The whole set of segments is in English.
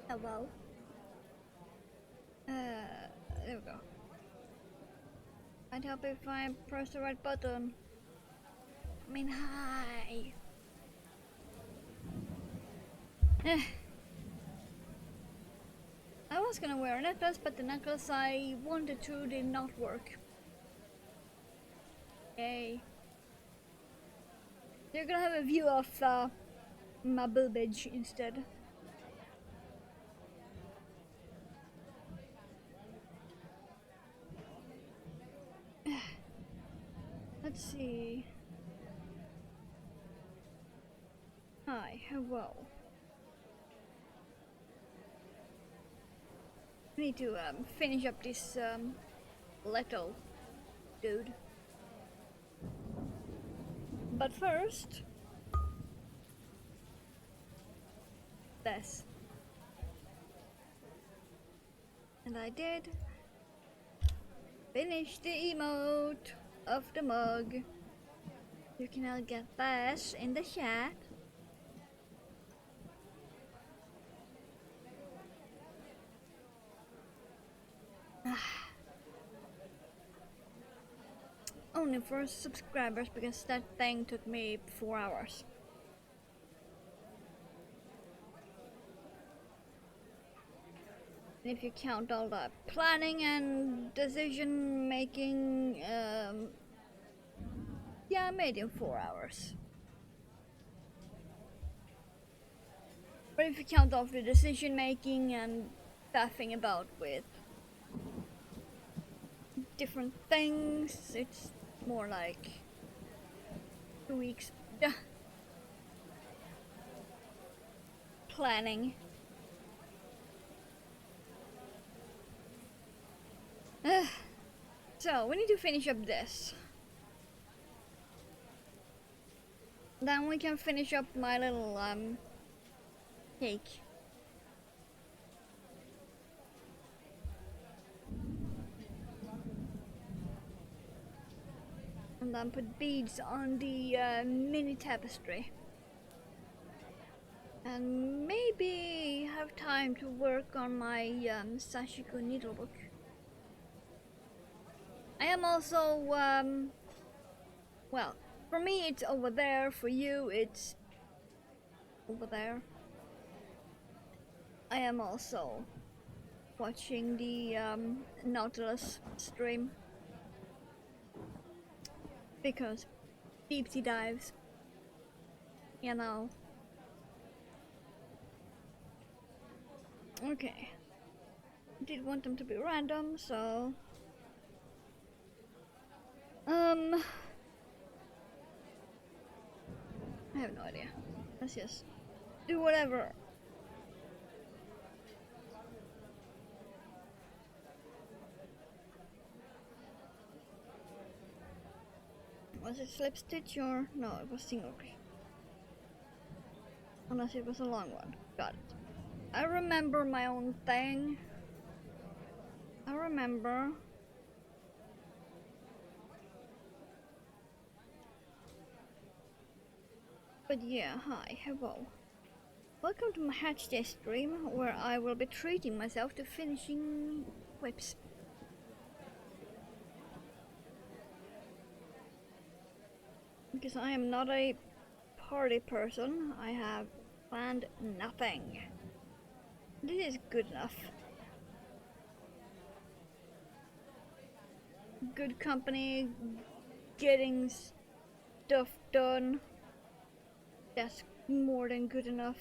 Hello. There we go. I'd help if I press the right button. I mean, hi. I was gonna wear a necklace, but the necklace I wanted to did not work. Yay. You're gonna have a view of my boobage instead. Let's see. Hi, hello. I need to finish up this little dude. But first, this. And I did finish the emote of the mug. You can all get this in the chat. Only for subscribers because that thing took me 4 hours. And if you count all the planning and decision making, yeah, I made it 4 hours. But if you count off the decision making and faffing about with different things, it's more like 2 weeks. Planning. So, we need to finish up this. Then we can finish up my little cake. And then put beads on the mini tapestry. And maybe have time to work on my Sashiko needlebook. I am also, well, for me it's over there, for you it's over there. I am also watching the Nautilus stream. Because deep sea dives, you know. Okay. Did want them to be random, so I have no idea. Let's just do whatever. Was it slip stitch or no? It was single crochet. Unless it was a long one. Got it. I remember my own thing. I remember. But yeah, hi, hello. Welcome to my hatchday stream, where I will be treating myself to finishing whips. Because I am not a party person, I have planned nothing. This is good enough. Good company, getting stuff done. That's more than good enough.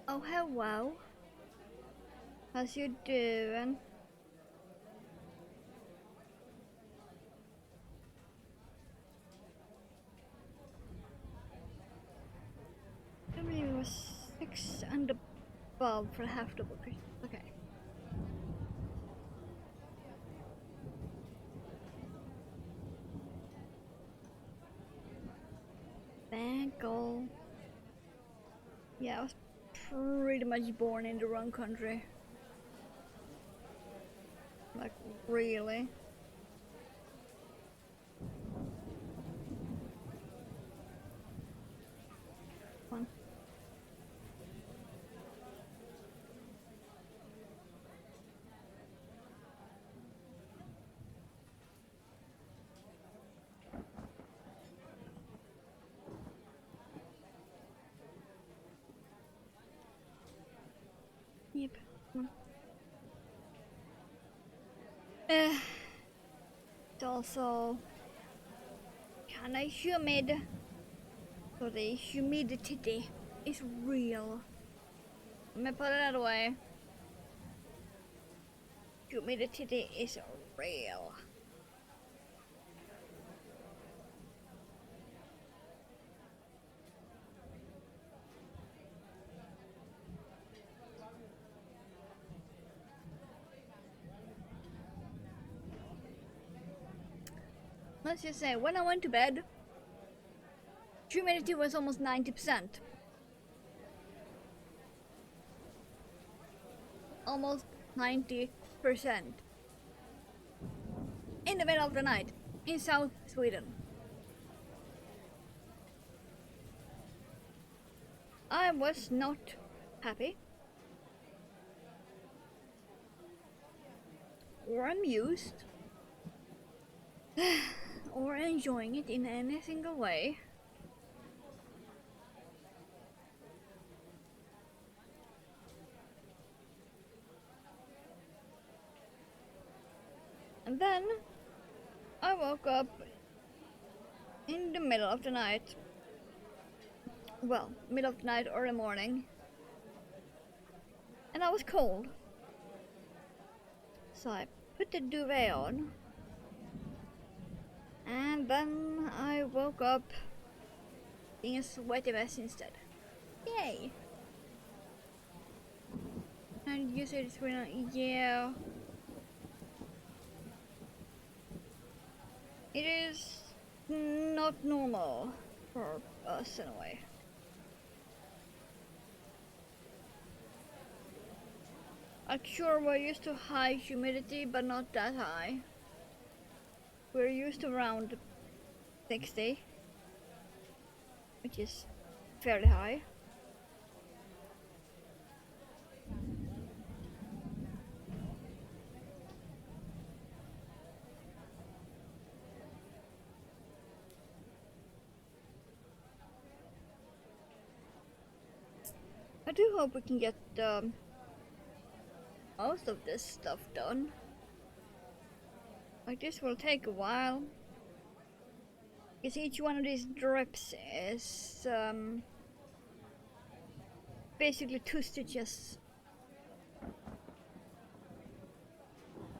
Oh, hello. How's you doing? I believe it was 6 and above for half the book. Okay. Bangle. Yeah, I was pretty much born in the wrong country. Like, really? also kinda humid. So the humidity is real. Let me put it that way. Humidity is real. Let's just say, when I went to bed, humidity was almost 90%. Almost 90%. In the middle of the night, in South Sweden. I was not happy or amused or enjoying it in any single way. And then I woke up in the middle of the night. Well, middle of the night or the morning. And I was cold. So I put the duvet on. And then I woke up being a sweaty mess instead. Yay! And you said it's really, yeah. It is not normal for us in a way. I'm sure we're used to high humidity, but not that high. We're used to around 60, which is fairly high. I do hope we can get most of this stuff done. Like, this will take a while, because each one of these drips is basically 2 stitches.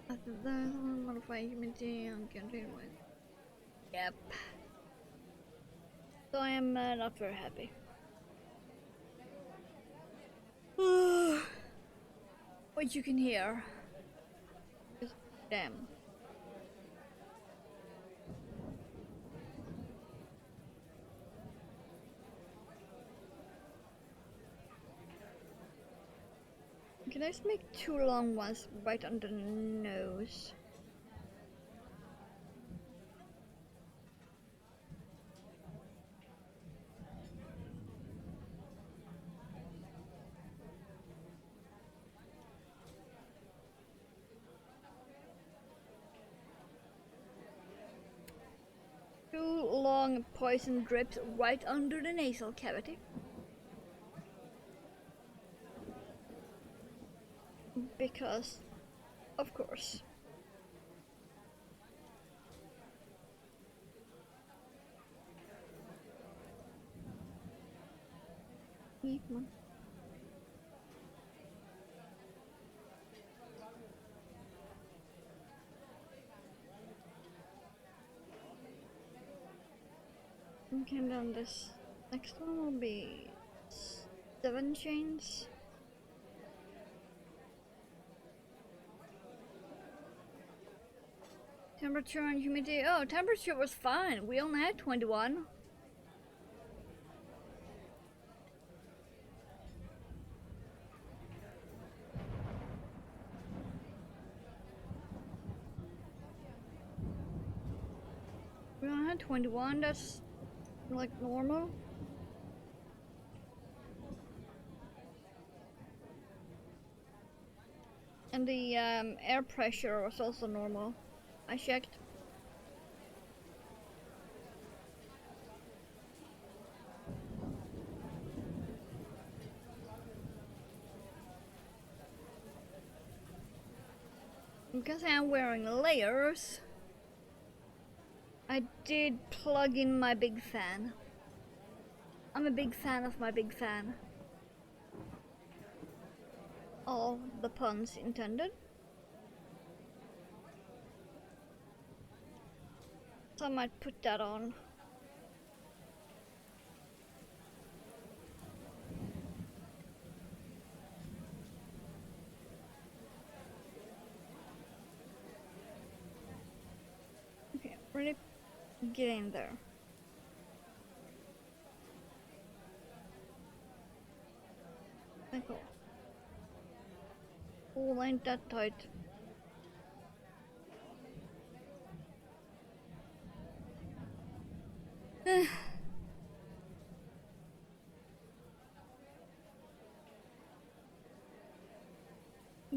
After that, modify humidity and continue with. Yep. So I am not very happy. What you can hear. Just damn. Can I just make 2 long ones right under the nose? Two long poison drips right under the nasal cavity. Because, of course. Come on. Okay, then this next one will be 7 chains. Temperature and humidity. Oh, temperature was fine. We only had 21. We only had 21. That's like normal. And the air pressure was also normal. I checked. Because I'm wearing layers, did plug in my big fan. I'm a big fan of my big fan. All the puns intended. So I might put that on. Okay, really get in there. Like, oh, ain't that tight.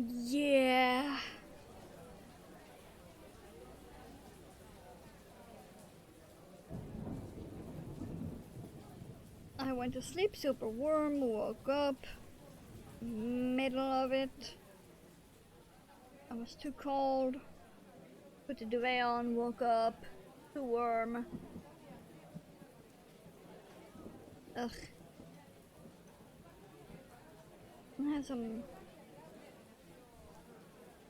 Yeah. I went to sleep super warm, woke up, middle of it. I was too cold. Put the duvet on, woke up, too warm. Ugh. I have some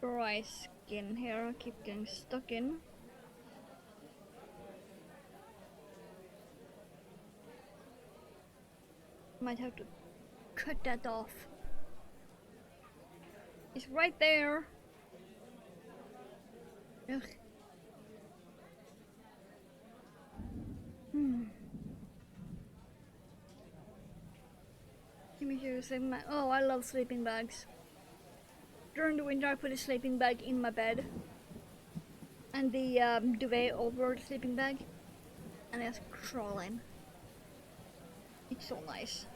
dry skin here, I keep getting stuck in. Might have to cut that off. It's right there. Ugh. Give me your sleeping bag. Oh, I love sleeping bags. During the winter I put a sleeping bag in my bed. And the duvet over the sleeping bag. And it's crawling. It's so nice.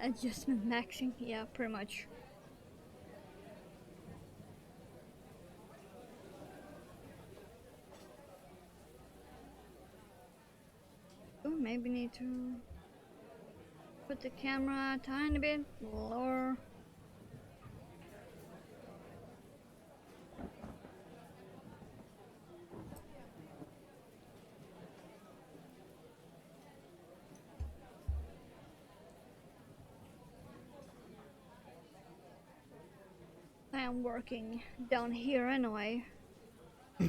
Adjustment maxing, yeah, pretty much. Oh, maybe need to put the camera a tiny bit lower. I am working down here anyway. I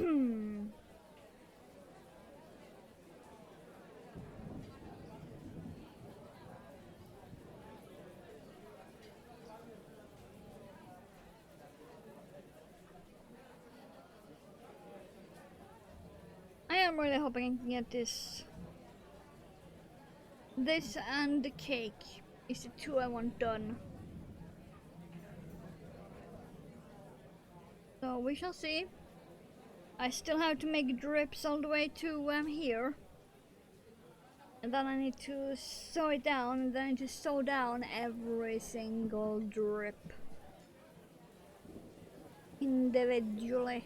am really hoping I can get this. This and the cake is the two I want done. So we shall see. I still have to make drips all the way to here. And then I need to sew it down, and then I need to sew down every single drip individually.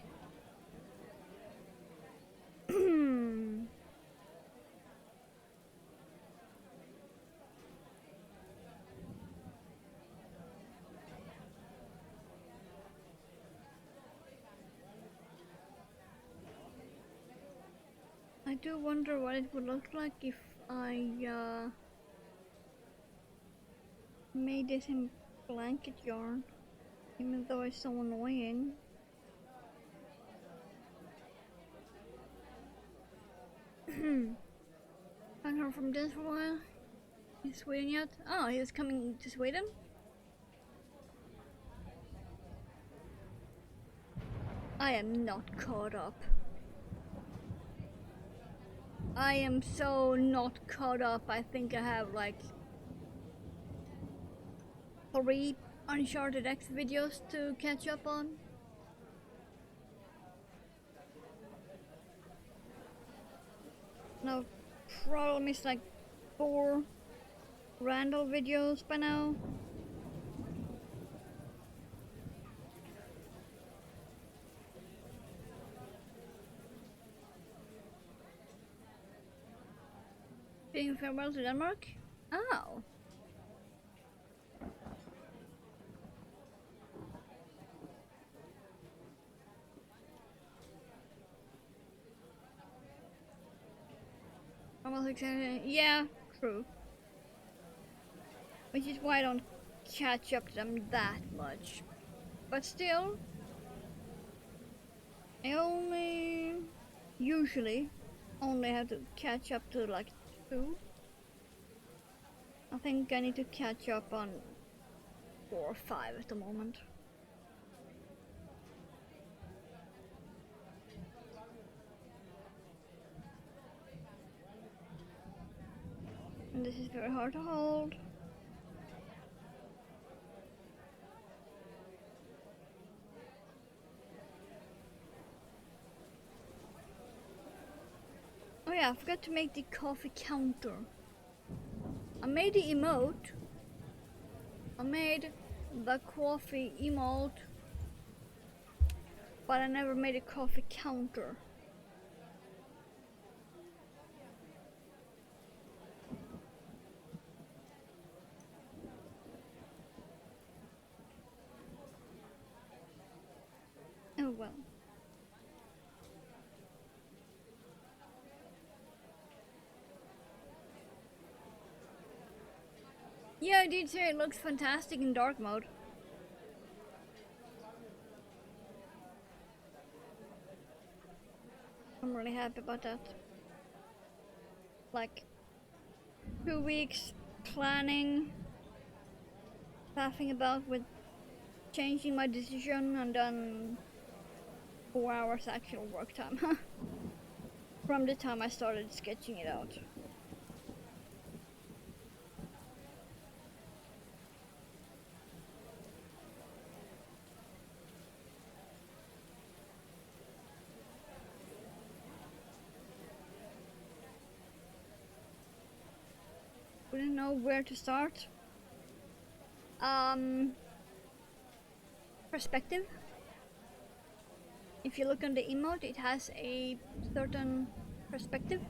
I do wonder what it would look like if I made this in blanket yarn, even though it's so annoying. Haven't heard from Dennis for a while. He's Sweden yet? Oh, he was coming to Sweden? I am not caught up. I am so not caught up. I think I have like 3 Uncharted X videos to catch up on. Now, probably missed like 4 Randall videos by now. Bidding farewell to Denmark? Oh. Almost exactly. Yeah, true. Which is why I don't catch up to them that much. But still, I usually only have to catch up to like 2. I think I need to catch up on 4 or 5 at the moment. And this is very hard to hold. Oh yeah, I forgot to make the coffee counter. I made the emote. I made the coffee emote, but I never made a coffee counter. Oh well. Yeah, I did say it looks fantastic in dark mode. I'm really happy about that. Like 2 weeks planning, faffing about with changing my decision, and then 4 hours actual work time from the time I started sketching it out. Wouldn't know where to start. Perspective. If you look on the emote, it has a certain perspective.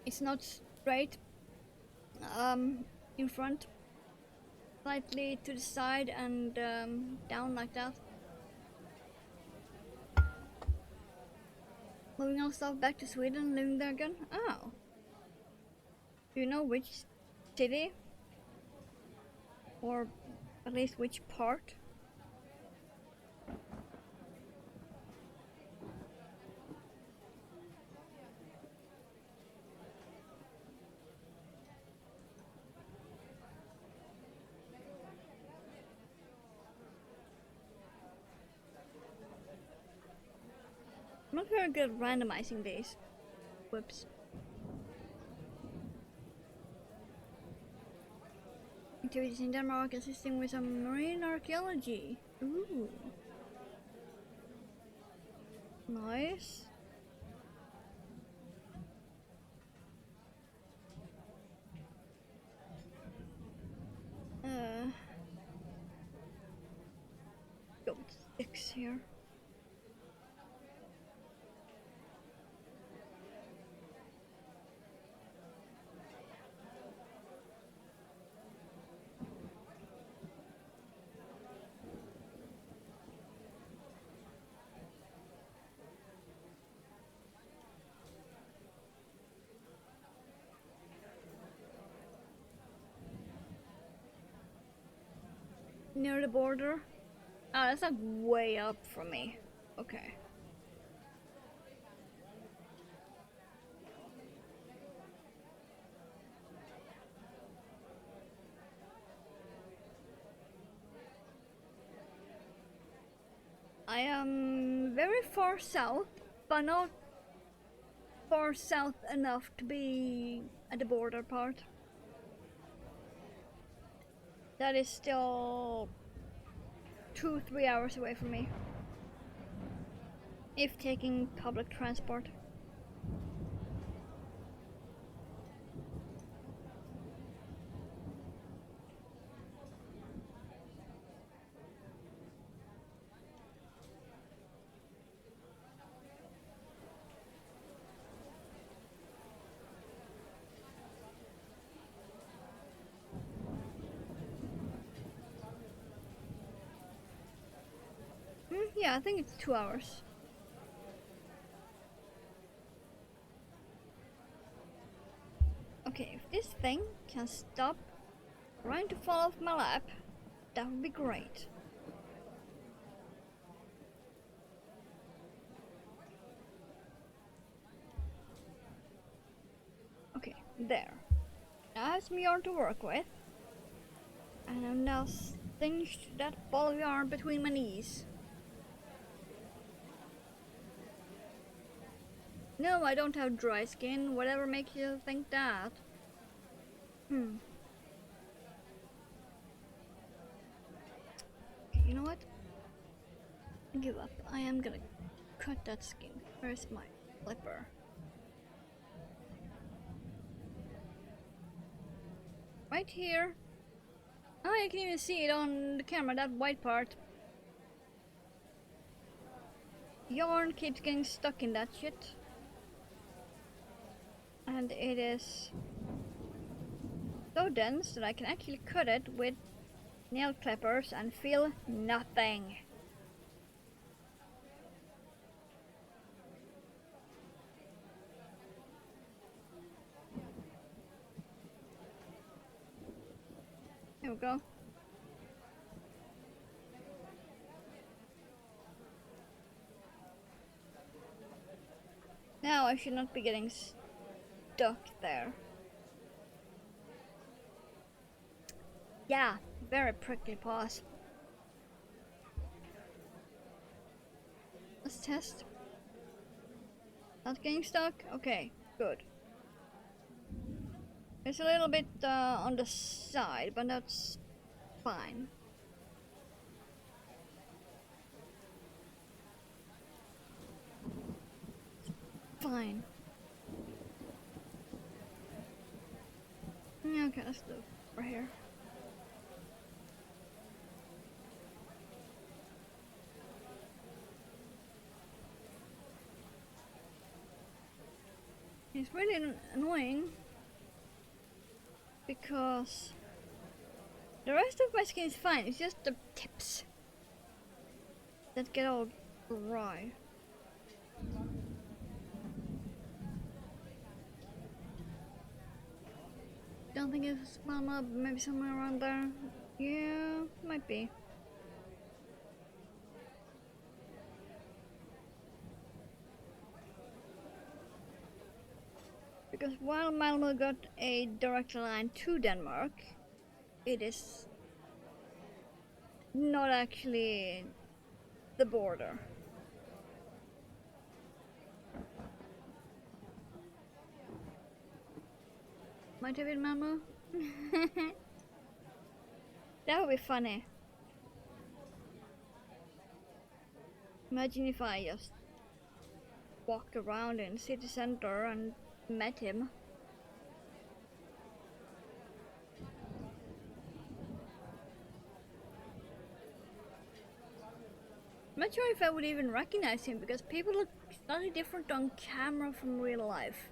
It's not straight in front, slightly to the side and down like that. Moving all stuff back to Sweden, living there again. Oh. Do you know which city? Or at least which part? I'm not very good at randomizing these. Whoops. Activities in Denmark assisting with some marine archaeology. Ooh. Nice. Got 6 here. Near the border. Ah, that's like way up from me. Okay. I am very far south, but not far south enough to be at the border part. That is still 2-3 hours away from me. if taking public transport. Yeah, I think it's 2 hours. Okay, if this thing can stop trying to fall off my lap, that would be great. Okay, there. Now I have some yarn to work with. And I'm now cinched that ball of yarn between my knees. No, I don't have dry skin. Whatever makes you think that? Okay, you know what? I give up. I am gonna cut that skin. Where's my clipper? Right here. Oh, you can even see it on the camera, that white part. Yarn keeps getting stuck in that shit. And it is so dense that I can actually cut it with nail clippers and feel nothing. There we go. Now I should not be getting stuck there. Yeah, very prickly paws. Let's test. Not getting stuck? Okay, good. It's a little bit on the side, but that's fine. Fine. Okay, let's do it right here. It's really annoying because the rest of my skin is fine. It's just the tips that get all dry. Don't think it's mama, maybe somewhere around there. Yeah, might be. Because while Malmo got a direct line to Denmark, it is not actually the border. Might have been Malmo. That would be funny. Imagine if I just walked around in city center and met him. I'm not sure if I would even recognize him because people look slightly different on camera from real life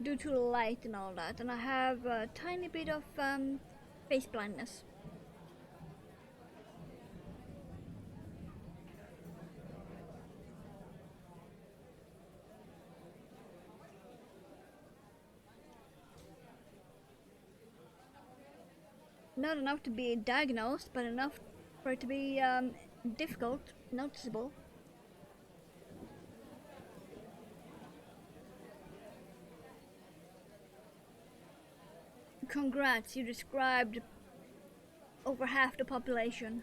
due to light and all that, and I have a tiny bit of face blindness. Not enough to be diagnosed, but enough for it to be difficult, noticeable. Congrats, you described over half the population.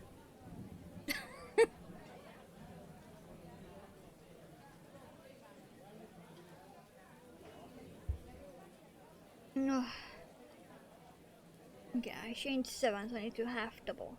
Okay, I changed 7, so I need to half double.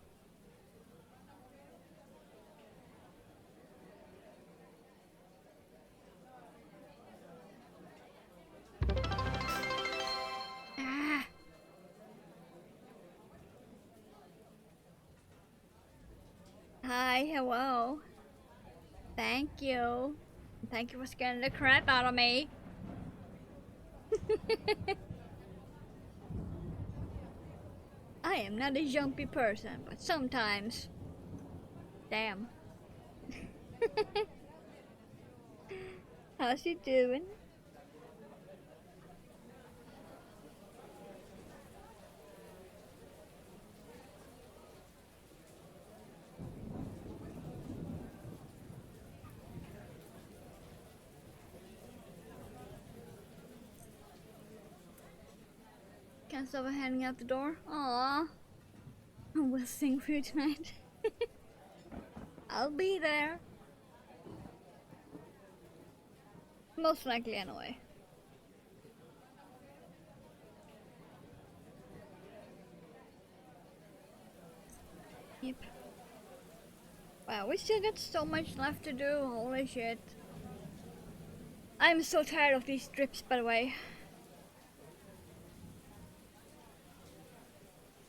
Hi, hello. Thank you. Thank you for scaring the crap out of me. I am not a jumpy person, but sometimes. Damn. How's you doing? Can't stop hanging out the door. Aww. We'll sing for you tonight. I'll be there. Most likely, anyway. Yep. Wow, we still got so much left to do. Holy shit. I'm so tired of these strips, by the way.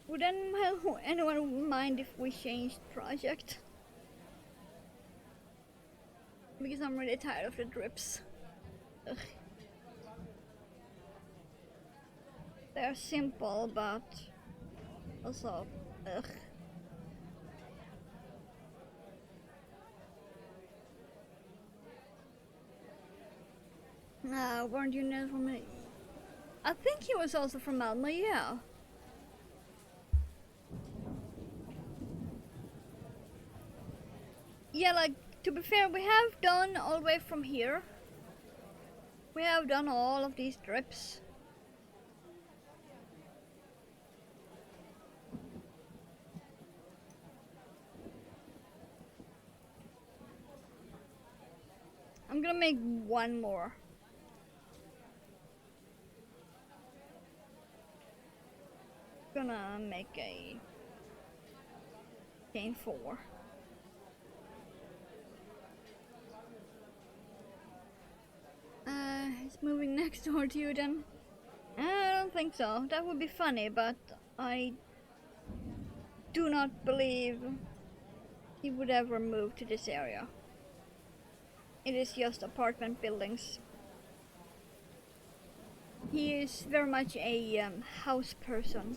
Would anyone mind if we changed project? Because I'm really tired of the drips. Ugh. They're simple, but also, ugh. Weren't you not from me? I think he was also from Malmo, yeah. Yeah, like, to be fair, we have done all the way from here. We have done all of these trips. I'm gonna make one more. Gonna make a game 4. It's moving next door to you then? I don't think so. That would be funny, but I do not believe he would ever move to this area. It is just apartment buildings. He is very much a house person.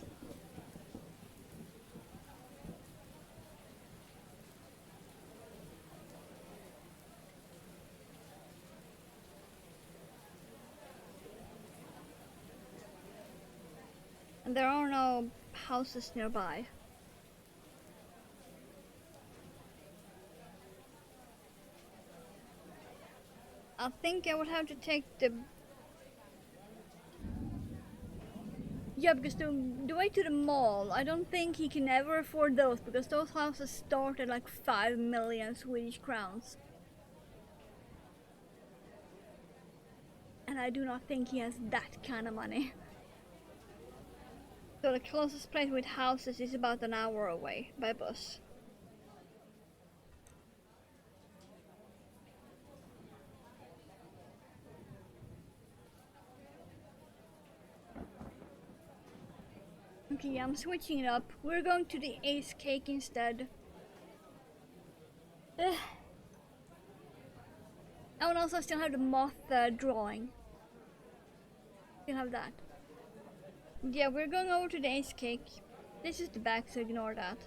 And there are no houses nearby. I think I would have to take the... Yeah, because the way to the mall, I don't think he can ever afford those, because those houses start at like 5 million Swedish crowns. And I do not think he has that kind of money. So the closest place with houses is about an hour away by bus. Okay, I'm switching it up. We're going to the ace cake instead. Ugh. Oh, and also I still have the moth drawing. Still have that. Yeah, we're going over to the ace cake. This is the back, so ignore that.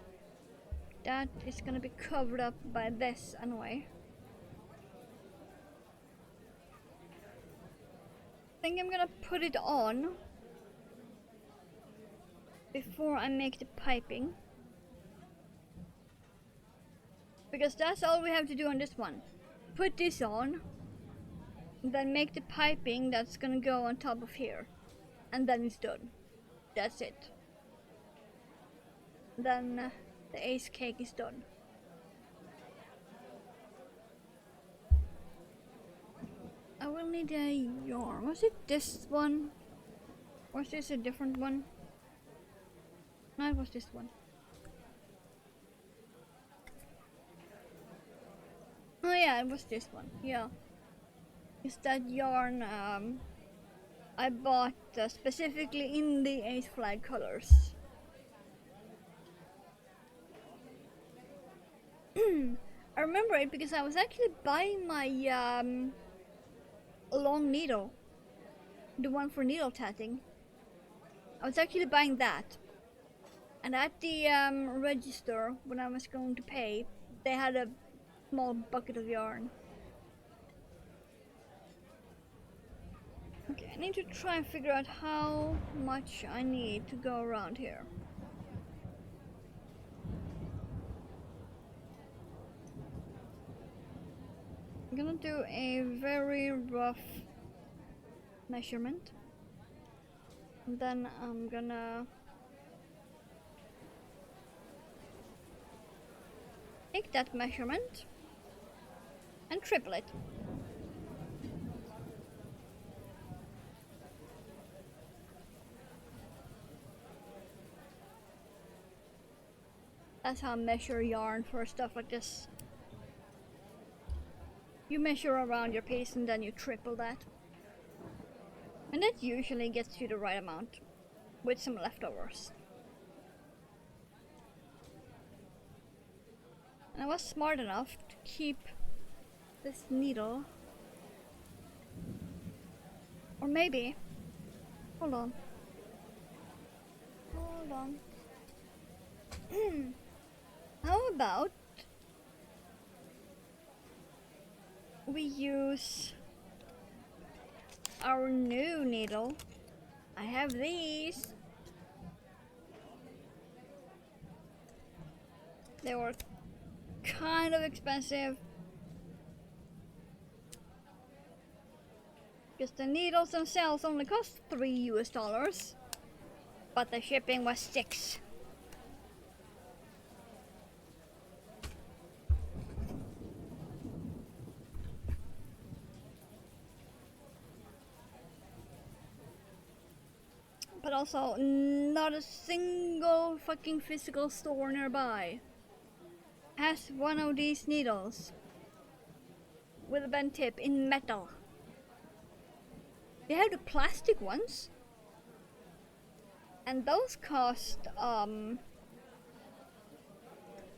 That is gonna be covered up by this anyway. I think I'm gonna put it on before I make the piping. Because that's all we have to do on this one. Put this on, then make the piping that's gonna go on top of here. And then it's done. That's it. Then the ace cake is done. I will need a yarn. Was it this one? Or is this a different one? No, it was this one. Oh yeah, it was this one. Yeah. It's that yarn I bought specifically in the ace flag colors. I remember it because I was actually buying my long needle, the one for needle tatting. I was actually buying that, and at the register when I was going to pay, they had a small bucket of yarn. Okay, I need to try and figure out how much I need to go around here. I'm gonna do a very rough measurement, and then I'm gonna take that measurement and triple it. That's how I measure yarn for stuff like this. You measure around your piece and then you triple that. And that usually gets you the right amount, with some leftovers. And I was smart enough to keep this needle. Or maybe, hold on. Hold on. How about we use our new needle? I have these. They were kind of expensive, because the needles themselves only cost $3 US, but the shipping was $6. But also, not a single fucking physical store nearby has one of these needles with a bent tip in metal. They have the plastic ones, and those cost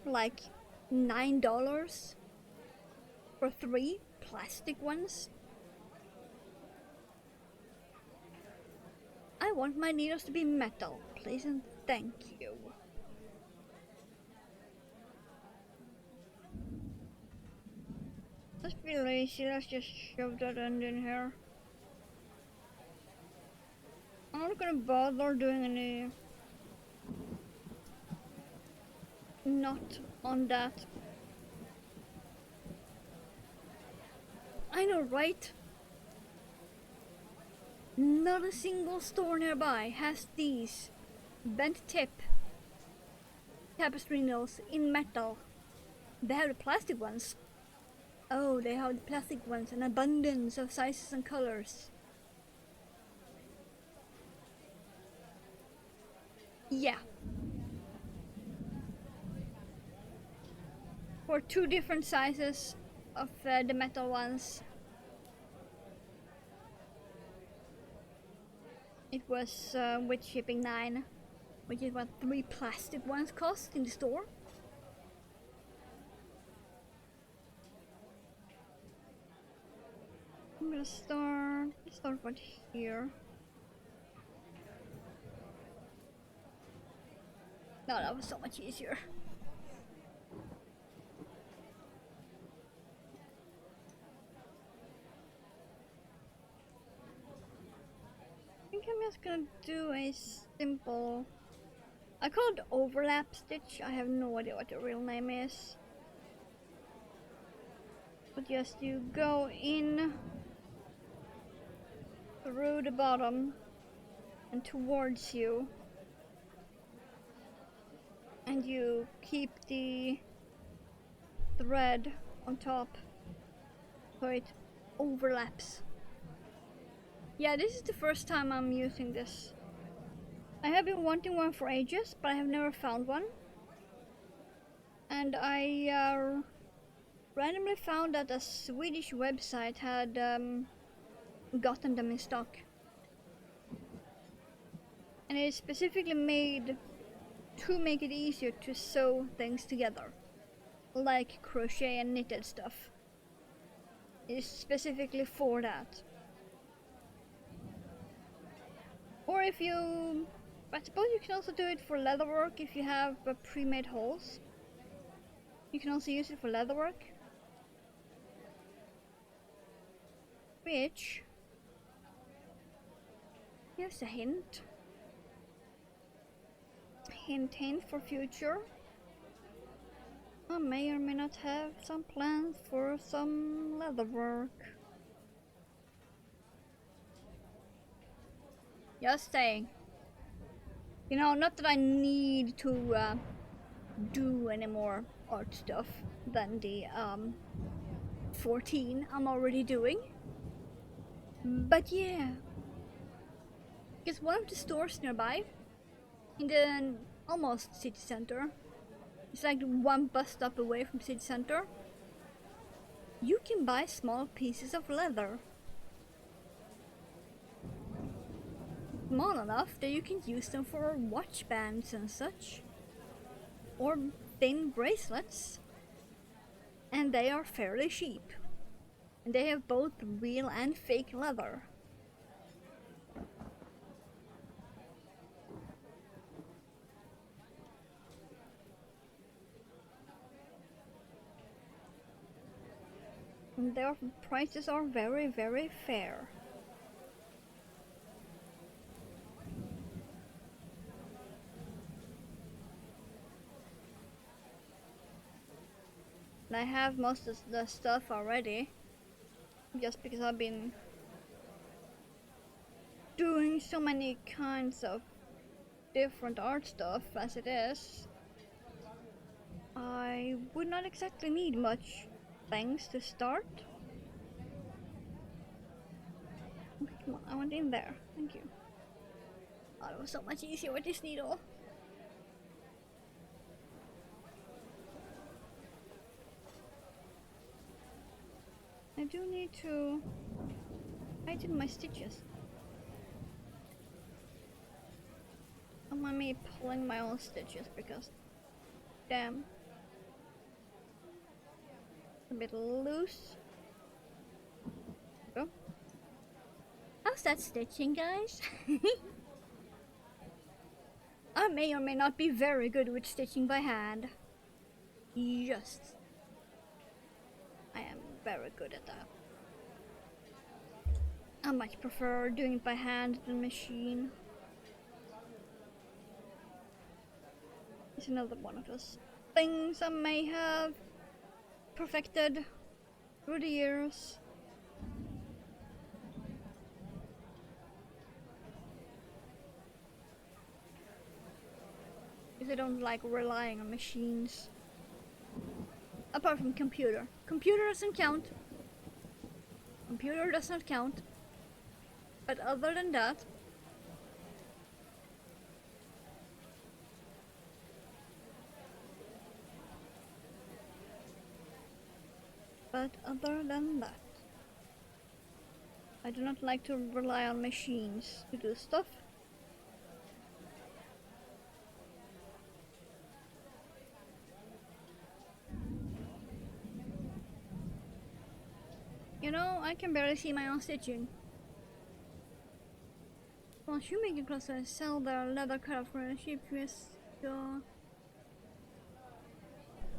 like $9 for 3 plastic ones. I want my needles to be metal, please and thank you. Let's be lazy, let's just shove that end in here. I'm not gonna bother doing any knot on that. I know, right? Not a single store nearby has these bent tip tapestry needles in metal. They have the plastic ones. Oh, they have the plastic ones, an abundance of sizes and colors. Yeah. For 2 different sizes of the metal ones. It was with shipping $9, which is what 3 plastic ones cost in the store. I'm gonna start right here. No, that was so much easier. I think I'm just gonna do a simple, I call it overlap stitch. I have no idea what the real name is. But just you go in through the bottom and towards you, and you keep the thread on top so it overlaps. Yeah, this is the first time I'm using this. I have been wanting one for ages, but I have never found one. And I randomly found that a Swedish website had gotten them in stock. And it is specifically made to make it easier to sew things together. like crochet and knitted stuff. It's specifically for that. Or if you... I suppose you can also do it for leatherwork if you have pre-made holes. You can also use it for leatherwork. Which... here's a hint. Hint for future. I may or may not have some plans for some leatherwork. Just saying. You know, not that I need to do any more art stuff than the 14 I'm already doing. But yeah. Because one of the stores nearby, in the almost city center, it's like one bus stop away from city center, you can buy small pieces of leather. Small enough that you can use them for watch bands and such. Or thin bracelets. And they are fairly cheap. And they have both real and fake leather. And their prices are very, very fair. And I have most of the stuff already, just because I've been doing so many kinds of different art stuff as it is. I would not exactly need much things to start. Okay, come on, I went in there. Thank you. Oh, it was so much easier with this needle. I do need to tighten my stitches. Don't mind me pulling my own stitches because, damn, a bit loose. Oh. How's that stitching, guys? I may or may not be very good with stitching by hand. Just, I am very good at that. I much prefer doing it by hand than machine. It's another one of those things I may have perfected through the years. Because I don't like relying on machines. Apart from computer. Computer doesn't count. Computer does not count. But other than that, I do not like to rely on machines to do stuff. You know, I can barely see my own stitching. While shoemaking clothes sell their leather cut out for a cheap US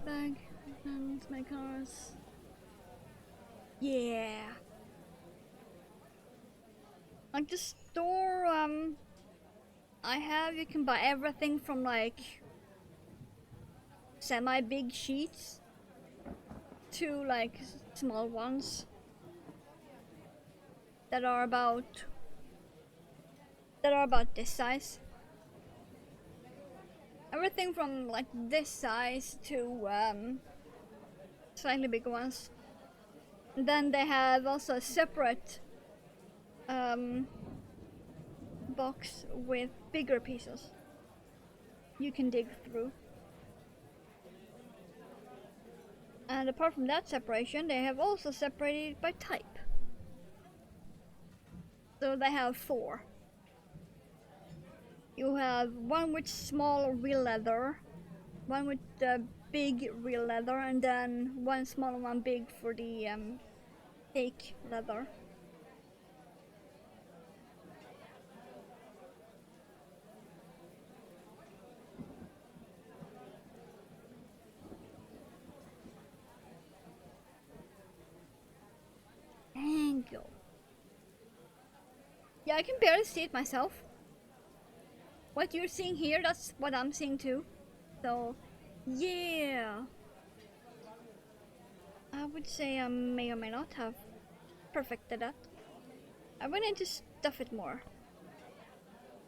bag and my cars. Yeah. Like the store I have, you can buy everything from like semi-big sheets to like small ones that are about this size. Everything from like this size to slightly bigger ones. And then they have also a separate box with bigger pieces you can dig through. And apart from that separation, they have also separated by type. So they have 4. You have one with small real leather, one with big real leather, and then one small and one big for the fake leather. Thank you. Yeah, I can barely see it myself. What you're seeing here, that's what I'm seeing too. So, yeah. I would say I may or may not have perfected that. I would need to stuff it more.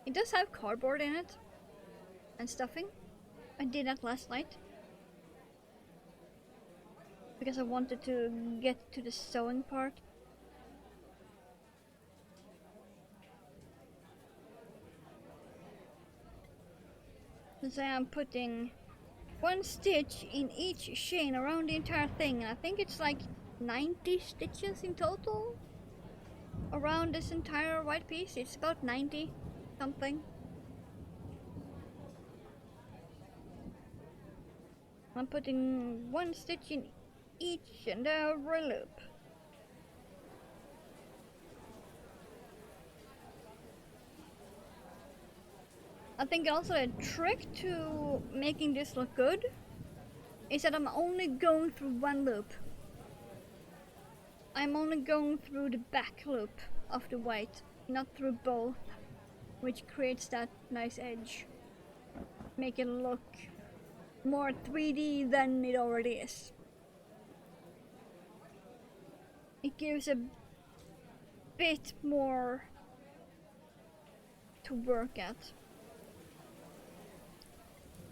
It does have cardboard in it. And stuffing. I did that last night. Because I wanted to get to the sewing part. Since I am putting one stitch in each chain around the entire thing, and I think it's like 90 stitches in total around this entire white piece. It's about 90 something. I'm putting one stitch in each and every loop. I think also a trick to making this look good is that I'm only going through one loop. I'm only going through the back loop of the white, not through both, which creates that nice edge. Make it look more 3D than it already is. It gives a bit more to work at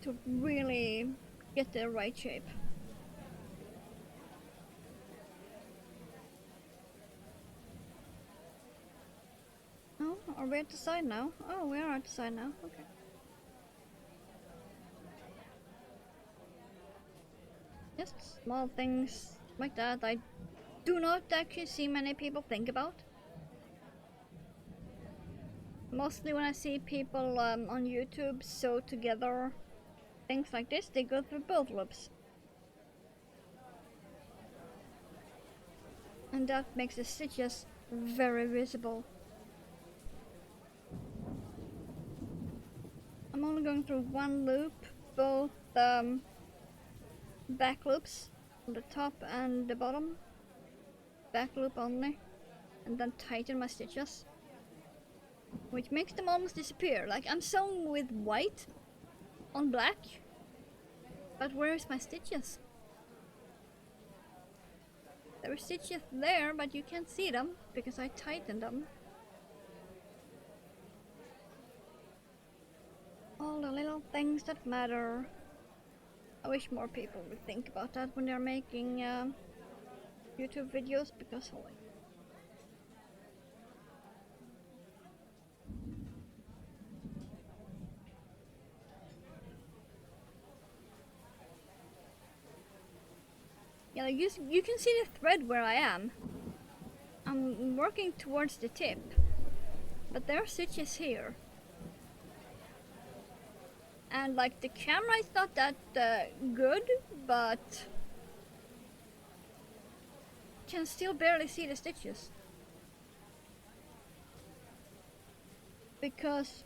to really get the right shape. Oh, are we at the side now? Oh, we are at the side now. Okay. Just small things like that I do not actually see many people think about. Mostly when I see people on YouTube sew together things like this, they go through both loops. And that makes the stitches very visible. I'm only going through one loop, both back loops on the top and the bottom. Back loop only, and then tighten my stitches, which makes them almost disappear. Like I'm sewing with white on black, but where's my stitches? There are stitches there, but you can't see them because I tightened them. All the little things that matter. I wish more people would think about that when they're making YouTube videos, because holy. Yeah, like you can see the thread where I am. I'm working towards the tip, but there are stitches here. And like the camera is not that good, but can still barely see the stitches. Because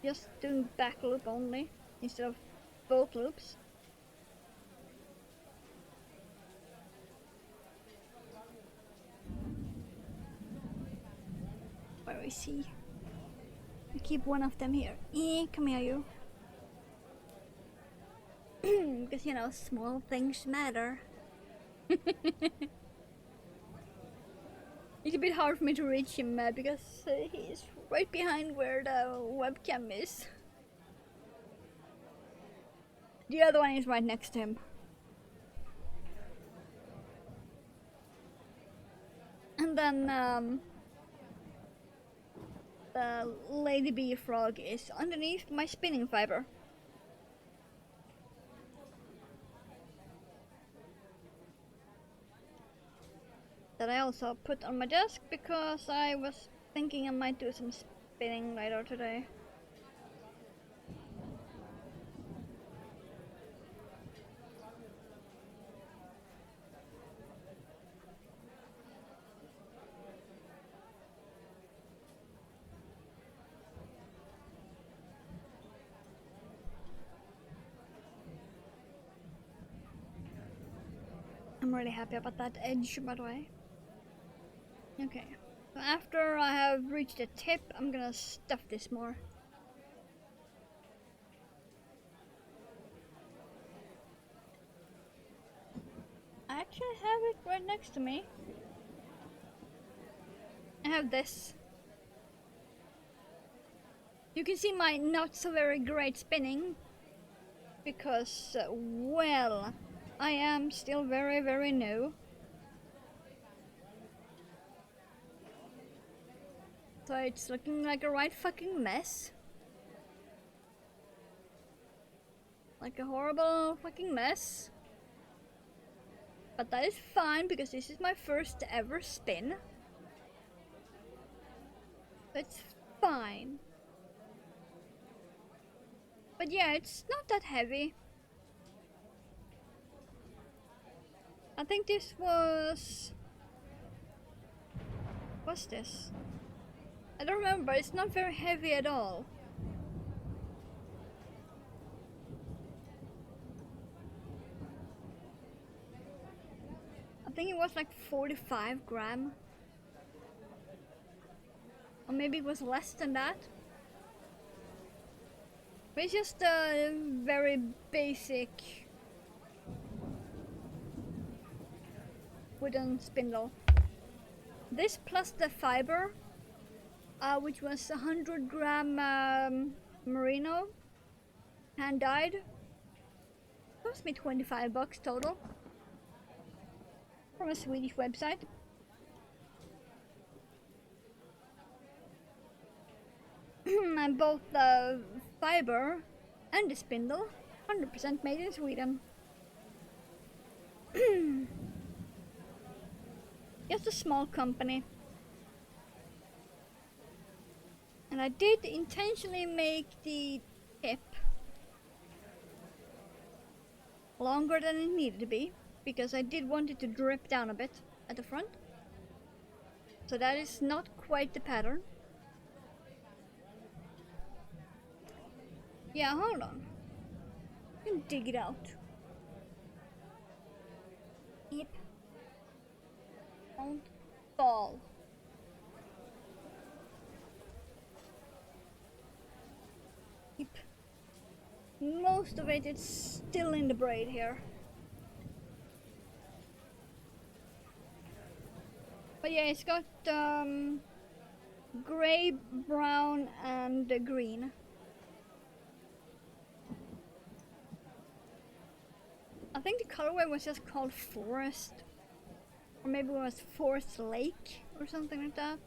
just doing back loop only instead of both loops. Where do we see? I keep one of them here. Come here, you. Because you know, small things matter. It's a bit hard for me to reach him because he's right behind where the webcam is. The other one is right next to him. And then the lady bee frog is underneath my spinning fiber. That I also put on my desk because I was thinking I might do some spinning later today. I'm really happy about that edge, by the way. Okay, so after I have reached the tip, I'm gonna stuff this more. I actually have it right next to me. I have this. You can see my not so very great spinning because, well, I am still very new. So it's looking like a right fucking mess. Like a horrible fucking mess. But that is fine because this is my first ever spin. That's fine. But yeah, it's not that heavy. I think this was... What's this? I don't remember, it's not very heavy at all. I think it was like 45 gram. Or maybe it was less than that. But it's just a very basic wooden spindle. This plus the fiber, which was 100 gram merino, hand dyed, cost me 25 bucks total from a Swedish website. And both the fiber and the spindle, 100% made in Sweden. Just a small company. And I did intentionally make the tip longer than it needed to be, because I did want it to drip down a bit at the front. So that is not quite the pattern. Yeah, hold on. You can dig it out. Yep. Don't fall. Yep. Most of it is still in the braid here. But yeah, it's got grey, brown and green. I think the colorway was just called Forest. Or maybe it was Forest Lake or something like that.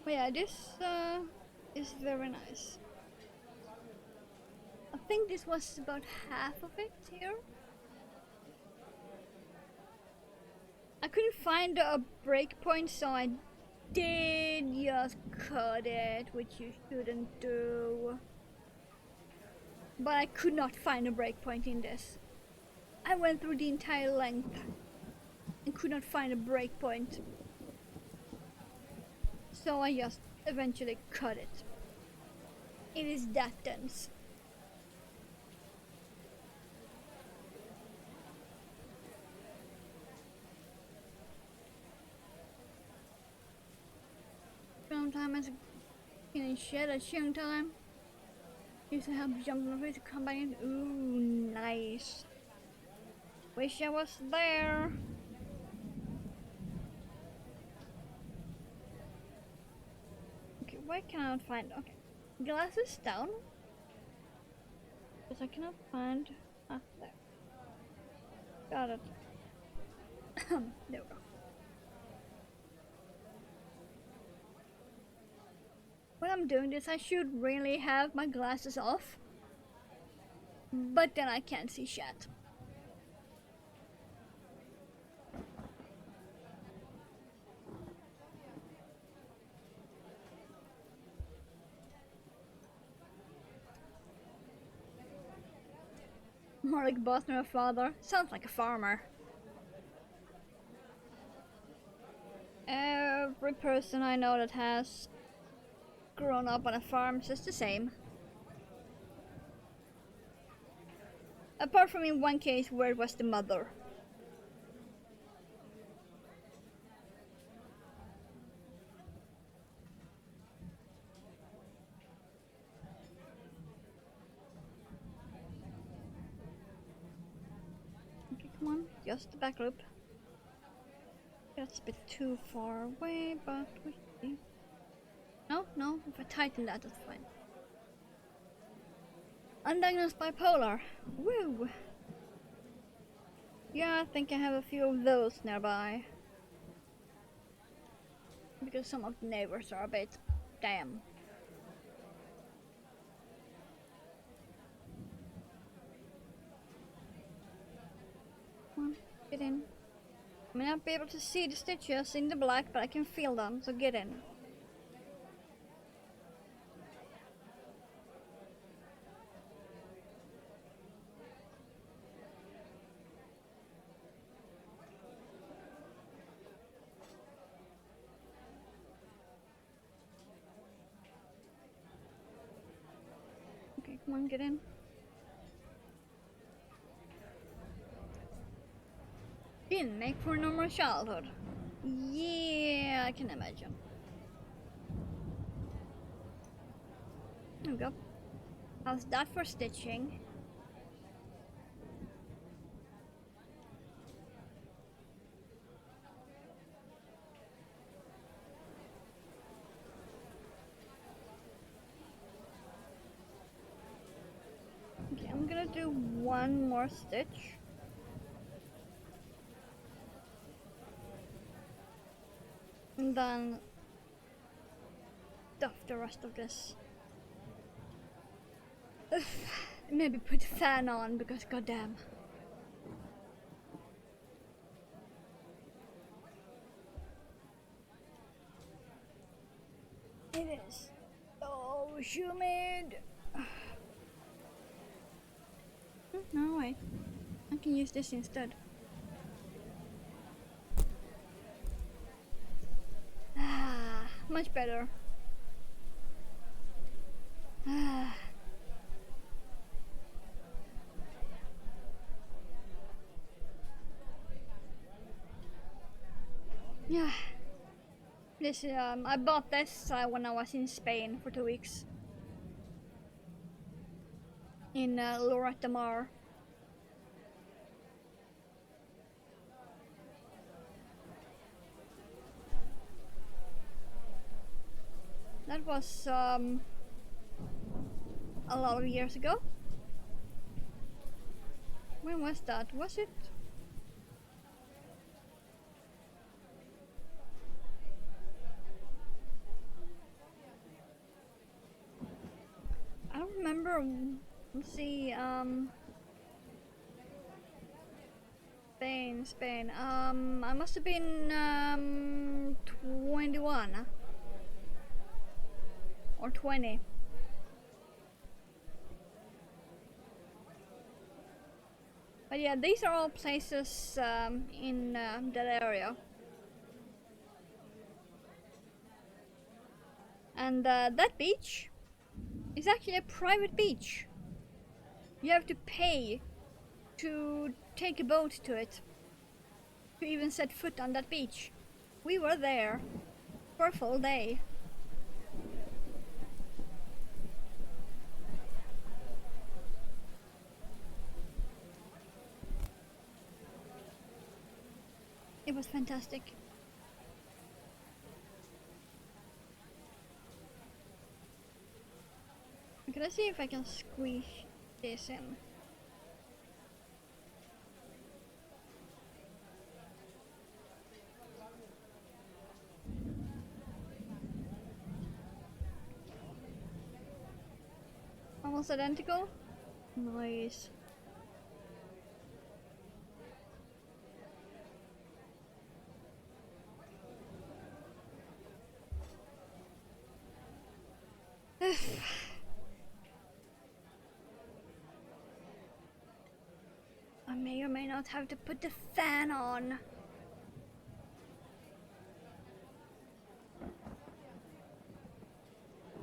But yeah, this is very nice. I think this was about half of it here. I couldn't find a breakpoint, so I did just cut it, which you shouldn't do. But I could not find a breakpoint in this. I went through the entire length and could not find a breakpoint. So I just eventually cut it. It is that dense. Sometimes in a shed at shooting time. Used to help jump on the face to come back in. Ooh, nice. Wish I was there. Okay, why can I not find? Okay, glasses down. Because I cannot find. Ah, there. Got it. There we go. When I'm doing this, I should really have my glasses off. But then I can't see shit. More like a boss than a father. Sounds like a farmer. Every person I know that has grown up on a farm says the same. Apart from in one case where it was the mother. Okay, come on, just the back loop. That's a bit too far away, but we see. No, if I tighten that, that's fine. Undiagnosed bipolar. Woo! Yeah, I think I have a few of those nearby. Because some of the neighbors are a bit damn. Come on, get in. I may not be able to see the stitches in the black, but I can feel them, so get in. Okay, come on, get in. Didn't make for a normal childhood. Yeah, I can imagine. There we go. How's that for stitching? Okay, I'm gonna do one more stitch. And then stuff the rest of this. Maybe put a fan on because goddamn. It is so humid. No, wait. I can use this instead. Ah, much better. Ah. Yeah. This I bought this when I was in Spain for 2 weeks. In Loretta Mar. That was a lot of years ago. When was that? Was it? I don't remember. Let's see. Spain. I must have been 21 or 20. But yeah, these are all places in that area. And that beach is actually a private beach. You have to pay to take a boat to it, to even set foot on that beach. We were there for a full day. It was fantastic. Okay, let's see if I can squeeze this in. Almost identical. Nice. I may or may not have to put the fan on.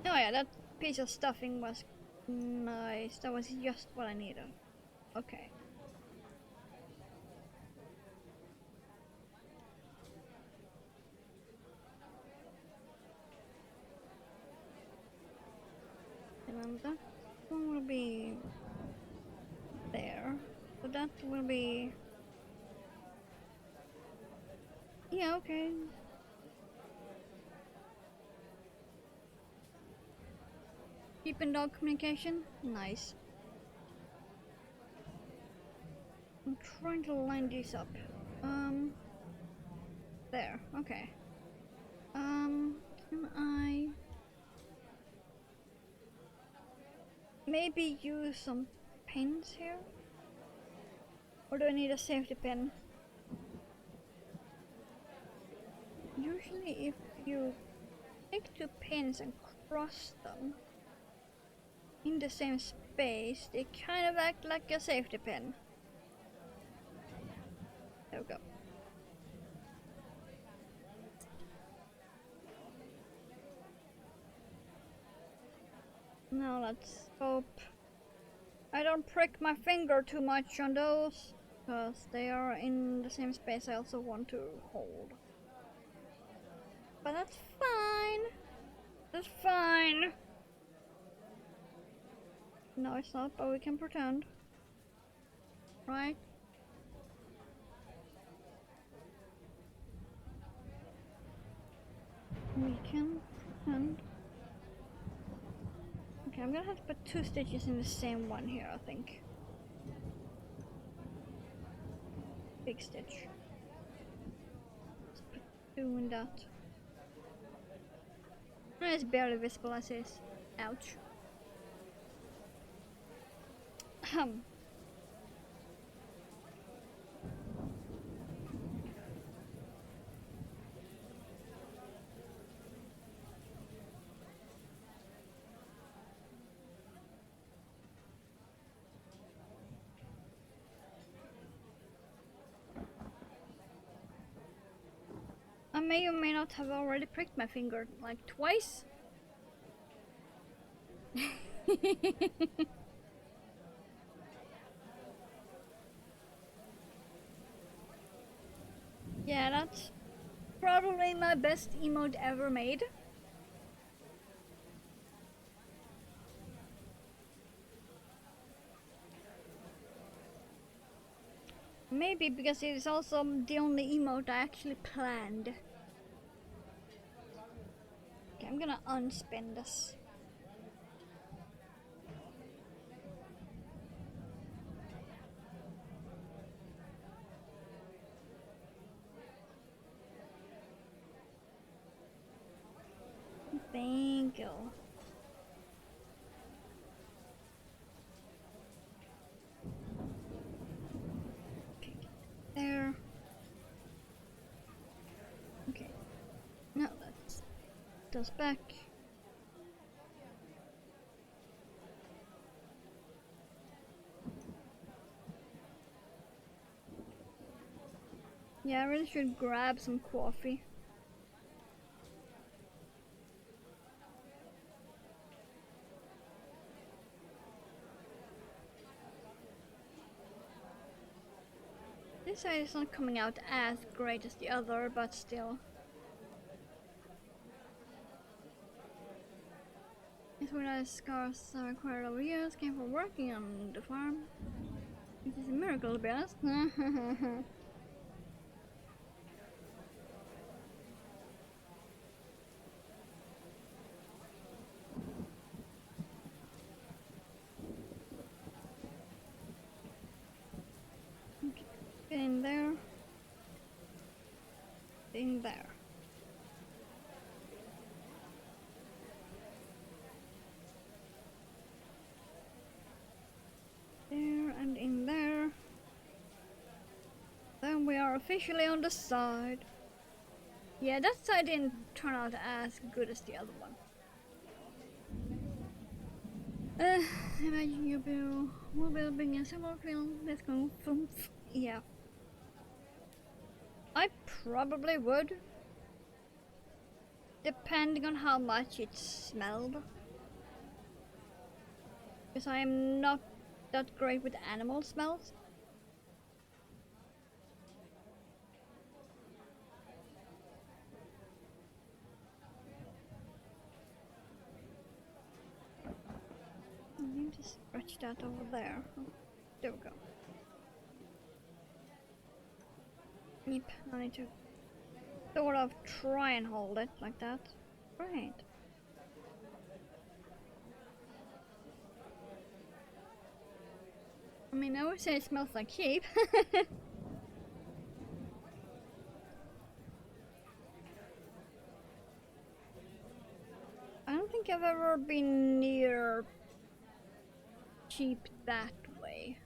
Oh yeah, that piece of stuffing was nice. That was just what I needed. Okay. And then that one will be there. So that will be... Yeah, okay. Keep in dog communication? Nice. I'm trying to line these up. There, okay. Can I maybe use some pins here? Or do I need a safety pin? Usually if you take two pins and cross them in the same space, they kind of act like a safety pin. There we go. Now let's hope I don't prick my finger too much on those, because they are in the same space I also want to hold. But that's fine. That's fine. No, it's not, but we can pretend. Right? We can pretend. Okay, I'm gonna have to put two stitches in the same one here, I think. Big stitch. Let's put two in that. It's barely visible as is. Ouch. I may or may not have already pricked my finger like twice. Yeah, that's probably my best emote ever made. Maybe because it is also the only emote I actually planned. Okay, I'm gonna unspin this. Thank you. Okay, there. Okay, now let's those back. Yeah, I really should grab some coffee. This side is not coming out as great as the other, but still. It's where the scars I acquired over years came from working on the farm. It is a miracle, to be honest. Okay, get in there. In there. There and in there. Then we are officially on the side. Yeah, that side didn't turn out as good as the other one. Imagine you will building a similar film. Let's go. Yeah. I probably would. Depending on how much it smelled. Because I am not that great with animal smells. I need to stretch that over there. Oh, there we go. Yep, I need to sort of try and hold it like that. Right. I mean, I would say it smells like sheep. I don't think I've ever been near sheep that way.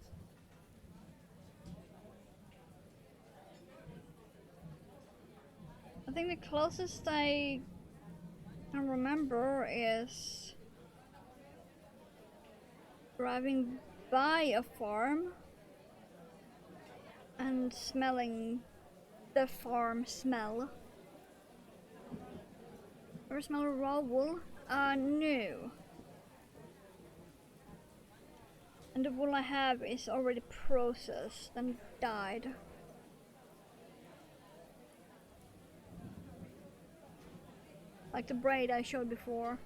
I think the closest I can remember is driving by a farm and smelling the farm smell. Ever smell raw wool? No. And the wool I have is already processed and dyed. Like the braid I showed before.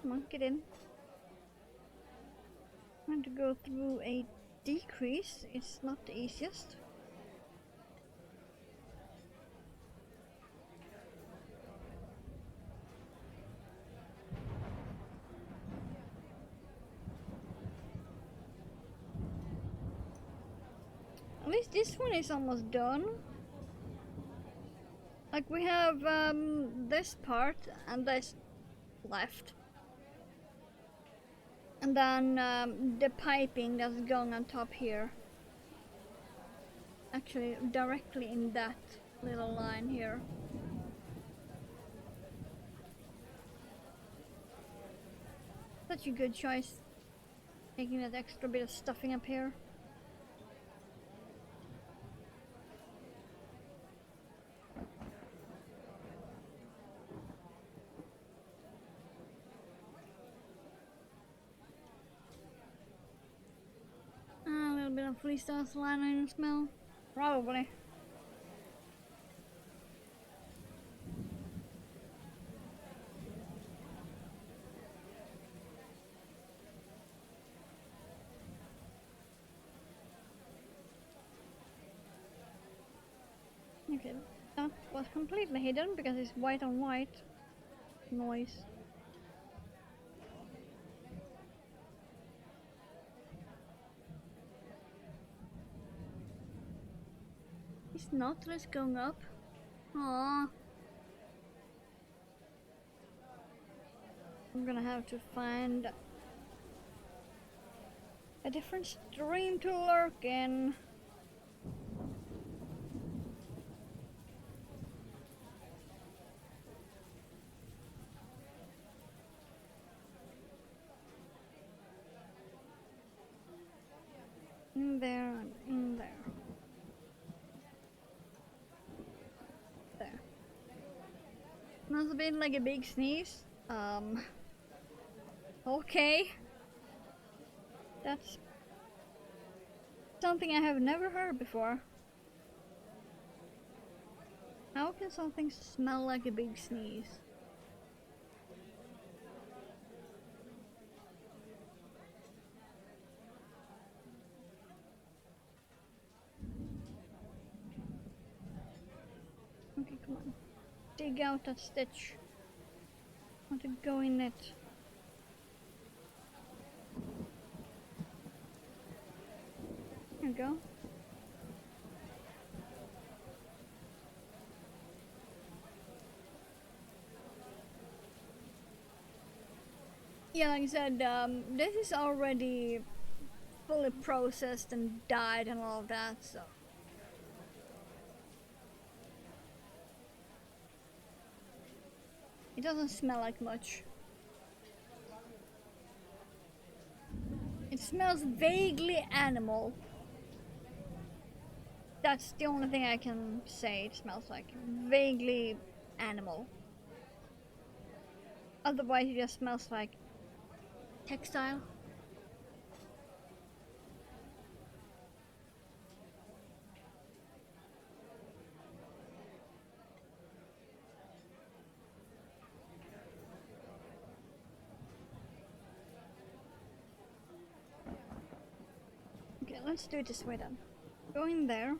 Come on, get in. I'm going to go through a decrease. It's not the easiest. At least this one is almost done. Like we have this part and this left. And then the piping that's going on top here. Actually, directly in that little line here. Such a good choice. Taking that extra bit of stuffing up here. A little bit of freestyle saline smell. Probably. Okay, that was completely hidden because it's white on white. Noise. Is Nautilus going up? Aww. I'm gonna have to find a different stream to lurk in. In there and in there. There. Must have been like a big sneeze. Okay. That's something I have never heard before. How can something smell like a big sneeze? Okay, come on. Dig out that stitch. I want to go in it. There we go. Yeah, like I said, this is already fully processed and dyed and all of that, so. It doesn't smell like much. It smells vaguely animal. That's the only thing I can say it smells like. Vaguely animal. Otherwise it just smells like textile. Okay, let's do it this way then. Go in there.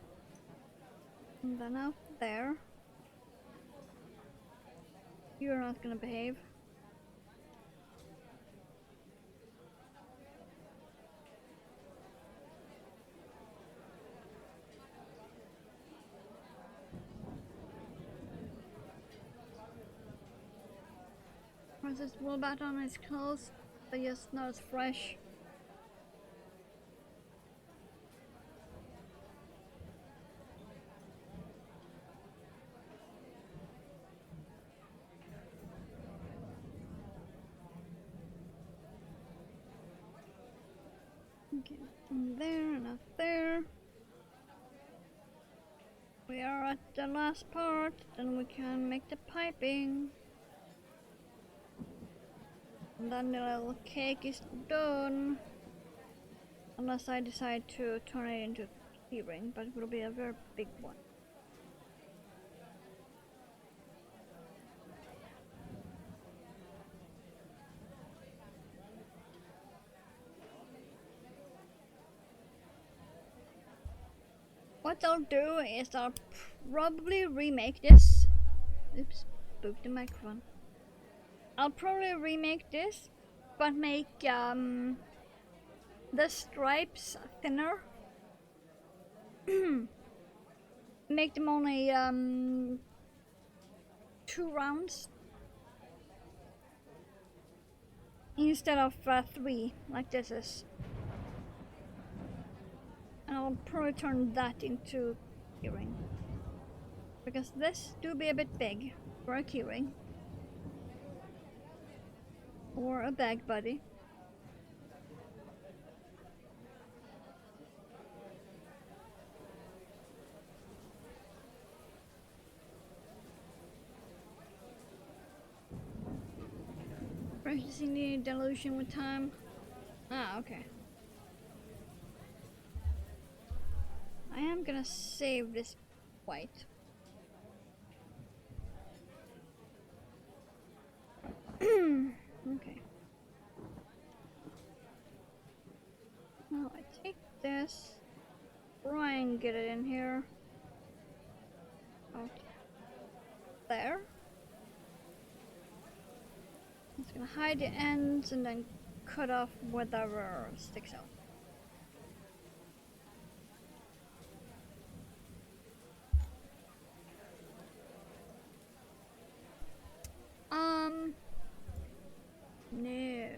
And then out there. You're not gonna behave. Where's this wool bat on his clothes? But yes, now it's fresh. Okay, and there and up there. We are at the last part, then we can make the piping. And then the little cake is done. Unless I decide to turn it into a keyring, but it will be a very big one. What I'll do is I'll probably remake this. Oops, spooked the microphone. I'll probably remake this, but make the stripes thinner. Make them only 2 rounds instead of 3, like this is. And I'll probably turn that into keyring. Because this do be a bit big for a keyring. Or a bag buddy. Practicing the dilution with time. Ah, okay. I am gonna save this white. Okay. Now I take this, try and get it in here. Out there. It's gonna hide the ends and then cut off whatever sticks out. No.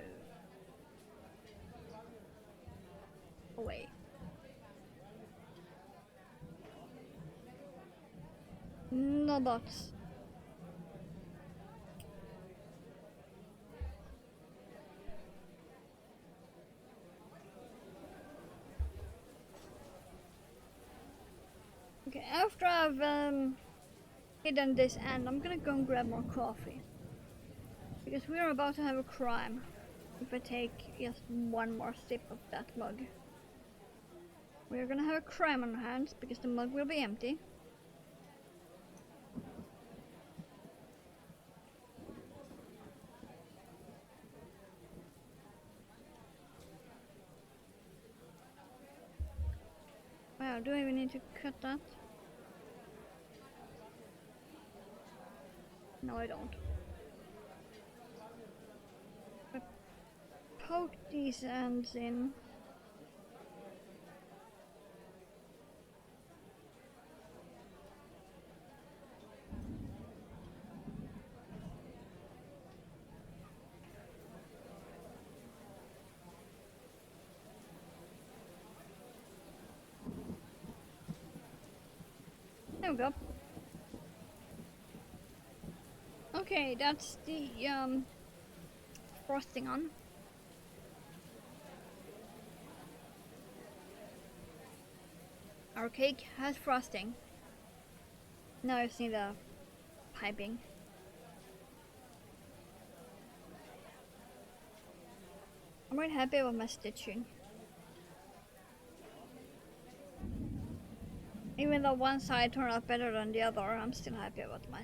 Away. No dots. Okay, after I've hidden this end, I'm gonna go and grab more coffee. Because we're about to have a crime if I take just one more sip of that mug. We're gonna have a crime on our hands because the mug will be empty. Wow, do I even need to cut that? No, I don't. I poke these ends in. There we go. Okay, that's the frosting on. Our cake has frosting. Now I just need the piping. I'm really happy with my stitching. Even though one side turned out better than the other, I'm still happy with my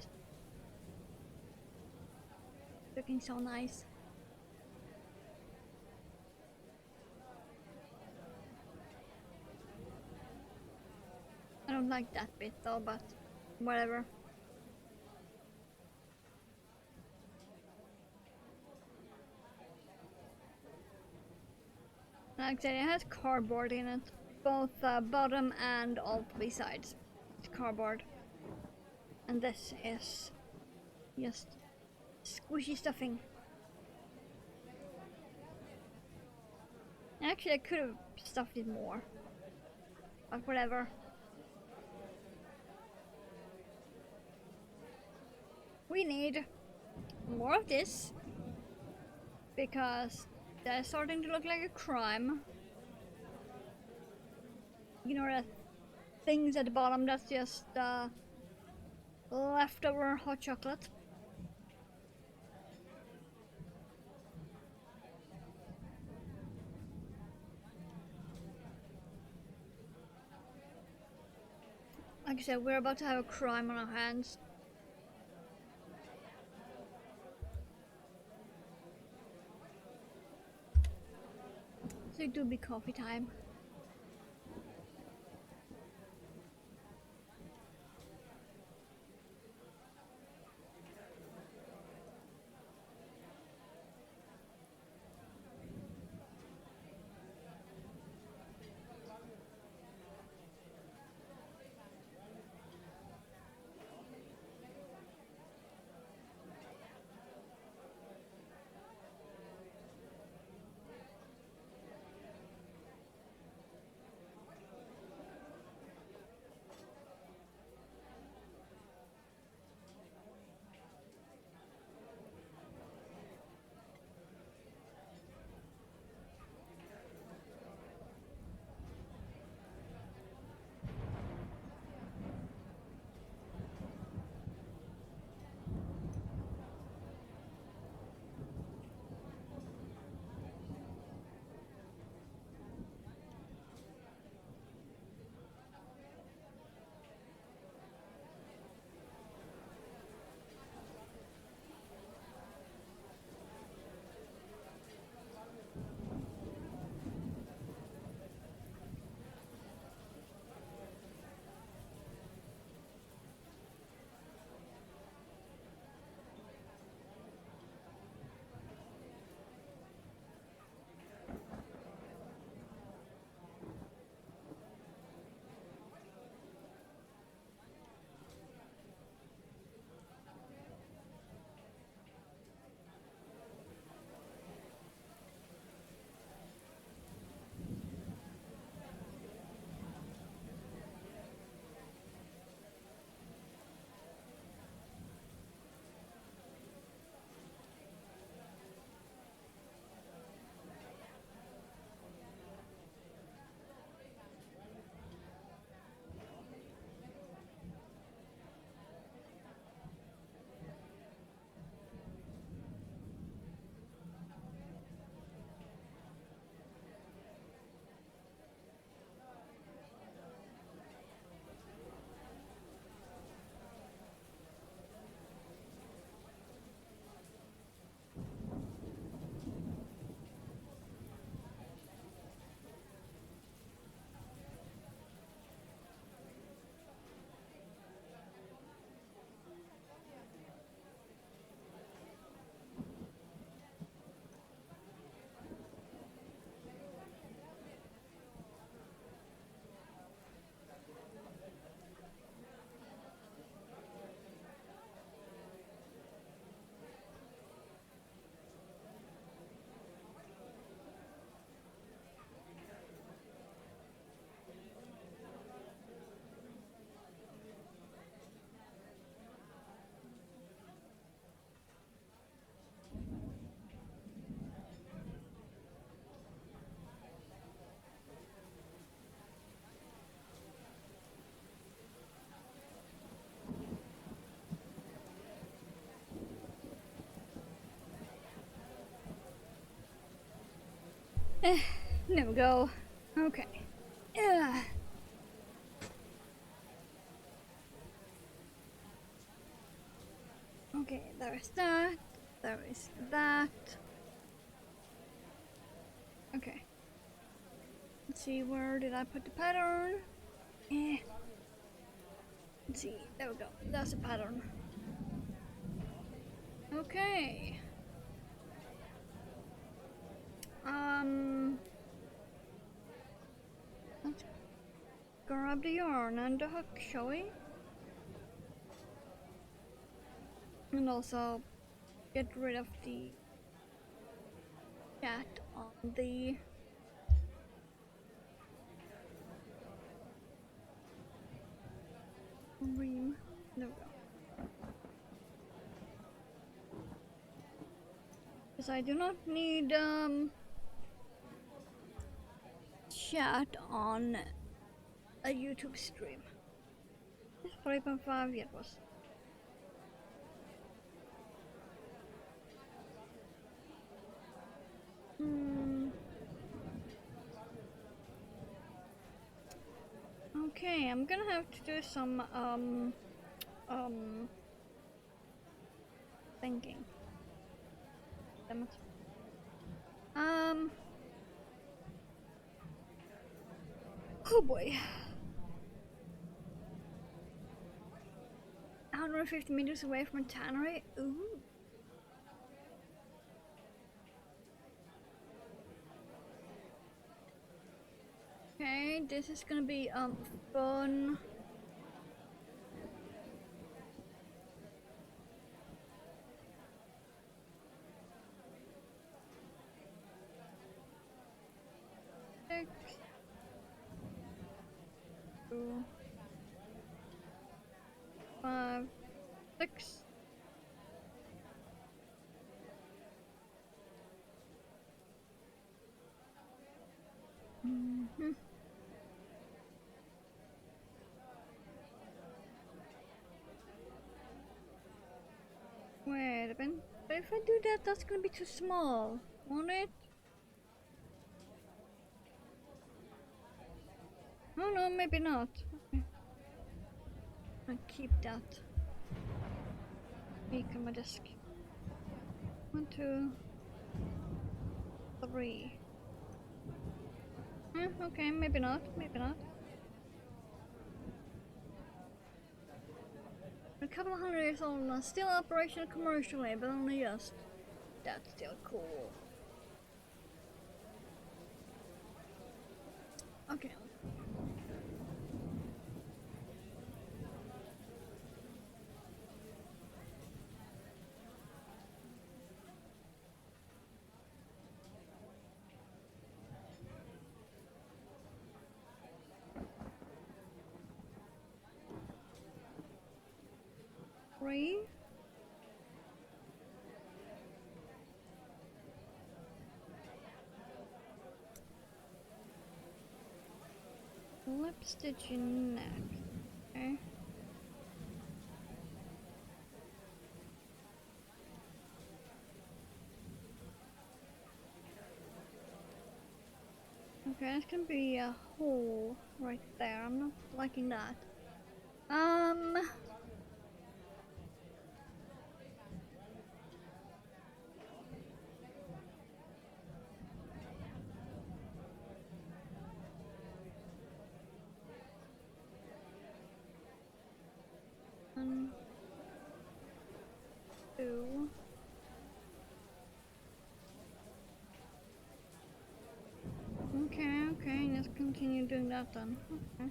looking so nice. I don't like that bit though, but whatever. Like I said, it has cardboard in it, both bottom and all three sides. It's cardboard. And this is just squishy stuffing. Actually, I could have stuffed it more, but whatever. We need more of this because that's starting to look like a crime. You know, the things at the bottom that's just leftover hot chocolate. Like I said, we're about to have a crime on our hands. So it will be coffee time. There we go. Okay. Okay, there is that. There is that. Okay. Let's see, where did I put the pattern? Let's see, there we go. That's a pattern. Okay. Let's grab the yarn and the hook, shall we? And also get rid of the cat on the ream. There we go. Because I do not need chat on a YouTube stream. 3.5, yeah, it was. Okay, I'm gonna have to do some thinking. Damn it. Oh boy. 150 meters away from a tannery. Ooh. Okay, this is gonna be fun. Six. 2, 5, 6. Wait a minute. But if I do that, that's gonna be too small, won't it? Oh no, maybe not. Okay. I'll keep that. Peek on my desk. 1, 2, 3. Okay, maybe not, maybe not. A couple of 100 years old and still operational commercially, but only just. That's still cool. Okay. Three. Lip stitching next. Okay. Okay, that's gonna be a hole right there. I'm not liking that. 1, 2. Okay, let's continue doing that then. Okay.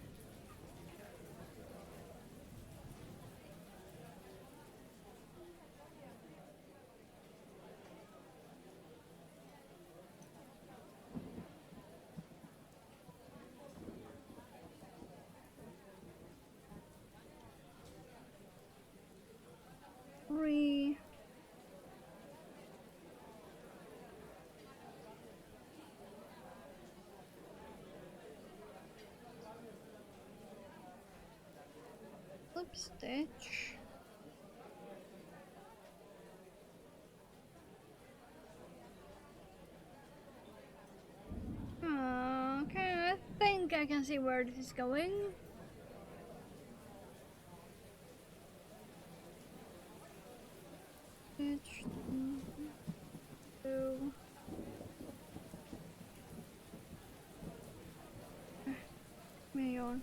Three. Slip stitch. can see where this is going. It's two. Me on.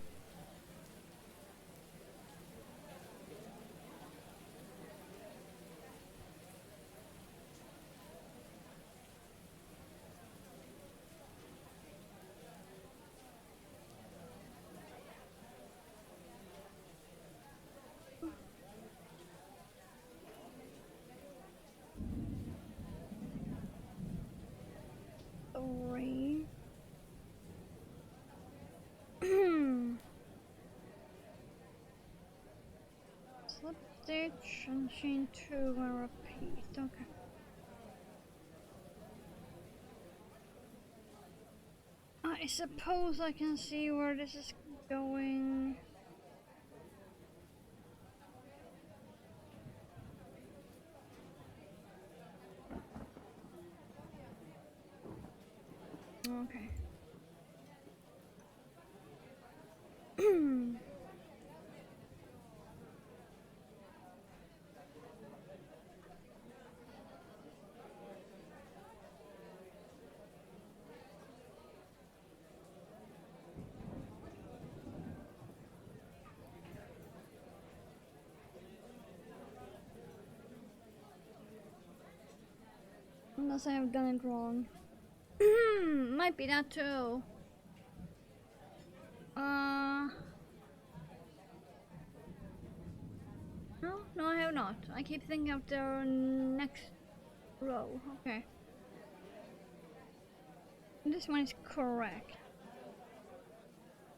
Three. Slip stitch and chain two and repeat. Okay. I suppose I can see where this is going. Okay. Unless I have done it wrong. Might be that too. No, I have not. I keep thinking of the next row. Okay. This one is correct.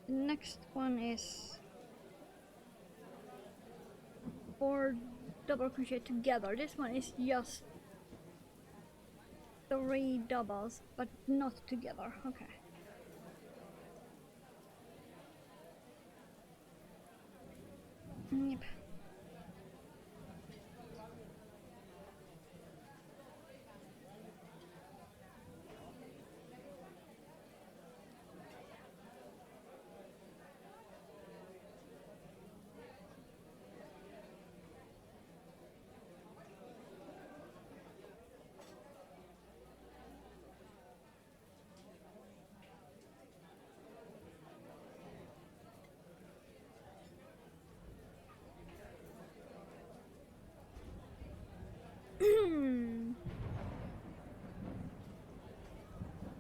The next one is 4 double crochet together. This one is just 3 doubles, but not together. Okay. Yep.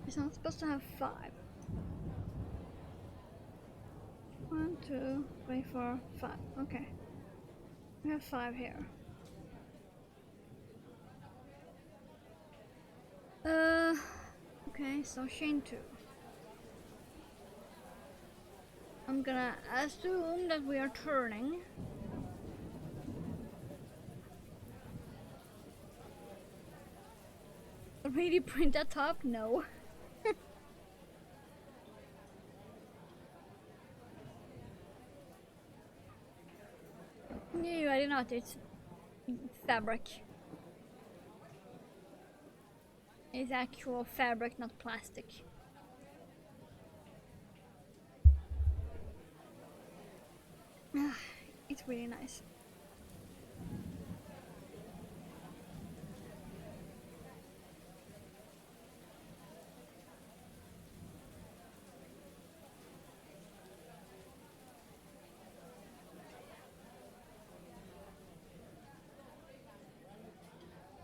It's not supposed to have 5. 1, 2, 3, 4, 5. Okay. We have 5 here. Okay, so chain 2. I'm gonna assume that we are turning. Really print that top? No. No, I did not. It's fabric. It's actual fabric, not plastic. It's really nice.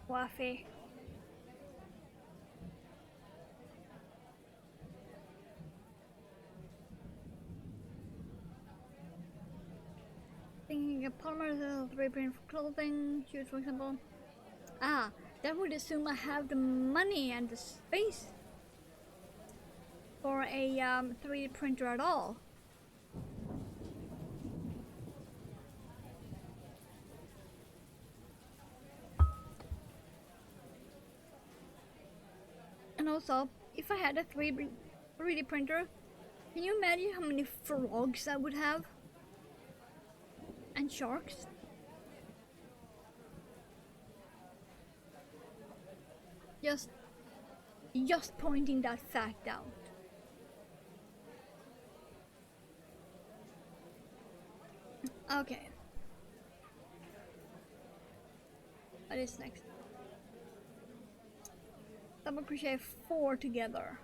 Waffy. Thinking a polymer 3 print for clothing, shoes for example. Ah, that would assume I have the money and the space for a 3D printer at all. And also, if I had a 3D printer, can you imagine how many frogs I would have? And sharks? Just pointing that fact out. Okay. What is next? Double crochet 4 together.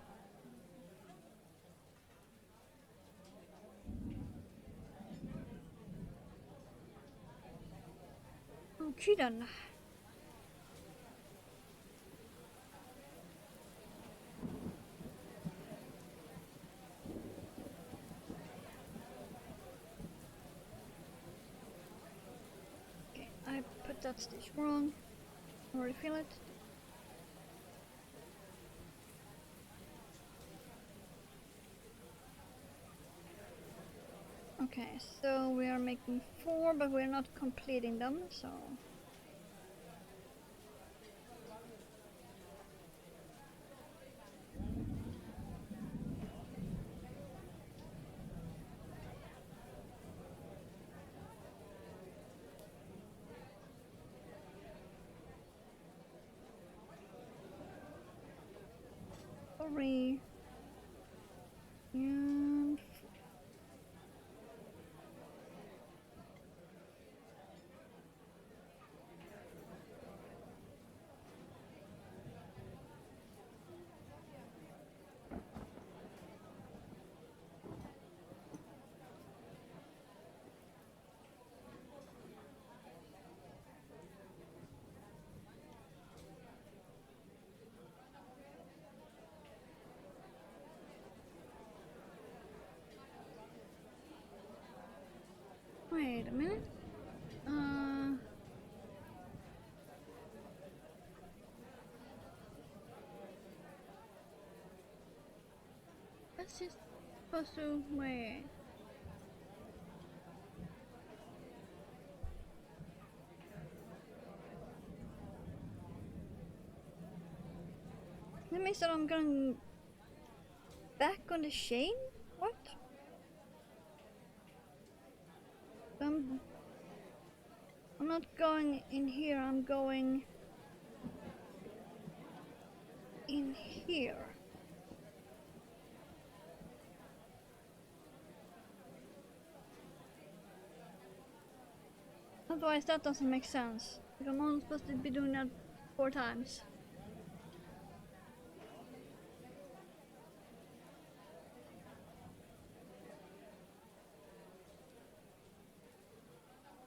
Okay then. Okay, I put that stitch wrong. I'll refill it. Okay, so we are making 4, but we're not completing them, so... Sorry. And... Wait a minute. That's just supposed to... wait. That means that I'm going back on the chain? What? I'm not going in here, I'm going in here. Otherwise that doesn't make sense. Like I'm only supposed to be doing that 4 times.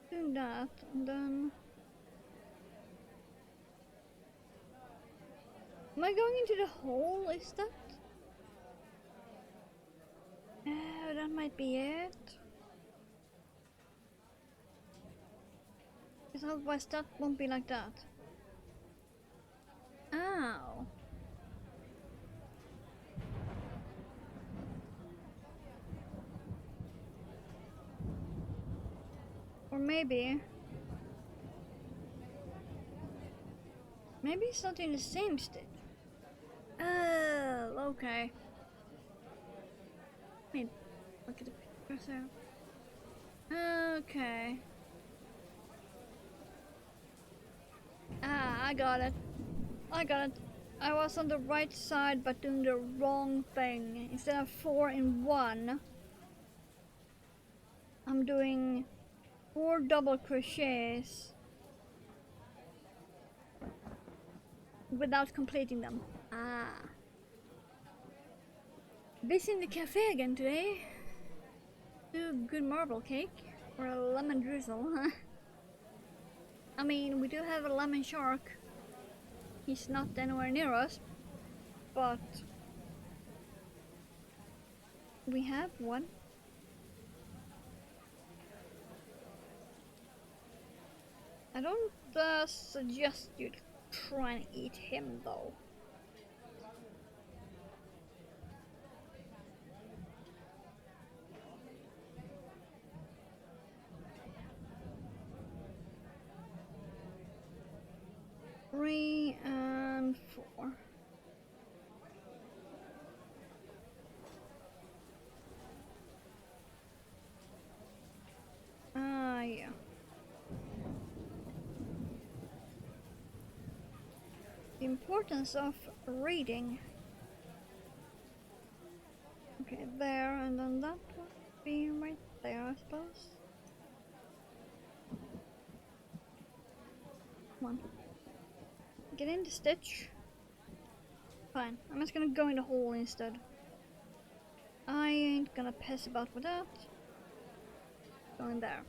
Doing that, and then... am I going into the hole? Is that? That might be it. Because otherwise that won't be like that. Ow. Or maybe... maybe it's not in the same stitch. Oh, okay. Wait, look at the picture. Okay. Ah, I got it. I got it. I was on the right side but doing the wrong thing. Instead of 4 in 1, I'm doing 4 double crochets without completing them. Ah. Busy in the cafe again today. Do a good marble cake or a lemon drizzle, huh? I mean, we do have a lemon shark. He's not anywhere near us, but we have one. I don't suggest you try and eat him though. Three and 4. Yeah. The importance of reading. Okay, there, and then that would be right there, I suppose. Come on. Get in the stitch. Fine. I'm just gonna go in the hole instead. I ain't gonna piss about with that. Go in there.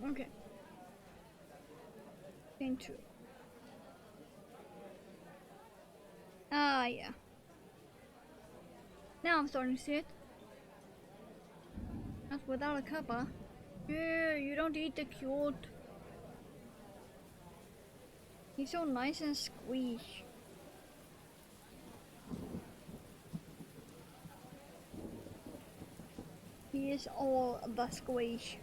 Okay. Into. Ah, yeah. Now I'm starting to see it. That's without a kappa. Yeah, you don't eat the cute. He's so nice and squeeze. He is all the squeeze.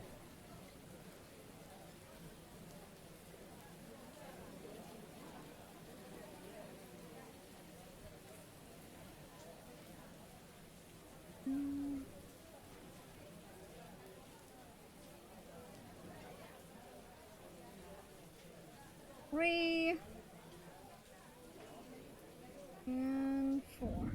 Three and 4.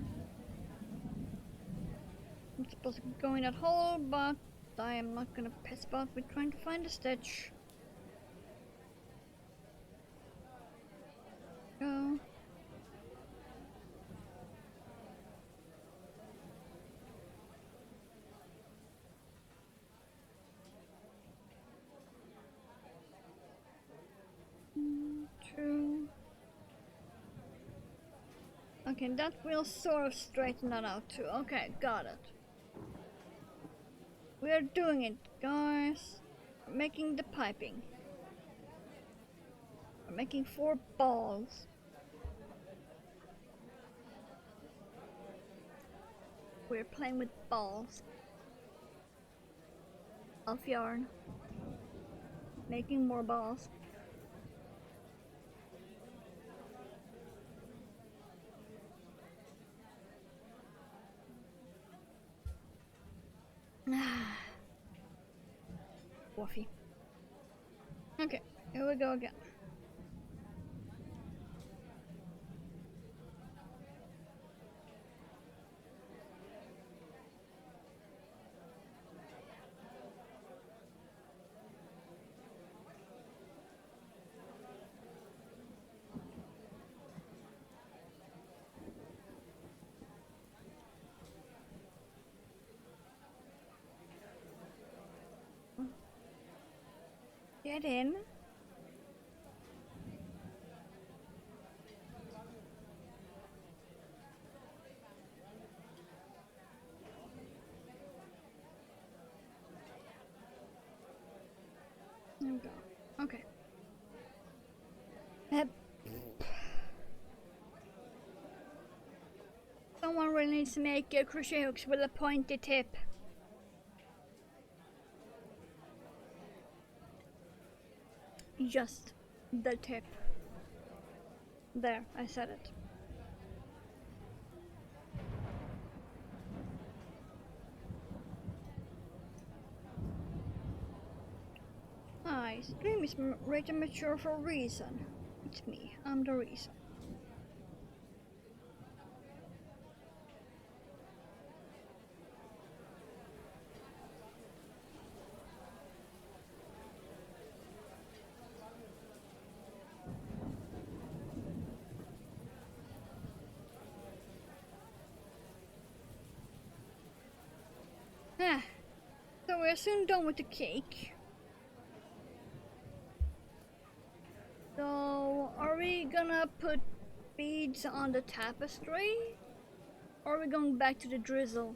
I'm supposed to go in that hole, but I am not gonna piss about with trying to find a stitch. Go. Two. Okay, that will sort of straighten that out too. Okay, got it. We are doing it, guys. We're making the piping. We're making 4 balls. We're playing with balls of yarn. Making more balls. Woofy. Okay, here we go again. Get in. There we go. Okay. Someone really needs to make crochet hooks with a pointy tip. Just the tip. There, I said it. Stream is rated mature for a reason. It's me, I'm the reason. So we're soon done with the cake. So, are we gonna put beads on the tapestry? Or are we going back to the drizzle?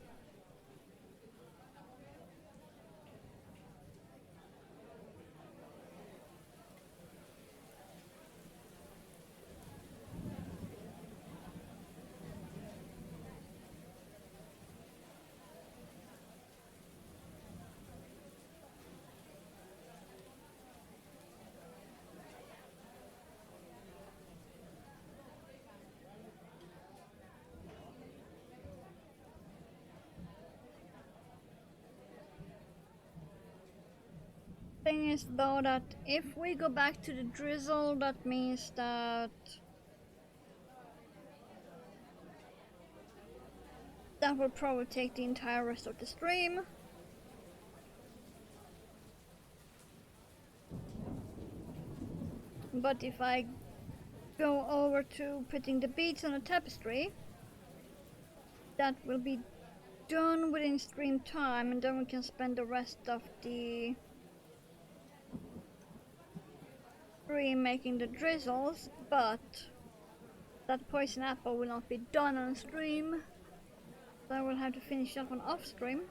Thing is though that if we go back to the drizzle, that means that will probably take the entire rest of the stream. But if I go over to putting the beads on a tapestry, that will be done within stream time, and then we can spend the rest of the stream making the drizzles, but that poison apple will not be done on stream, so I will have to finish that one off stream.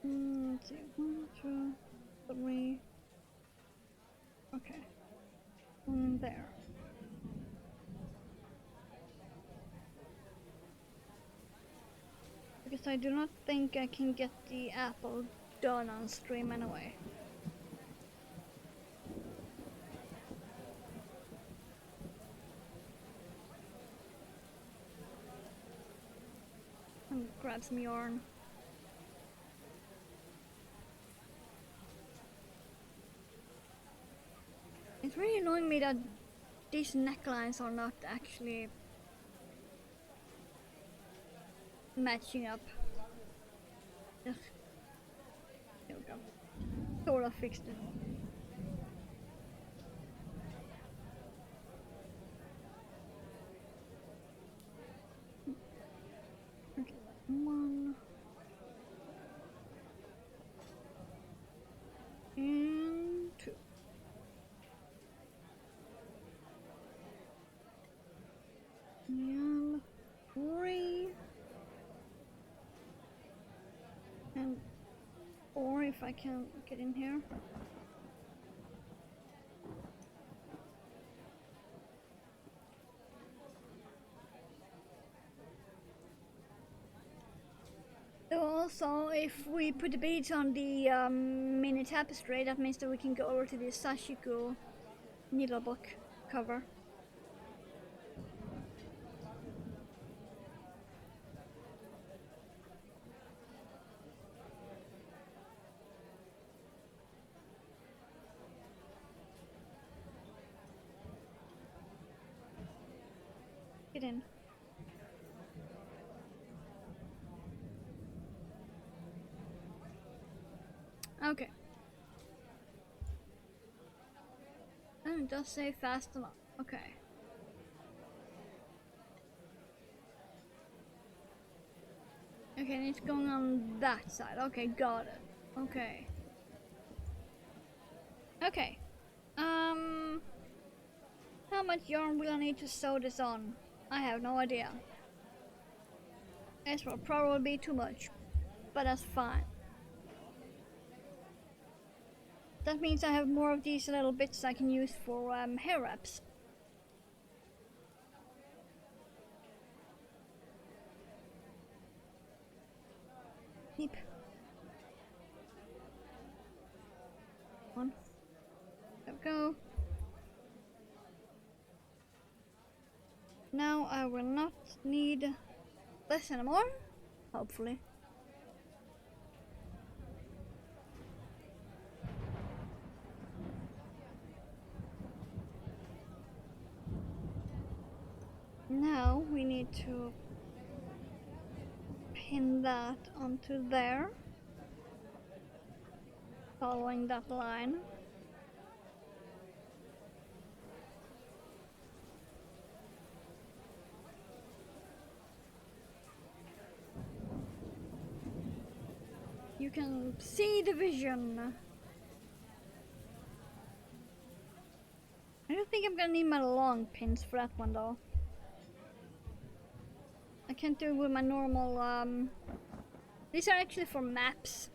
Let's see, 1, 2, 3. Okay. There. Because I do not think I can get the apple done on stream anyway. And grab some yarn. It's really annoying me that these necklines are not actually matching up. Ugh. There we go. Sort of fixed it. Okay, 1 and 2. And 3 and 4 if I can get in here. So also, if we put the beads on the mini tapestry, that means that we can go over to the Sashiko needlebook cover. Get in. Okay. And it does say fast enough. Okay. Okay, and it's going on that side. Okay, got it. Okay. Okay. How much yarn will I need to sew this on? I have no idea. This will probably be too much, but that's fine. That means I have more of these little bits I can use for hair wraps. Yep. 1. There we go. Now I will not need this anymore, hopefully. Now we need to pin that onto there, following that line. You can see the vision. I don't think I'm gonna need my long pins for that one though. I can't do it with my normal, these are actually for maps.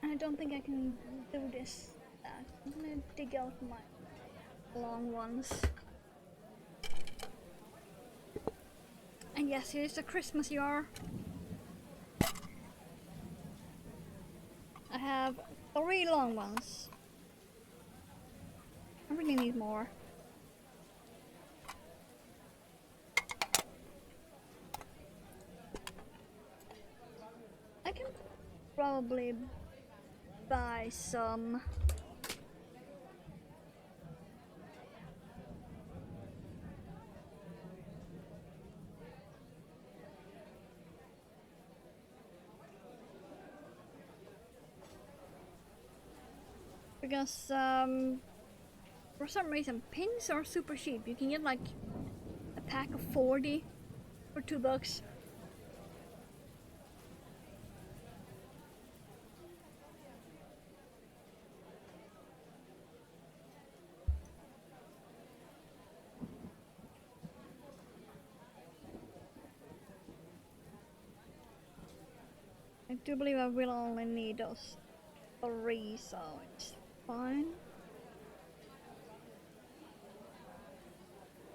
I don't think I can do this. I'm gonna dig out my long ones. And yes, here's the Christmas yarn. I have 3 long ones. I really need more. I can probably buy some because for some reason pins are super cheap. You can get like a pack of 40 for $2. I do believe I will only need those 3, so it's fine.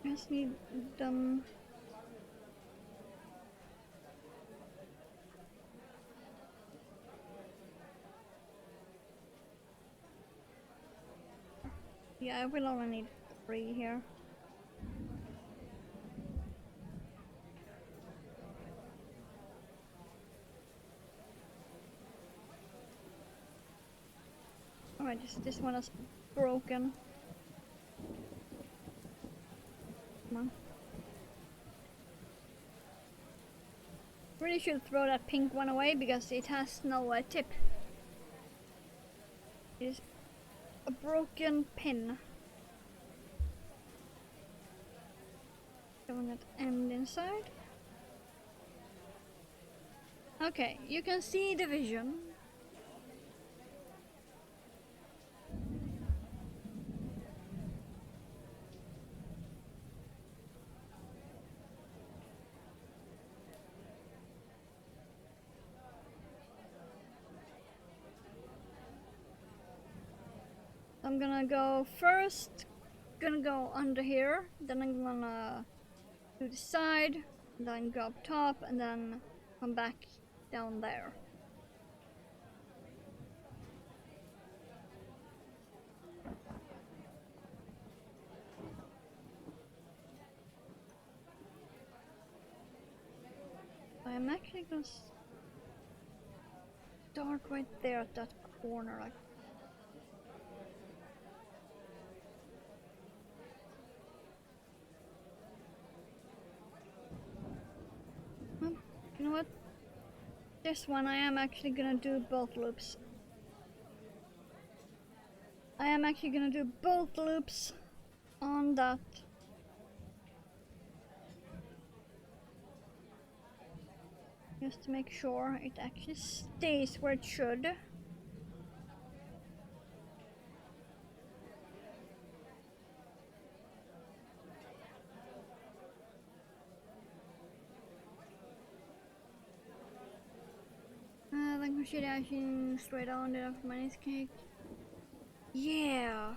I just need them. Yeah, I will only need 3 here. Alright, this one is broken. Come on. Really should throw that pink one away because it has no tip. It is a broken pin. Having that end inside. Okay, you can see the vision. I'm gonna go first, gonna go under here, then I'm gonna do the side, then go up top, and then come back down there. I'm actually gonna start right there at that corner, like. Well, you know what? This one I am actually gonna do both loops. I am actually gonna do both loops on that. Just to make sure it actually stays where it should. Then crochet dashing straight on there after my nice cake. Yeah.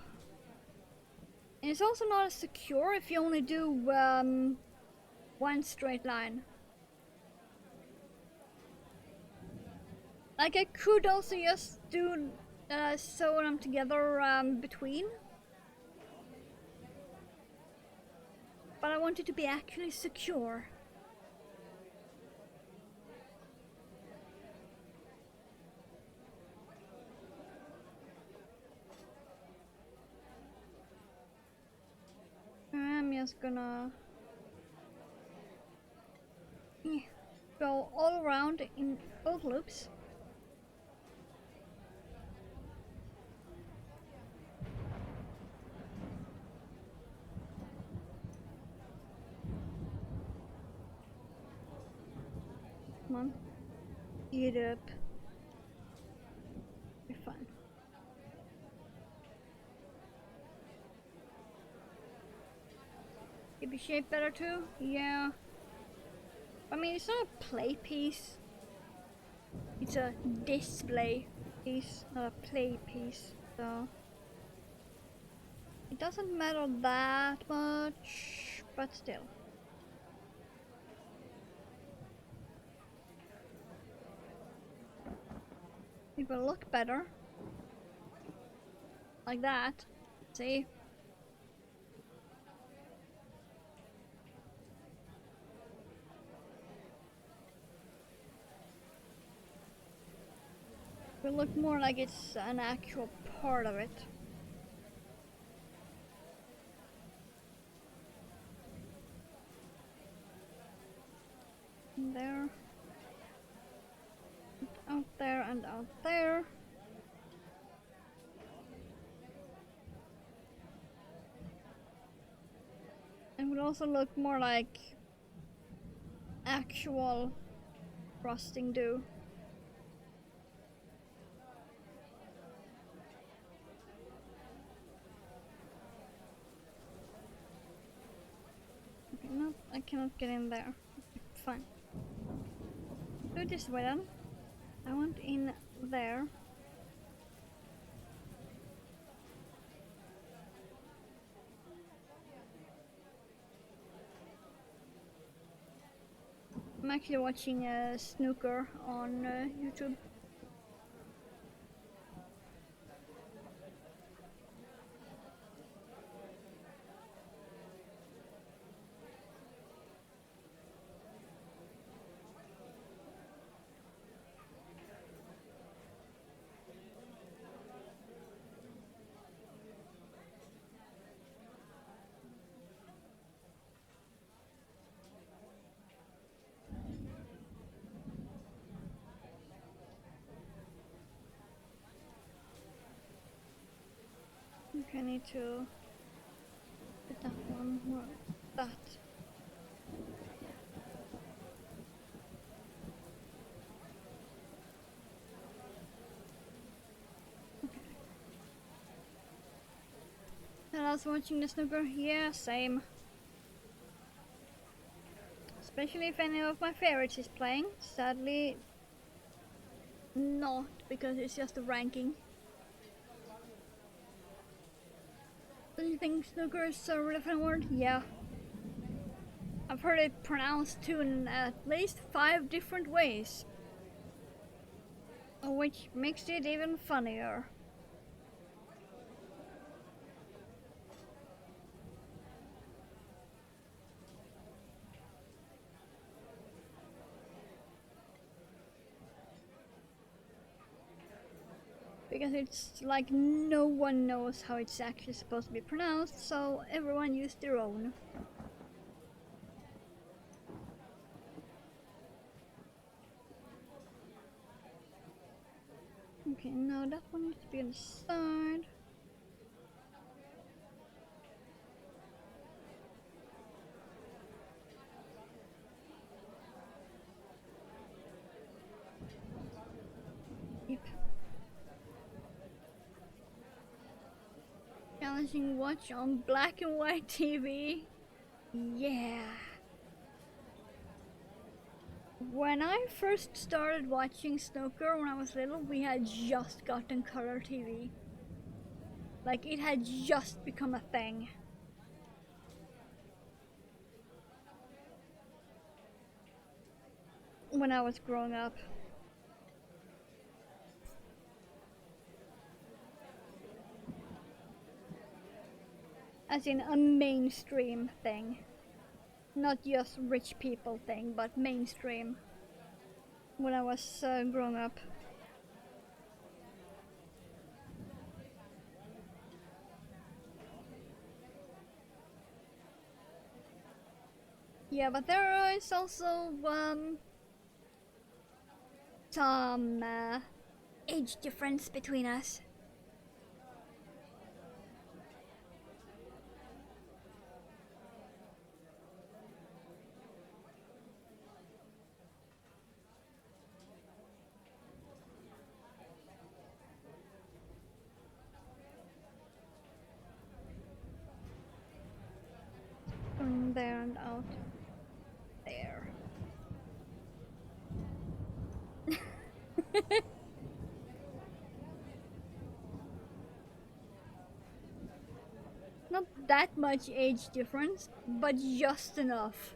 And it's also not as secure if you only do one straight line. Like I could also just do sew them together between. But I want it to be actually secure. I'm just gonna go all around in both loops. Come on. Eat up. You're fine. Keep your shape better too? Yeah. I mean, it's not a play piece. It's a display piece, not a play piece. So it doesn't matter that much, but still. It will look better. Like that. See? It will look more like it's an actual part of it. There. Out there and out there. would also look more like actual frosting do. Okay, no, I cannot get in there. Fine. Do it this way then. I want in there. I'm actually watching snooker on YouTube. Okay, I need to put that one more. That. Okay. And I was watching the snooker. Yeah, same. Especially if any of my favorites is playing. Sadly, not, because it's just a ranking. Do you think snooker is a different word? Yeah. I've heard it pronounced too in at least 5 different ways. Which makes it even funnier. Because it's like no one knows how it's actually supposed to be pronounced, so everyone used their own. Okay, now that one needs to be on the side. Yep. Challenging watch on black and white TV. Yeah. When I first started watching snooker when I was little, we had just gotten color TV. Like, it had just become a thing. When I was growing up. As in a mainstream thing. Not just rich people thing, but mainstream. When I was growing up. Yeah, but there is also some age difference between us. From there and out. There. Not that much age difference, but just enough.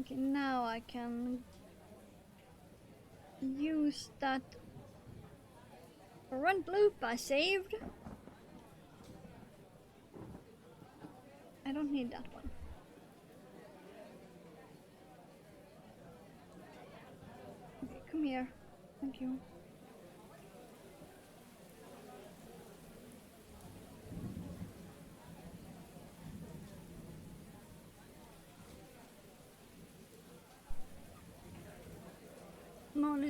Okay, now I can use that front loop I saved. I don't need that one. Okay, come here. Thank you.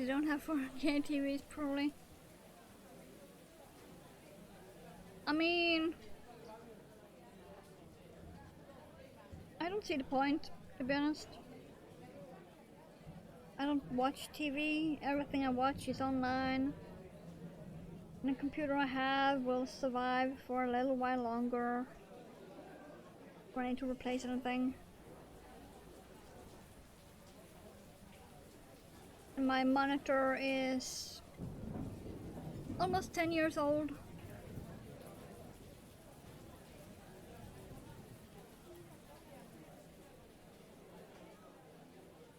they don't have 4K TVs probably. I mean, I don't see the point, to be honest. I don't watch TV, everything I watch is online. And the computer I have will survive for a little while longer. If I need to replace anything. And my monitor is almost 10 years old.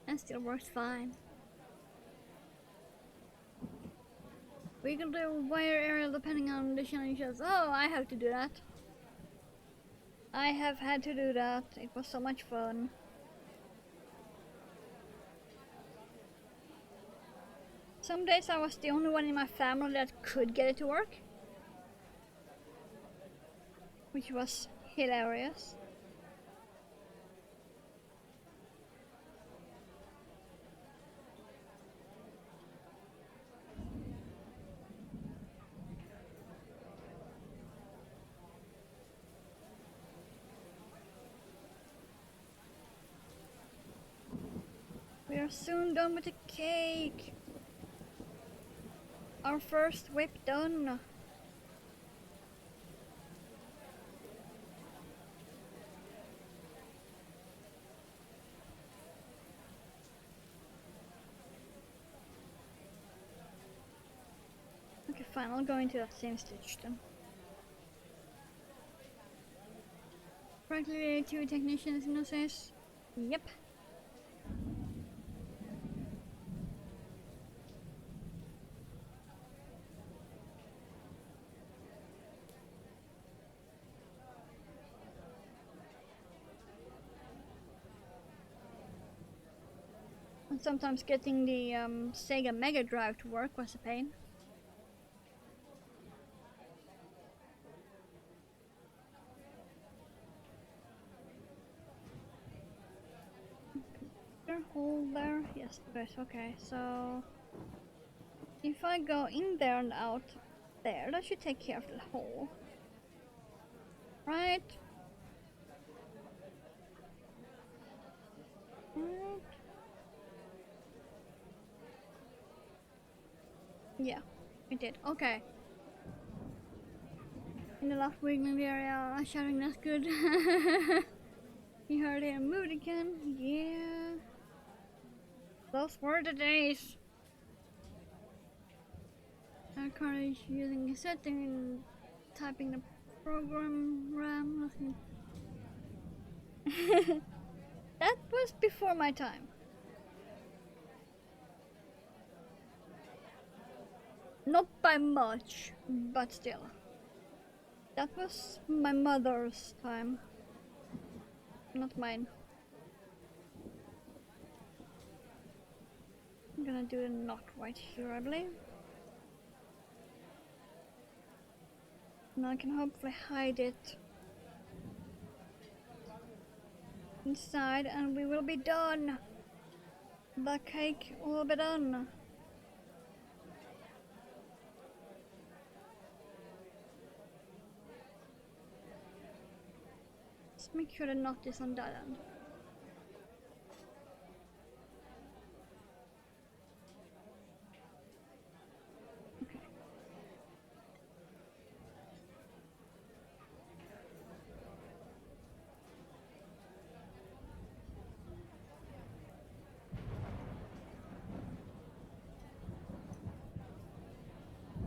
And still works fine. We can do wire area depending on the challenges. Oh, I have to do that. I have had to do that. It was so much fun. Some days I was the only one in my family that could get it to work. Which was hilarious. We are soon done with the cake. Our first whip done. Okay, fine, I'll go into that same stitch then. Practically 2 technicians in says. Yep. And sometimes getting the Sega Mega Drive to work was a pain. Hole there? Yes, good. Okay, so if I go in there and out there, that should take care of the hole. Right? Right. Yeah, it did. Okay. In the last wiggling area, shouting that's good. You heard it moved again? Yeah. Those were the days. Our card is using a setting and typing the program RAM. That was before my time. Not by much, but still. That was my mother's time, not mine. I'm gonna do a knot right here, I believe. Now I can hopefully hide it inside and we will be done. The cake will be done. Let's make sure the knot is on that end.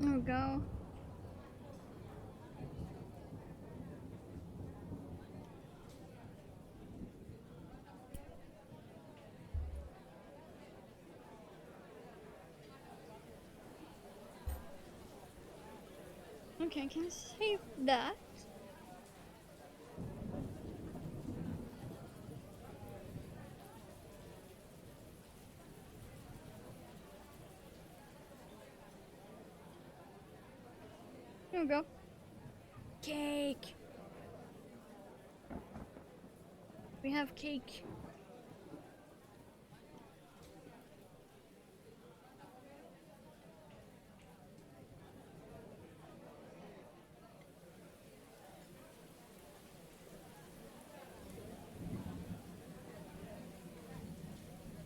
There we go. Okay, can I save that? There we go. Cake! We have cake.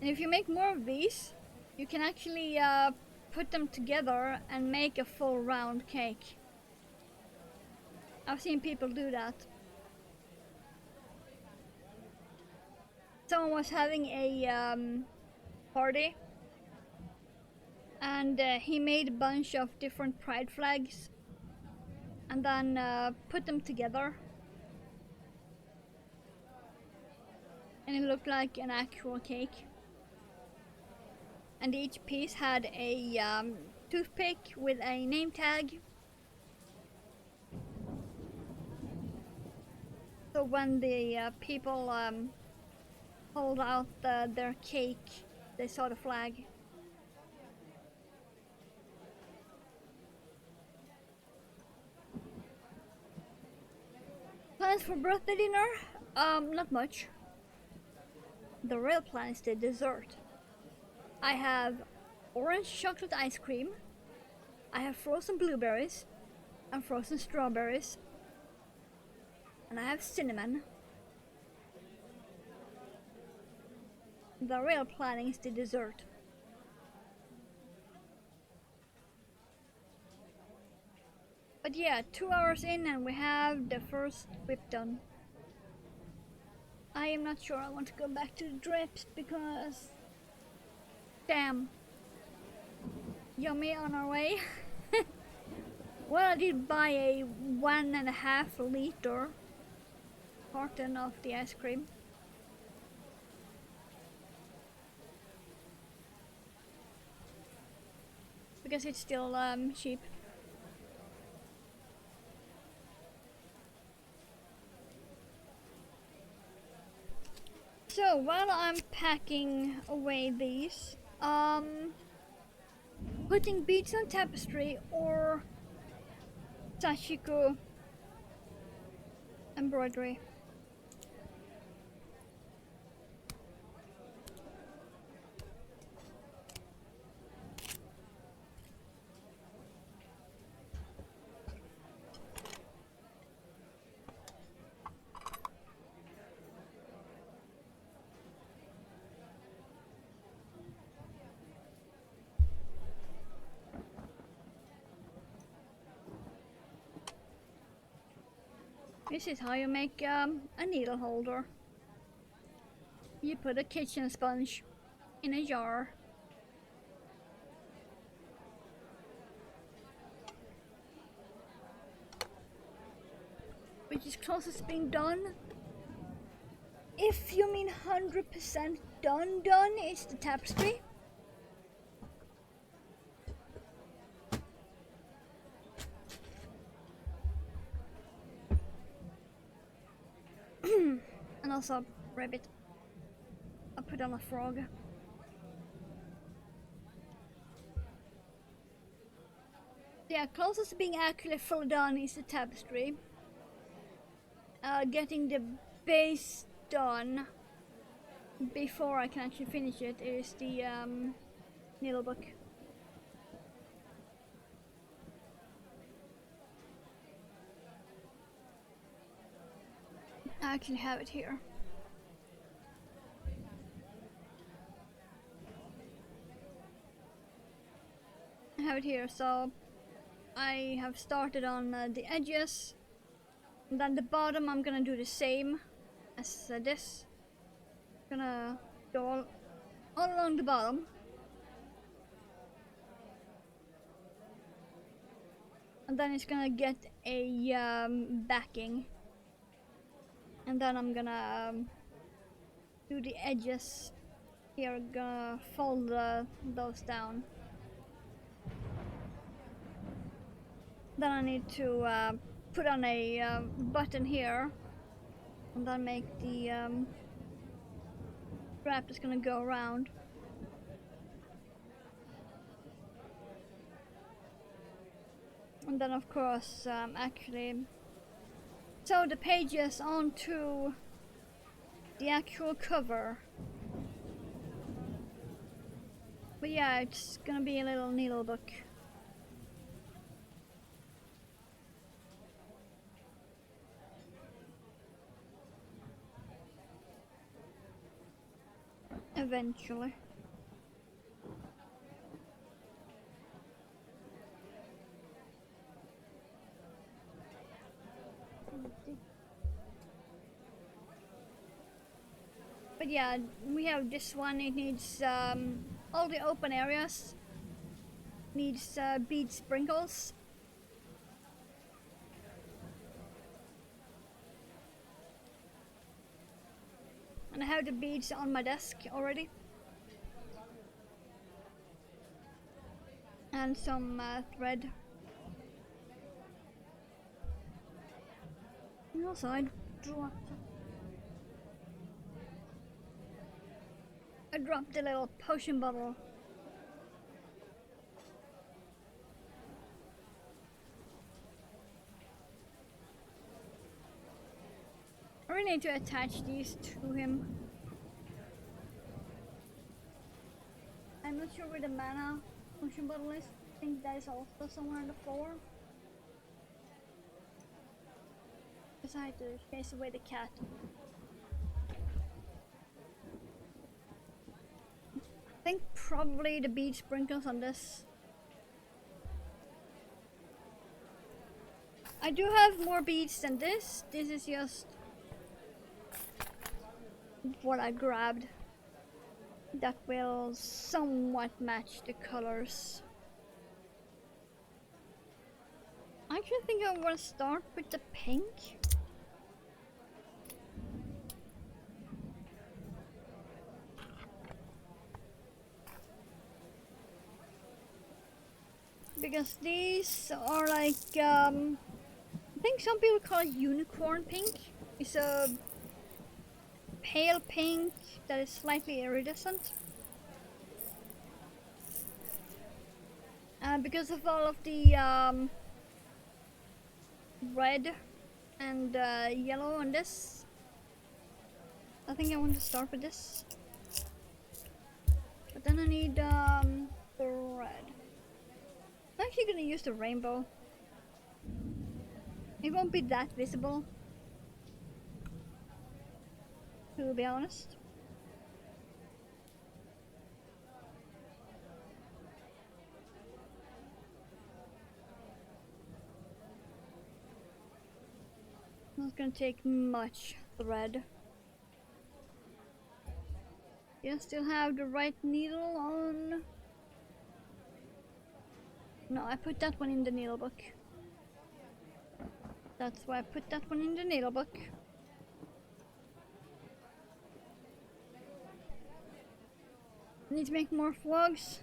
And if you make more of these, you can actually put them together and make a full round cake. I've seen people do that. Someone was having a party, and he made a bunch of different pride flags and then put them together, and it looked like an actual cake. And each piece had a toothpick with a name tag. So when the people pulled out their cake, they saw the flag. Plans for birthday dinner? Not much. The real plan is the dessert. I have orange chocolate ice cream, I have frozen blueberries and frozen strawberries, and I have cinnamon. The real planning is the dessert. But yeah, 2 hours in and we have the first whip done. I am not sure I want to go back to the drips because... damn. Yummy on our way. Well, I did buy a 1.5 liter carton of the ice cream. Because it's still cheap. So while I'm packing away these, putting beads on tapestry or sashiko embroidery. This is how you make a needle holder. You put a kitchen sponge in a jar. Which is closest to being done. If you mean 100% done, it's the tapestry. And also a rabbit. I put on a frog. Yeah, closest to being actually fully done is the tapestry. Getting the base done before I can actually finish it is the needlebook. I actually have it here. I have it here, so I have started on the edges, and then the bottom I'm gonna do the same as this. Gonna go all along the bottom. And then it's gonna get a backing. And then I'm gonna do the edges here, gonna fold those down. Then I need to put on a button here, and then make the strap that's gonna go around. And then of course actually sew the pages onto the actual cover. But yeah, it's gonna be a little needle book. Eventually. But yeah, we have this one. It needs all the open areas. Needs bead sprinkles. And I have the beads on my desk already. And some thread. And also I dropped a little potion bottle. I really need to attach these to him. I'm not sure where the mana potion bottle is. I think that is also somewhere on the floor. Because I had to chase away the cat. I think probably the bead sprinkles on this. I do have more beads than this. This is just what I grabbed. That will somewhat match the colors. I actually think I want to start with the pink. Because these are like, I think some people call it unicorn pink. It's a pale pink that is slightly iridescent. Because of all of the red and yellow on this, I think I want to start with this. But then I need thread. I'm actually gonna use the rainbow. It won't be that visible, to be honest. Not gonna take much thread. You still have the right needle on. No, I put that one in the needle book. That's why I put that one in the needle book. Need to make more flogs.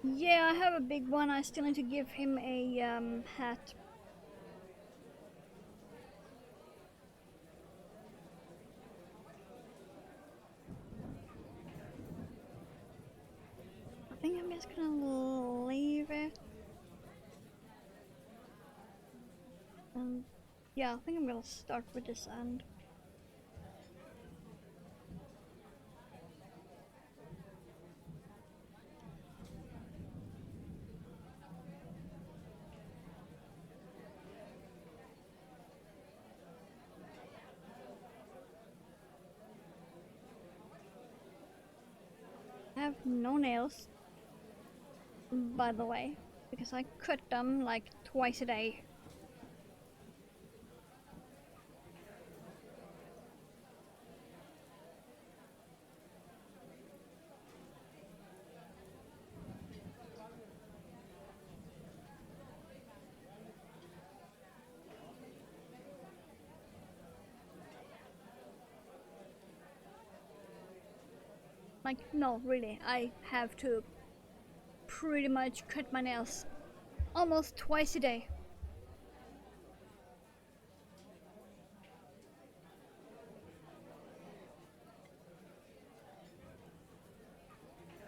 Yeah, I have a big one. I still need to give him a hat. I think I'm just gonna leave it. Yeah, I think I'm gonna start with this end. I have no nails, by the way, because I cut them like twice a day. Like, no, really, I have to pretty much cut my nails almost twice a day.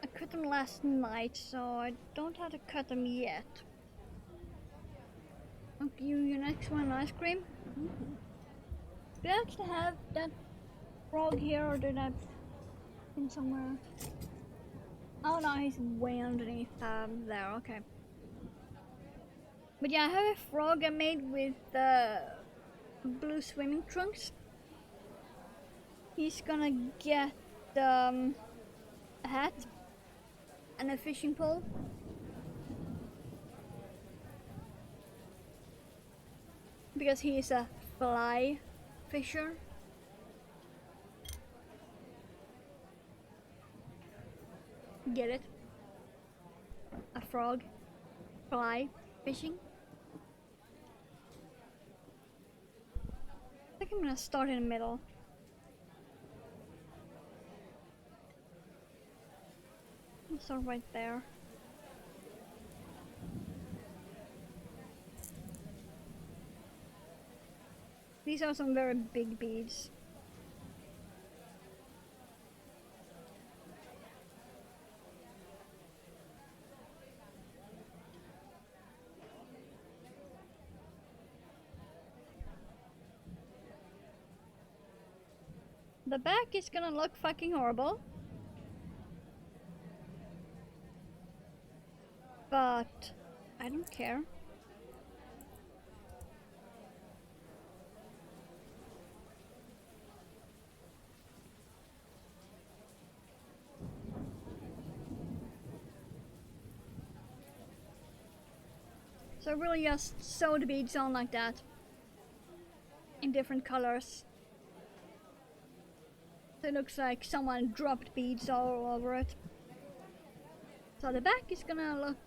I cut them last night, so I don't have to cut them yet. Okay, you next one, ice cream? Do I actually have that frog here, or did I in somewhere? Oh no, he's way underneath there, okay. But yeah, I have a frog I made with blue swimming trunks. He's gonna get a hat, and a fishing pole. Because he is a fly fisher. Get it? A frog. Fly fishing. I think I'm gonna start in the middle. I'll start right there. These are some very big beads. The back is gonna look fucking horrible. But I don't care. So I really just sew the beads on like that. In different colors. So it looks like someone dropped beads all over it. So the back is gonna look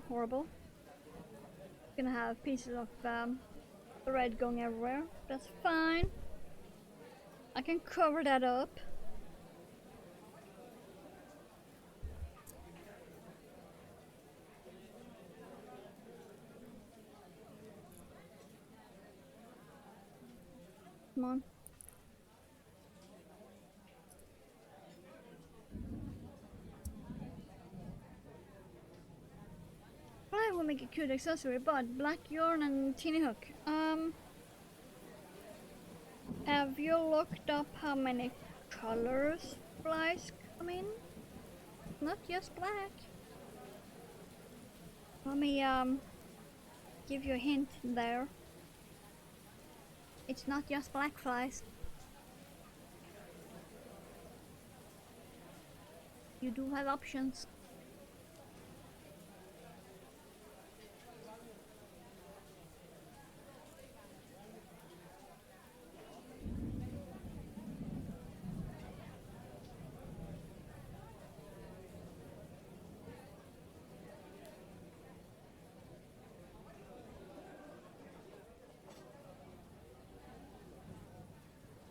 horrible. It's gonna have pieces of thread going everywhere. That's fine. I can cover that up. Come on. I will make a cute accessory, but black yarn and teeny hook. Have you looked up how many colors flies come in? Not just black. Let me give you a hint there. It's not just black flies. You do have options.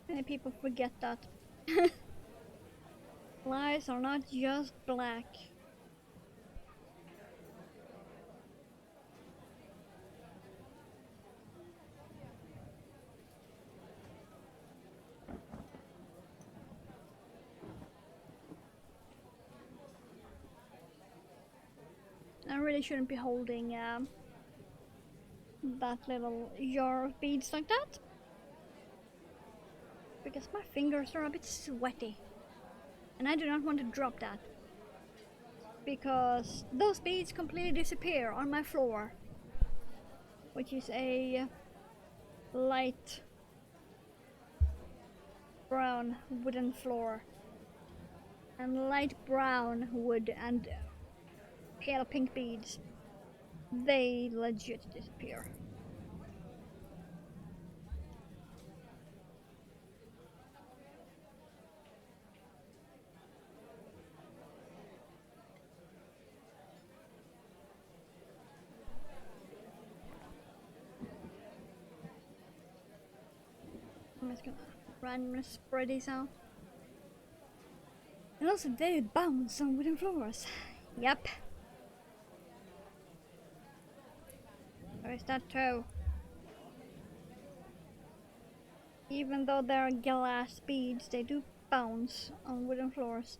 Many people forget that. Flies are not just black. I really shouldn't be holding that little jar of beads like that. Because my fingers are a bit sweaty. And I do not want to drop that. Because those beads completely disappear on my floor. Which is a light brown wooden floor. And light brown wood and pale pink beads. They legit disappear. I'm just gonna randomly spread these out. And also they bounce on wooden floors. Yep. Where is that toe? Even though they're glass beads, they do bounce on wooden floors.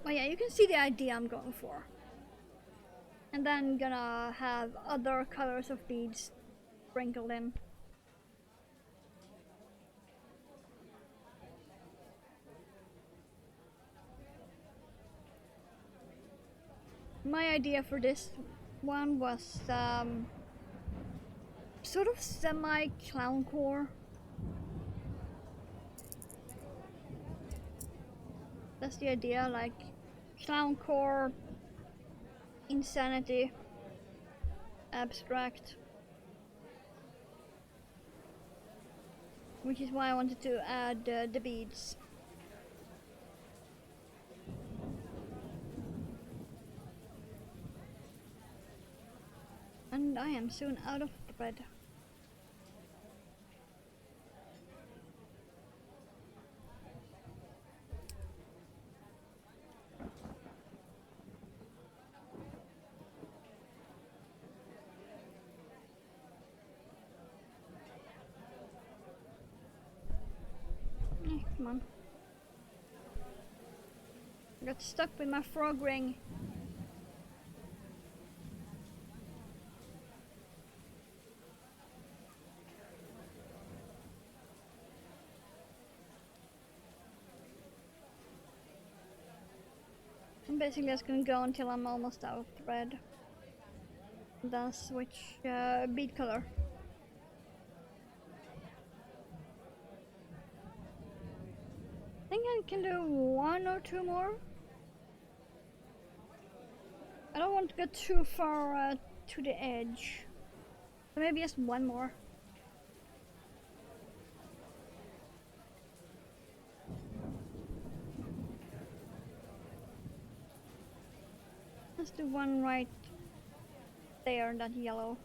Oh yeah, you can see the idea I'm going for. And then gonna have other colors of beads sprinkled in. My idea for this one was sort of semi-clowncore That's the idea, like clowncore, insanity, abstract. Which is why I wanted to add the beads. And I am soon out of thread. Come on. I got stuck with my frog ring. I'm basically just gonna go until I'm almost out of thread. Then switch bead color. I think I can do 1 or 2 more. I don't want to get too far to the edge. So maybe just 1 more. Let's do 1 right there, that yellow.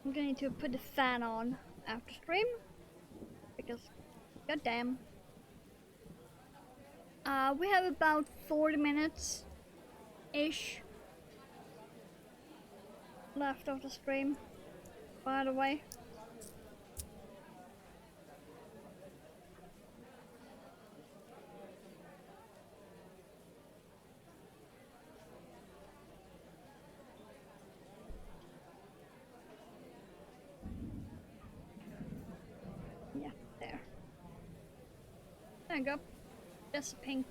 I'm gonna need to put the fan on after stream because goddamn. We have about 40 minutes ish left of the stream, by the way. Yeah, there. There you go. Just pink.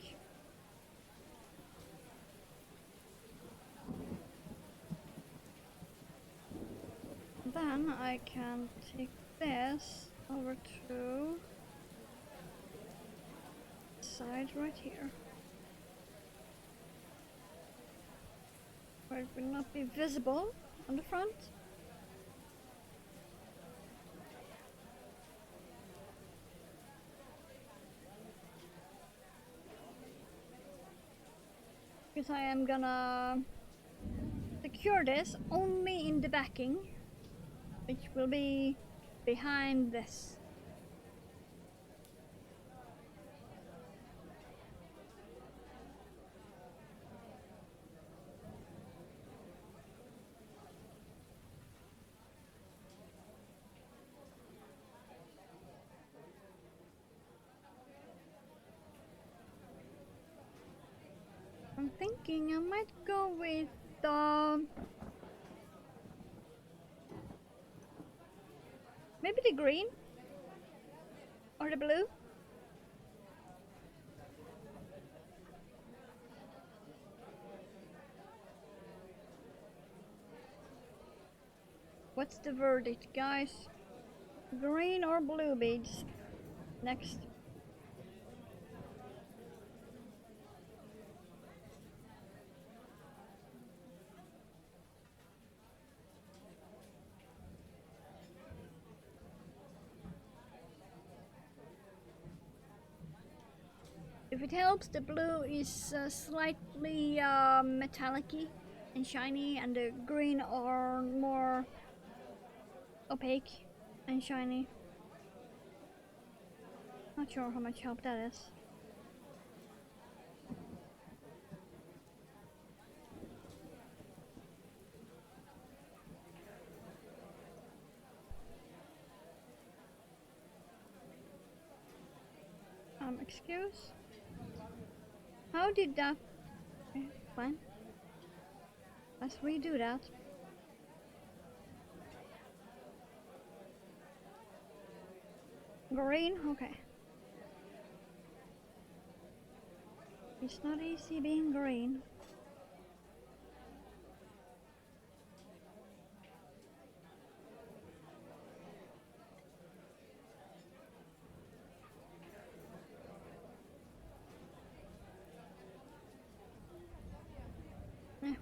Then I can take this over to the side right here, where it will not be visible on the front. Because I am gonna secure this only in the backing, which will be behind this. I'm thinking I might go with maybe the green or the blue. What's the verdict, guys? Green or blue beads? Next. If it helps, the blue is slightly metallic-y and shiny, and the green are more opaque and shiny. Not sure how much help that is. Excuse? How did that... Okay, fine. Let's redo that. Green? Okay. It's not easy being green.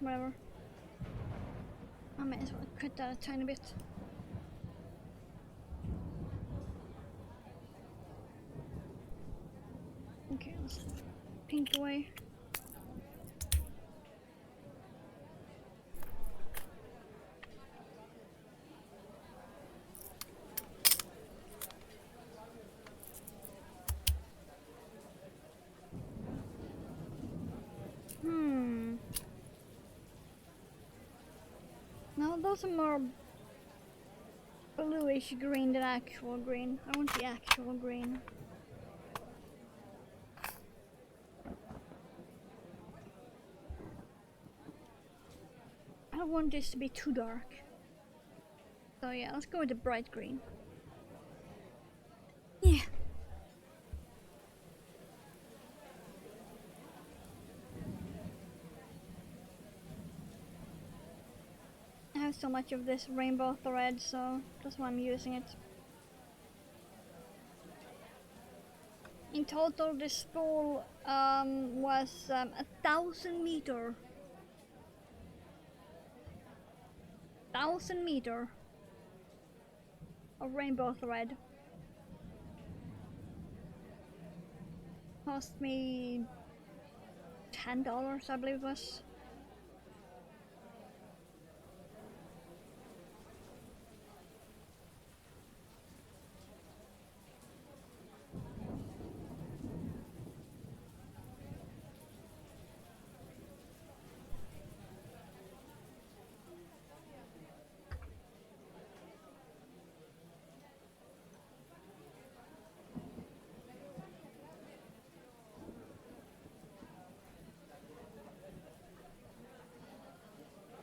whatever. I might as well cut that a tiny bit. Okay, let's pink away. No, those are more bluish green than actual green. I want the actual green. I don't want this to be too dark. So yeah, let's go with the bright green. Yeah. I have so much of this rainbow thread, so that's why I'm using it. In total, this spool was 1,000 meter. 1,000 meter of rainbow thread. Cost me $10, I believe it was.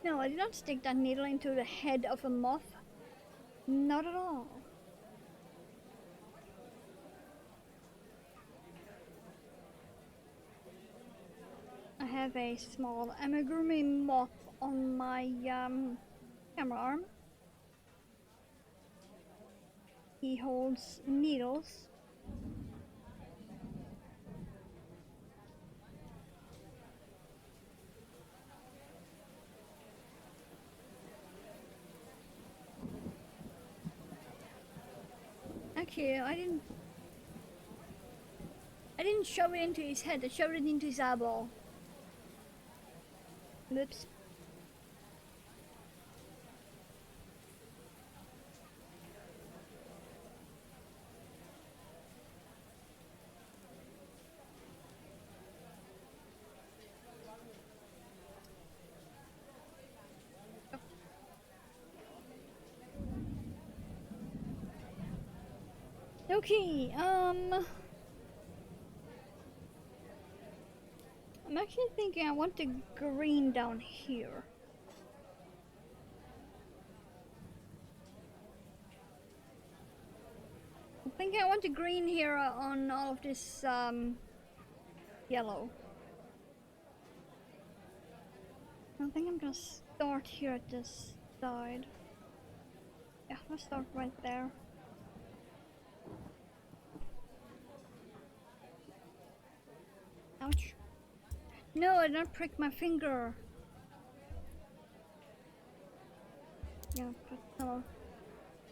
No, I did not stick that needle into the head of a moth. Not at all. I have a small amigurumi moth on my camera arm. He holds needles. Actually, I didn't shove it into his head, I shoved it into his eyeball. Oops. Okay, I'm actually thinking I want the green down here. I'm thinking I want the green here on all of this yellow. I think I'm gonna start here at this side. Yeah, let's start right there. Ouch. No, I don't prick my finger. Yeah, put some of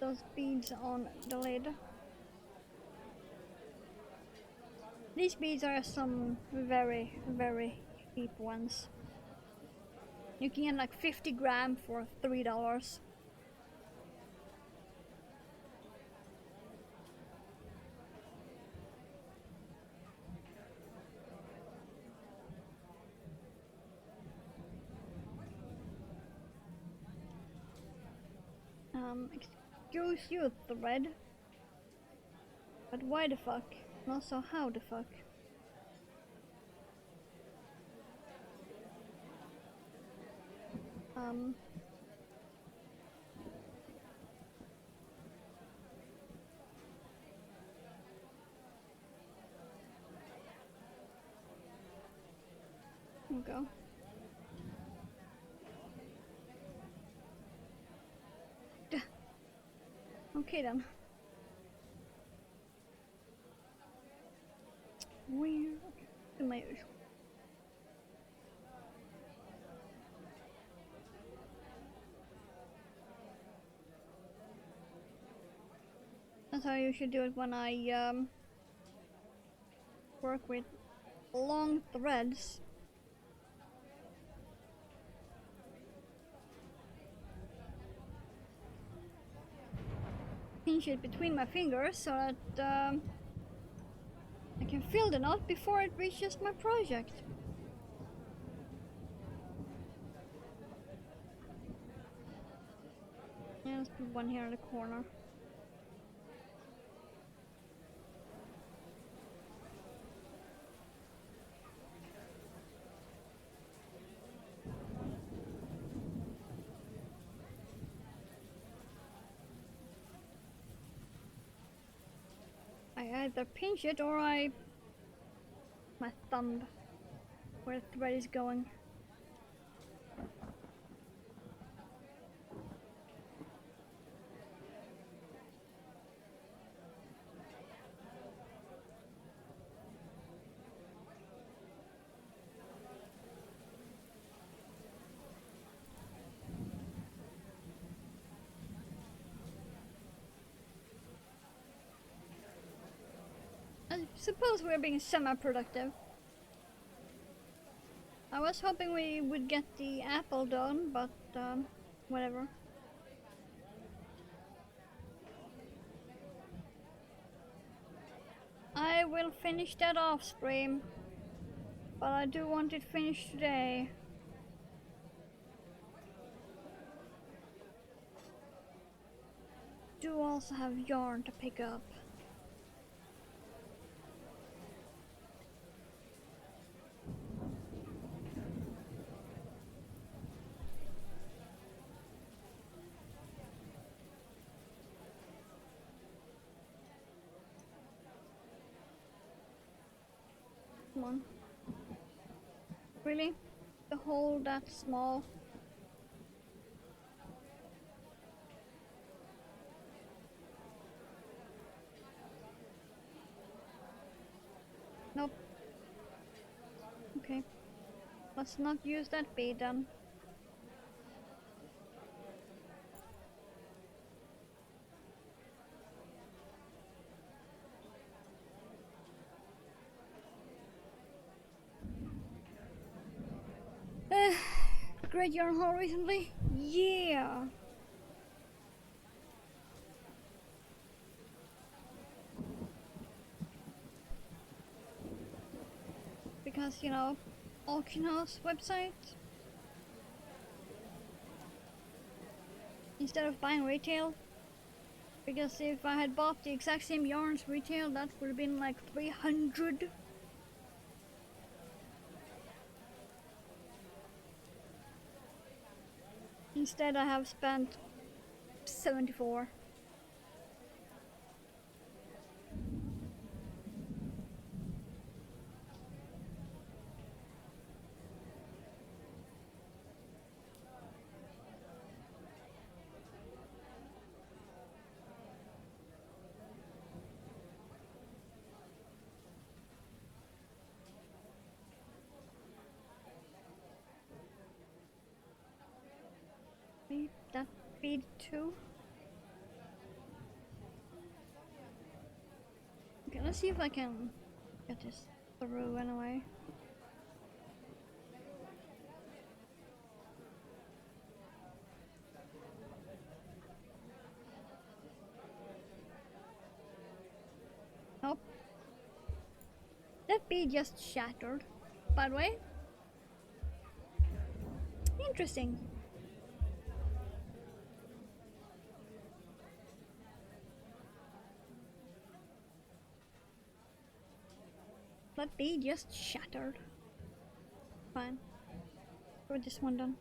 those beads on the lid. These beads are some very, very cheap ones. You can get like 50 gram for $3. Excuse you, thread. But why the fuck? And also, how the fuck? We'll go. Duh. Okay then. Where? Do my usual. That's how I usually do it when I work with long threads. Pinch it between my fingers so that I can fill the knot before it reaches my project. Yeah, let's put one here in the corner. I either pinch it or my thumb where the thread is going. I suppose we're being semi-productive. I was hoping we would get the apple done, but whatever. I will finish that off stream, but I do want it finished today. Do also have yarn to pick up. Come on. Really? The hole that small? Nope. Okay. Let's not use that bead then. Great yarn haul recently? Yeah! Because, you know, auction house website. Instead of buying retail. Because if I had bought the exact same yarns retail, that would have been like 300. Instead I have spent 74. Maybe that bead too. Okay, let's see if I can get this through anyway. Nope. That bead just shattered, by the way. Interesting. That bead just shattered. Fine. Put this one done.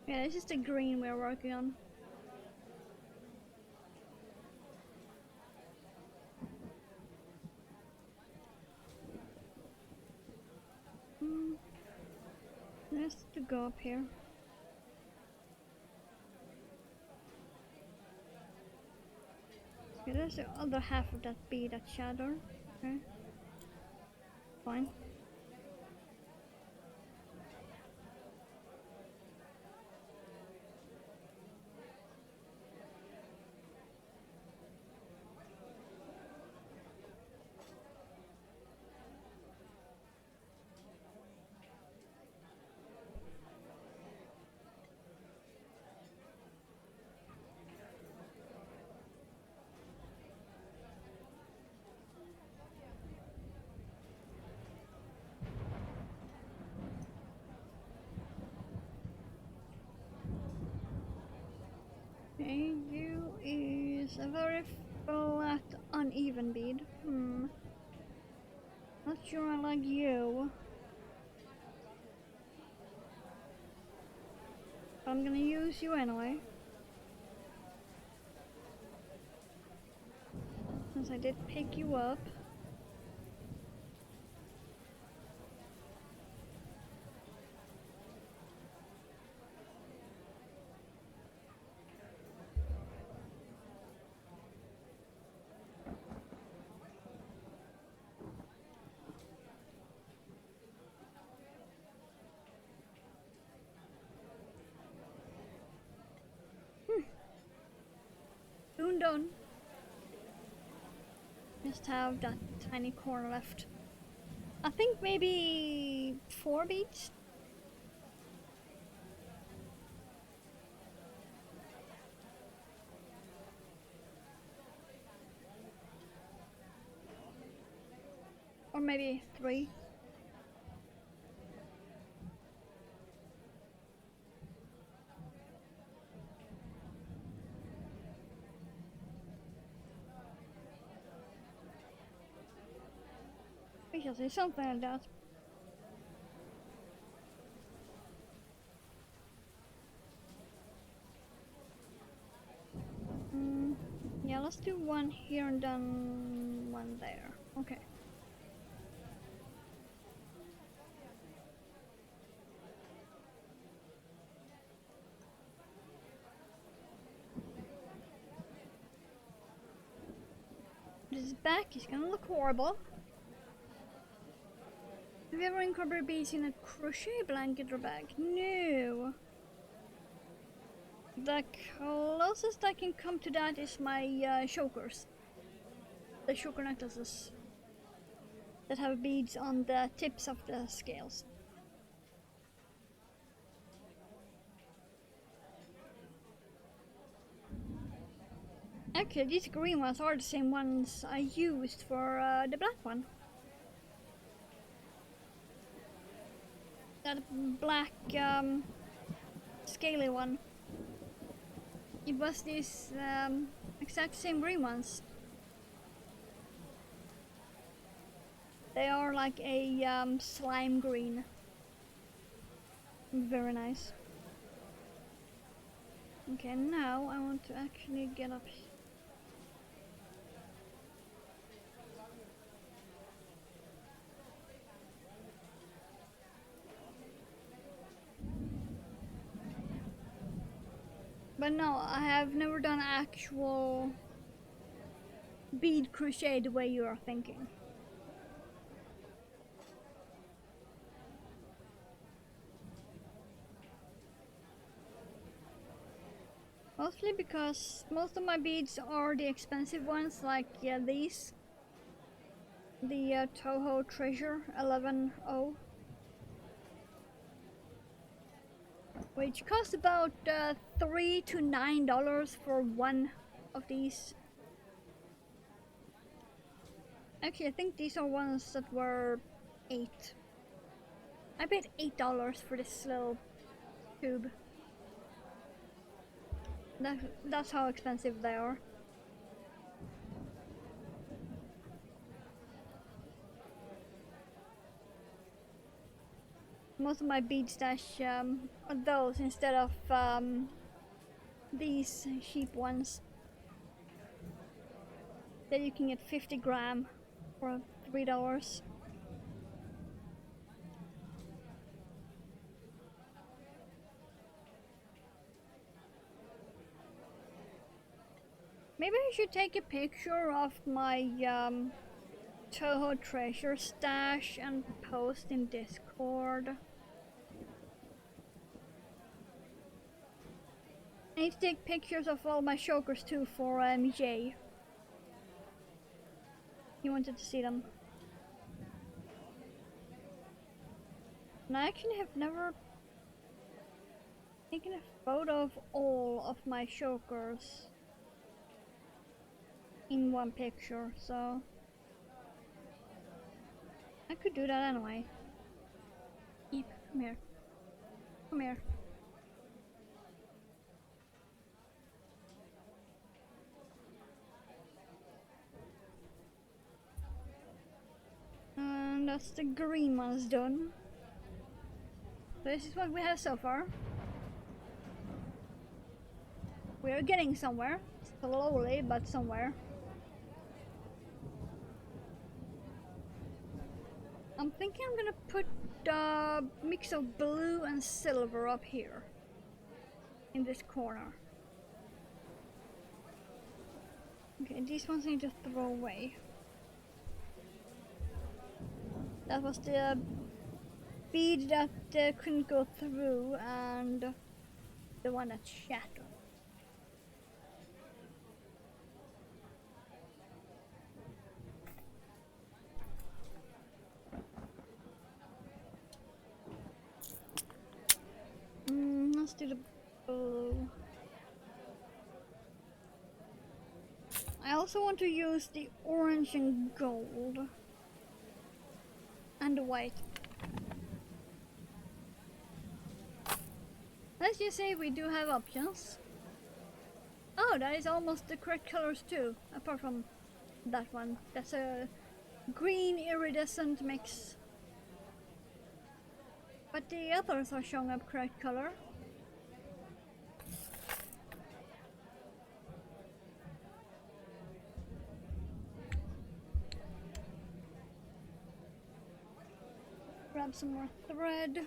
Yeah, this is the green we're working on. Nice to go up here. Okay, there's the other half of that bead that shattered. Okay. Fine. Okay, you is a very flat, uneven bead. Not sure I like you. But I'm gonna use you anyway. Since I did pick you up. Soon done. Just have that tiny corner left. I think maybe 4 beads. Or maybe 3. We shall say something like that. Yeah, let's do 1 here and then 1 there. Okay. This back is gonna look horrible. Have you ever incorporated beads in a crochet blanket or bag? No. The closest I can come to that is my chokers. The choker necklaces that have beads on the tips of the scales. Actually, these green ones are the same ones I used for the black one. That black scaly one. It was these exact same green ones. They are like a slime green. Very nice. Okay, now I want to actually get up here. But no, I have never done actual bead crochet the way you are thinking. Mostly because most of my beads are the expensive ones, like these. The Toho Treasure 11O. Which cost about $3 to $9 for one of these. Actually, I think these are ones that were 8. I paid $8 for this little tube. That's how expensive they are. Most of my bead stash are those instead of these cheap ones that you can get 50 gram for $3. Maybe I should take a picture of my Toho treasure stash and post in Discord. I need to take pictures of all my chokers too for Jay. He wanted to see them. And I actually have never taken a photo of all of my chokers in one picture, so I could do that anyway. Eep, come here. Come here. And that's the green one's done. This is what we have so far. We are getting somewhere. Slowly, but somewhere. I'm thinking I'm gonna put a mix of blue and silver up here. In this corner. Okay, these ones I need to throw away. That was the bead that couldn't go through and the one that shattered. Let's do the blue. I also want to use the orange and gold. And the white. Let's just say we do have options. Oh, that is almost the correct colors too, apart from that one. That's a green iridescent mix. But the others are showing up correct color. Grab some more thread.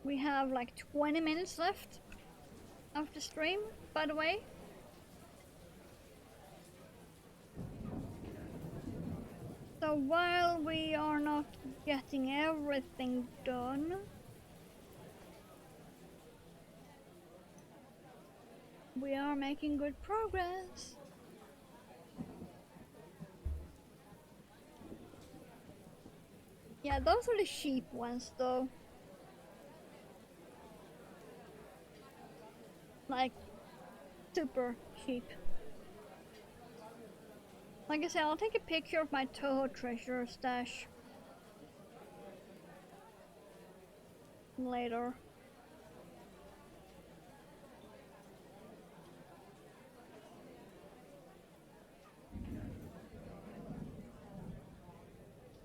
We have like 20 minutes left of the stream, by the way. So while we are not getting everything done, we are making good progress. Yeah, those are the sheep ones though. Like, super cheap. Like I said, I'll take a picture of my Toho treasure stash later.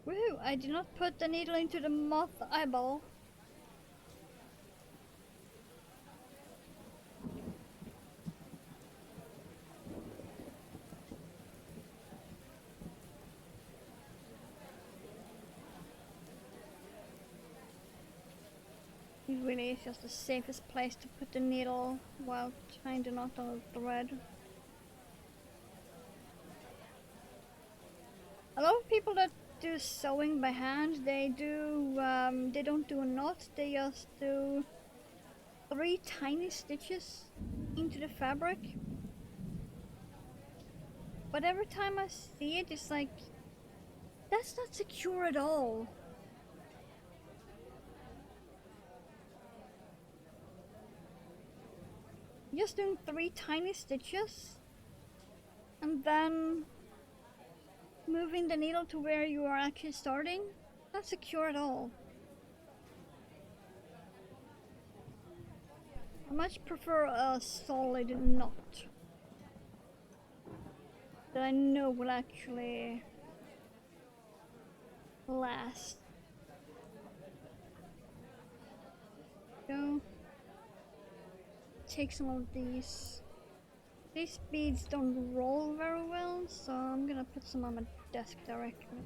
Woohoo! I did not put the needle into the moth eyeball. It really is just the safest place to put the needle while tying the knot on the thread. A lot of people that do sewing by hand, they don't do a knot, they just do 3 tiny stitches into the fabric. But every time I see it, it's like, that's not secure at all. Just doing 3 tiny stitches and then moving the needle to where you are actually starting, not secure at all. I much prefer a solid knot that I know will actually last. Go. Take some of these. These beads don't roll very well, so I'm gonna put some on my desk directly.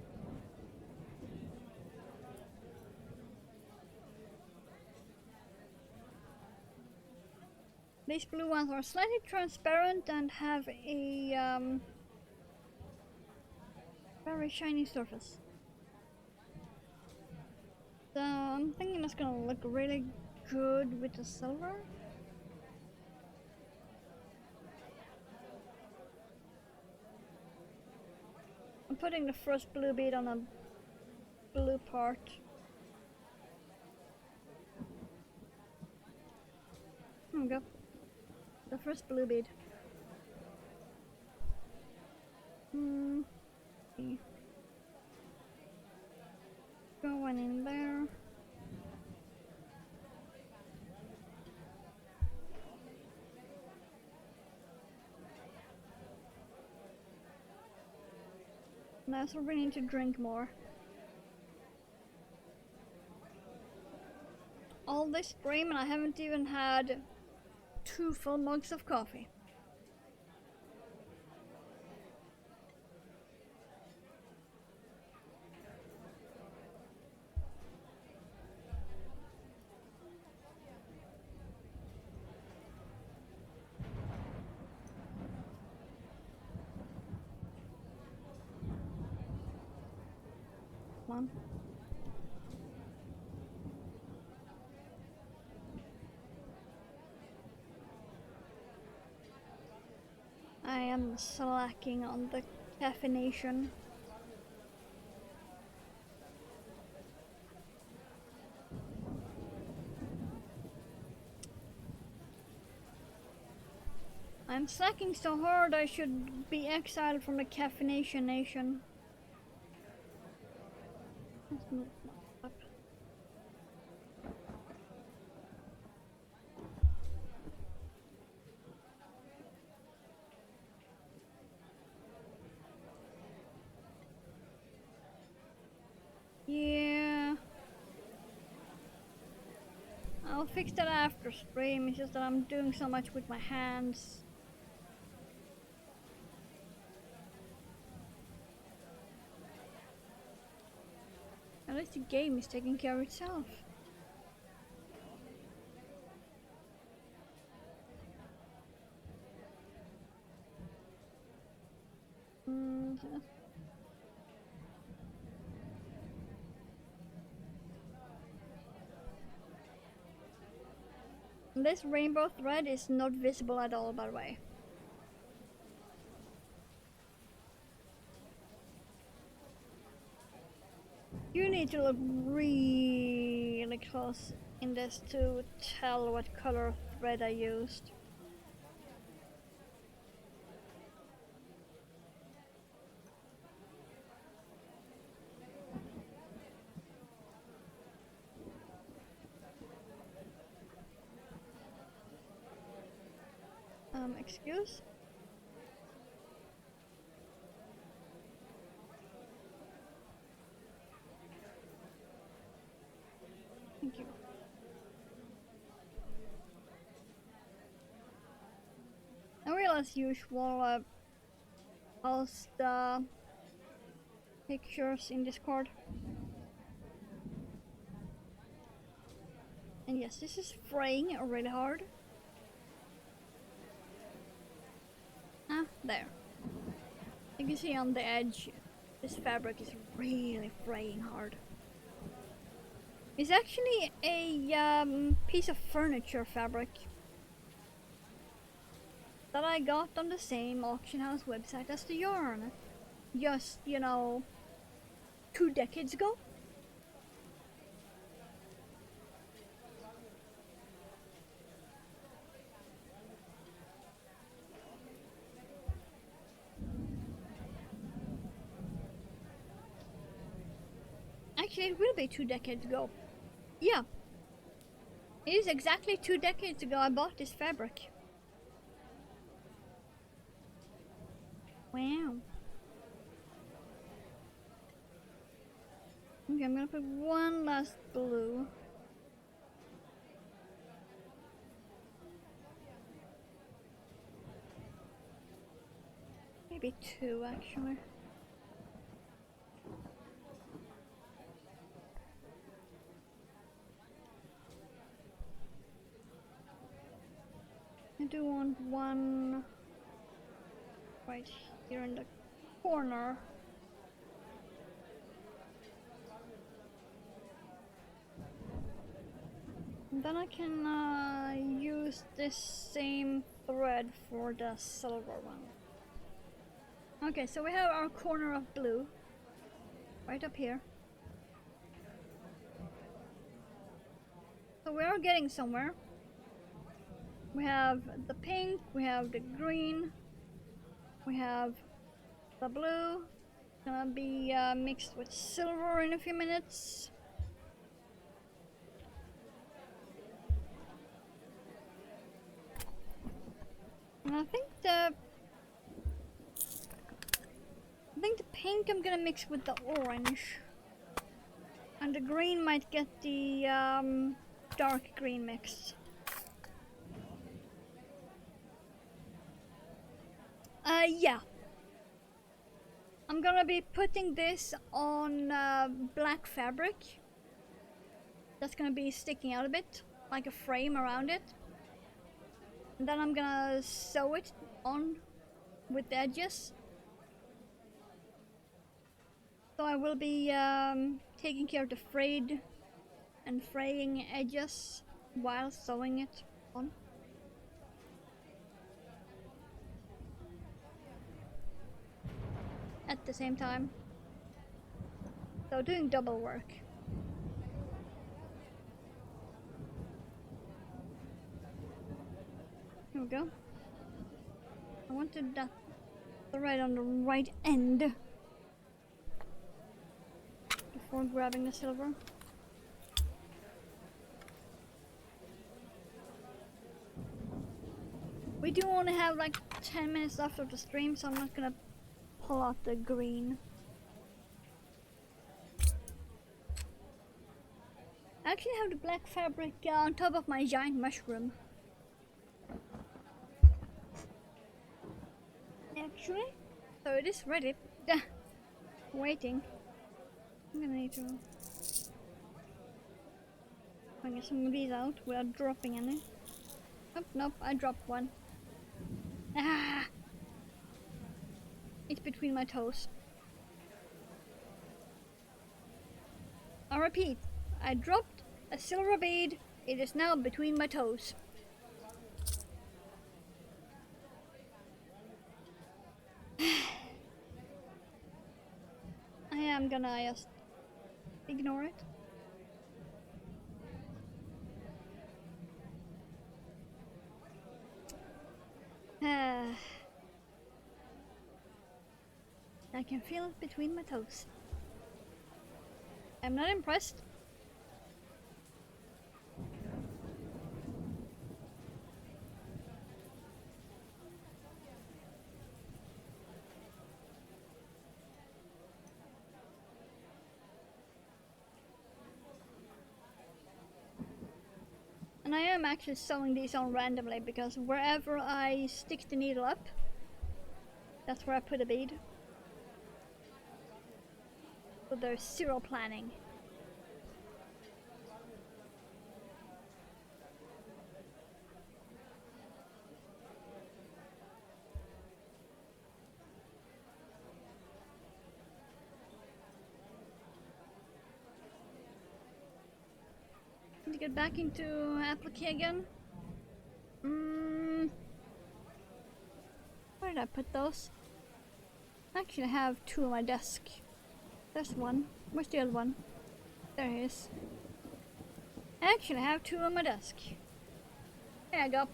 These blue ones are slightly transparent and have a very shiny surface. So I'm thinking it's gonna look really good with the silver. I'm putting the first blue bead on a blue part. Here we go. The first blue bead. Going in there. Now so we need to drink more. All this stream and I haven't even had 2 full mugs of coffee. Come on. I am slacking on the caffeination. I'm slacking so hard I should be exiled from the caffeination nation. Let's move up. Yeah. I'll fix that after stream, it's just that I'm doing so much with my hands. At least the game is taking care of itself. This rainbow thread is not visible at all, by the way. You need to look really close in this to tell what color thread I used. Excuse? Thank you. I realize usual post pictures in Discord. And yes, this is fraying really hard. Ah, there. You can see on the edge, this fabric is really fraying hard. It's actually a piece of furniture fabric that I got on the same auction house website as the yarn. Just, you know, 2 decades ago. Actually, it will be 2 decades ago. Yeah. It is exactly 2 decades ago I bought this fabric. Wow. Okay, I'm gonna put one last blue. Maybe 2 actually. I do want one right here in the corner. then I can use this same thread for the silver one. Okay, so we have our corner of blue right up here. So we are getting somewhere. We have the pink, we have the green, we have the blue. Gonna be mixed with silver in a few minutes. And I think the pink I'm gonna mix with the orange. And the green might get the dark green mix. Yeah. I'm gonna be putting this on black fabric. That's gonna be sticking out a bit, like a frame around it. And then I'm gonna sew it on with the edges. So I will be taking care of the frayed and fraying edges while sewing it on. At the same time. So doing double work. Here we go. I wanted that thread on the right end before grabbing the silver. We do only have like 10 minutes left of the stream, so I'm not gonna pull out the green. I actually have the black fabric on top of my giant mushroom. Actually, so it is ready. Waiting. I'm gonna need to get some of these out without dropping any. Oh, nope, I dropped one. Ah! It's between my toes. I repeat, I dropped a silver bead. It is now between my toes. I am gonna just ignore it. I can feel it between my toes. I'm not impressed. And I am actually sewing these on randomly because wherever I stick the needle up, that's where I put a bead. So there's zero planning. Need to get back into applique again. Where did I put those? Actually, I have two on my desk. There's one. Where's the other one? There he is. Actually, I have two on my desk. There I go.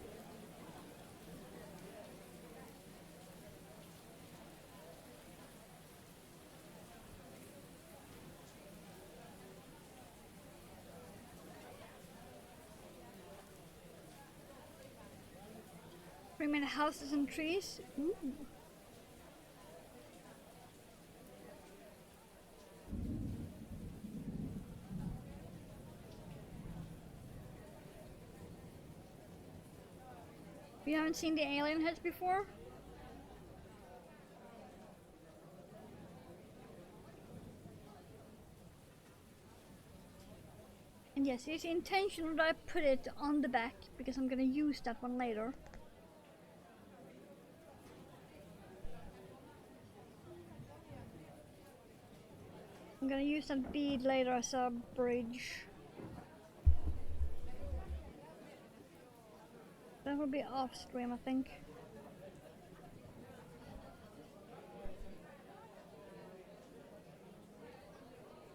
Three-minute houses and trees. Ooh. You haven't seen the alien heads before? And yes, it's intentional that I put it on the back because I'm gonna use that one later. I'm gonna use that bead later as a bridge. that will be off stream, I think.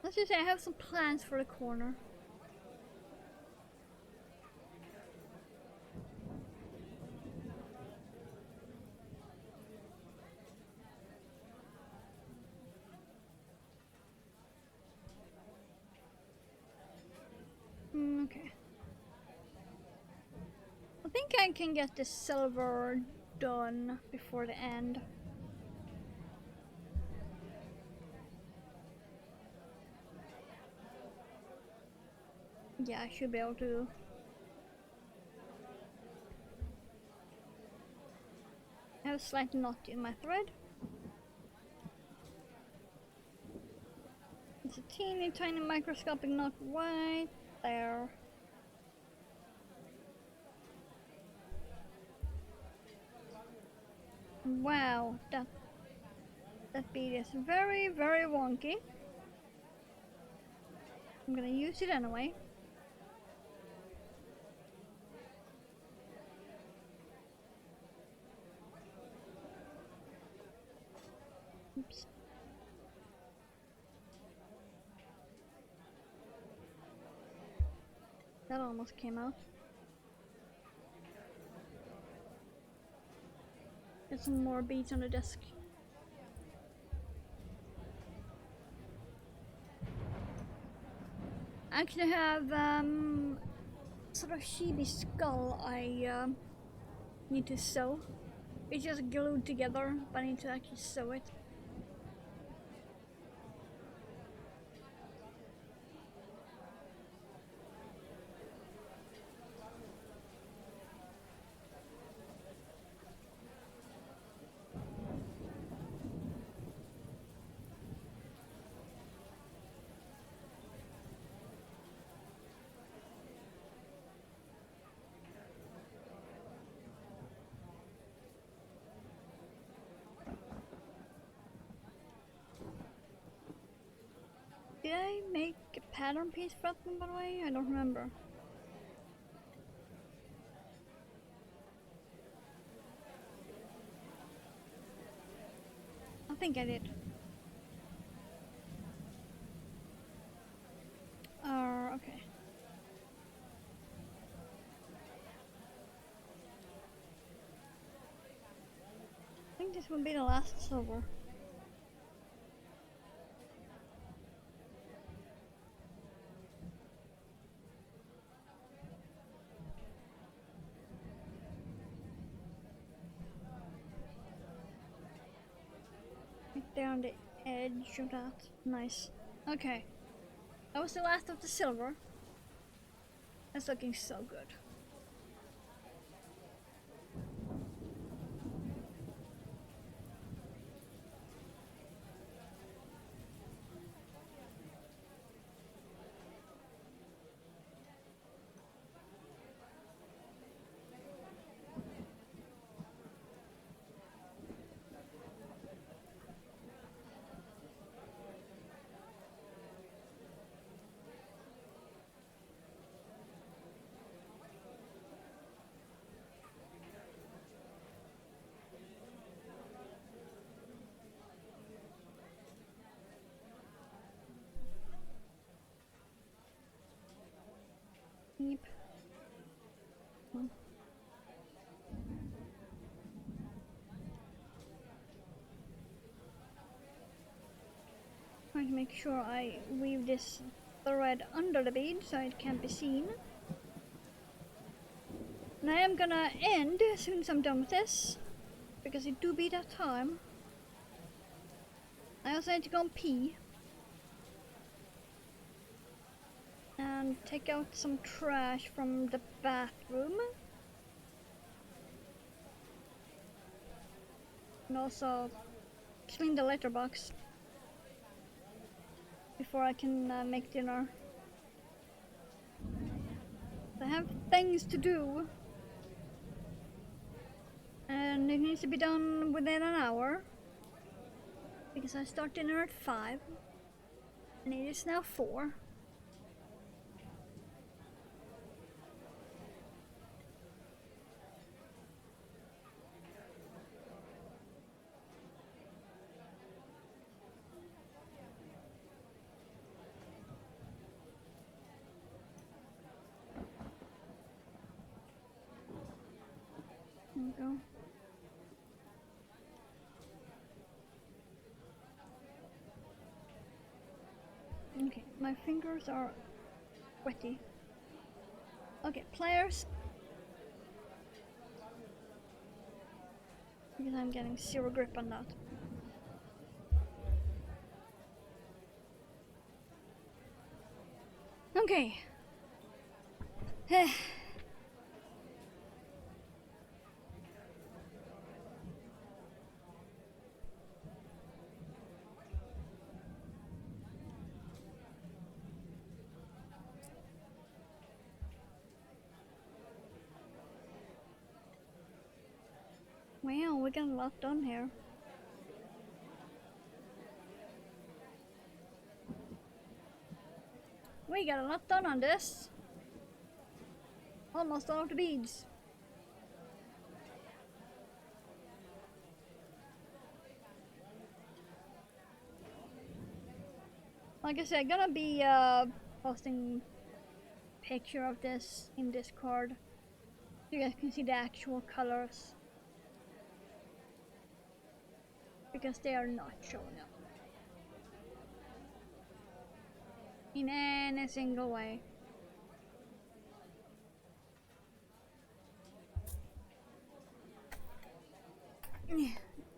Let's just say I have some plans for the corner. Okay. I think I can get the silver done before the end. Yeah, I should be able to. I have a slight knot in my thread. It's a teeny tiny microscopic knot right there. Wow, that bead is very, very wonky. I'm gonna use it anyway. Oops. That almost came out. Get some more beads on the desk. I actually have sort of chibi skull I need to sew. It's just glued together, but I need to actually sew it. Did I make a pattern piece for them, by the way? I don't remember. I think I did. Okay. I think this will be the last silver. Right there on the edge of that. Nice. Okay. That was the last of the silver. That's looking so good. Yep. Trying to make sure I weave this thread under the bead so it can't be seen. And I am gonna end as soon as I'm done with this, because it do be that time. I also need to go and pee. And take out some trash from the bathroom. And also clean the letterbox before I can make dinner. I have things to do. And it needs to be done within an hour. Because I start dinner at 5. And it is now 4. My fingers are sweaty. Okay, pliers. Because I'm getting zero grip on that. Okay. Wow, we got a lot done here. We got a lot done on this. Almost all of the beads. Like I said, gonna be posting picture of this in Discord so you guys can see the actual colors, because they are not showing up in any single way.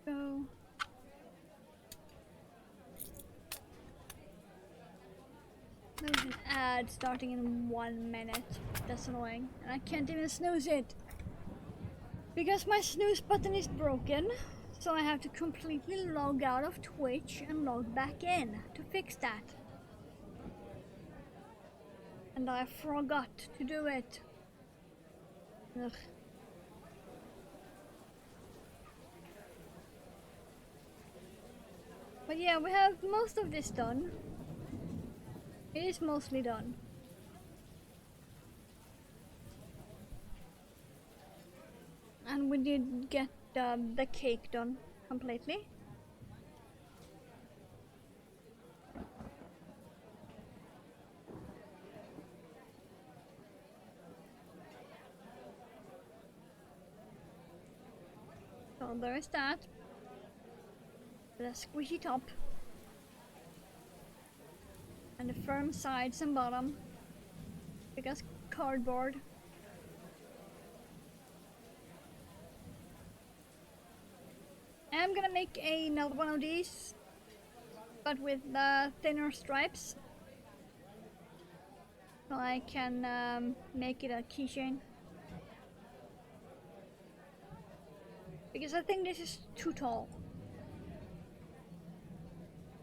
So there's an ad starting in 1 minute. That's annoying, and I can't even snooze it because my snooze button is broken. So I have to completely log out of Twitch and log back in to fix that. And I forgot to do it. Ugh. But yeah, we have most of this done. It is mostly done. And we did get the cake done completely. So there is that. The squishy top. And the firm sides and bottom. Because cardboard. I'm gonna make another one of these, but with thinner stripes, so I can make it a keychain. Because I think this is too tall.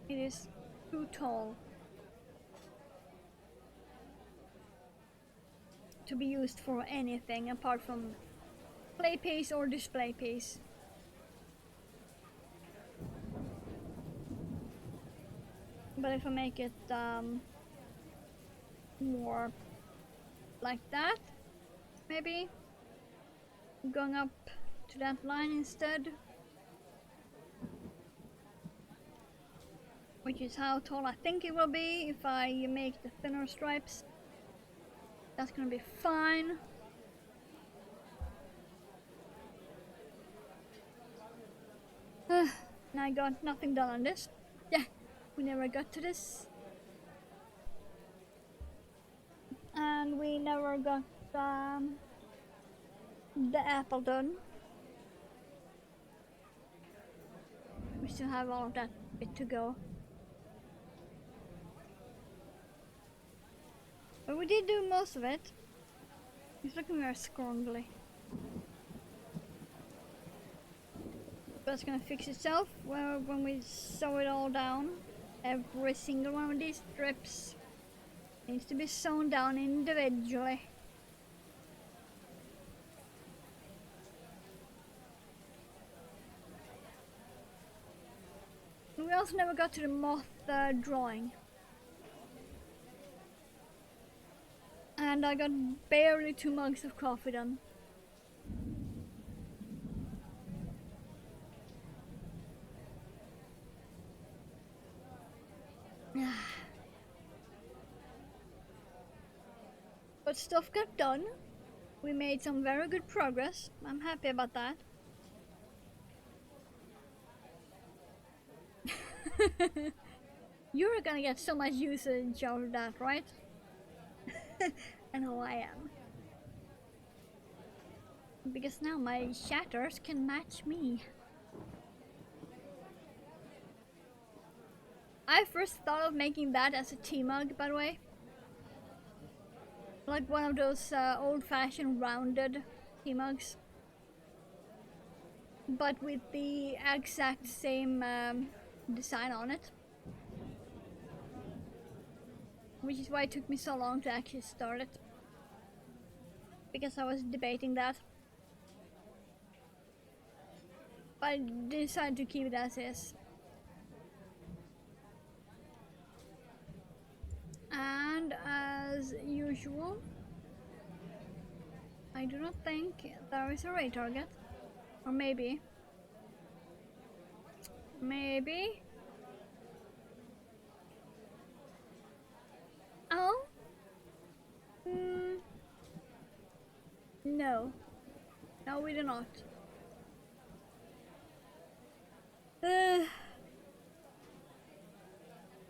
It is too tall to be used for anything apart from play piece or display piece. But if I make it more like that, maybe going up to that line instead, which is how tall I think it will be if I make the thinner stripes. That's gonna be fine. And I got nothing done on this. Yeah, we never got to this. And we never got the apple done. We still have all of that bit to go. But we did do most of it. He's looking very scrongly. But it's gonna fix itself when we sew it all down. Every single one of these strips needs to be sewn down individually. We also never got to the moth drawing. And I got barely 2 mugs of coffee done. But stuff got done. We made some very good progress. I'm happy about that. You're gonna get so much usage out of that, right? I know I am. Because now my shatters can match me. I first thought of making that as a tea mug, by the way. Like one of those old-fashioned rounded tea mugs. But with the exact same design on it. Which is why it took me so long to actually start it. Because I was debating that. But I decided to keep it as is. And as usual, I do not think there is a raid target. Or maybe. Maybe. Oh? No. No, we do not.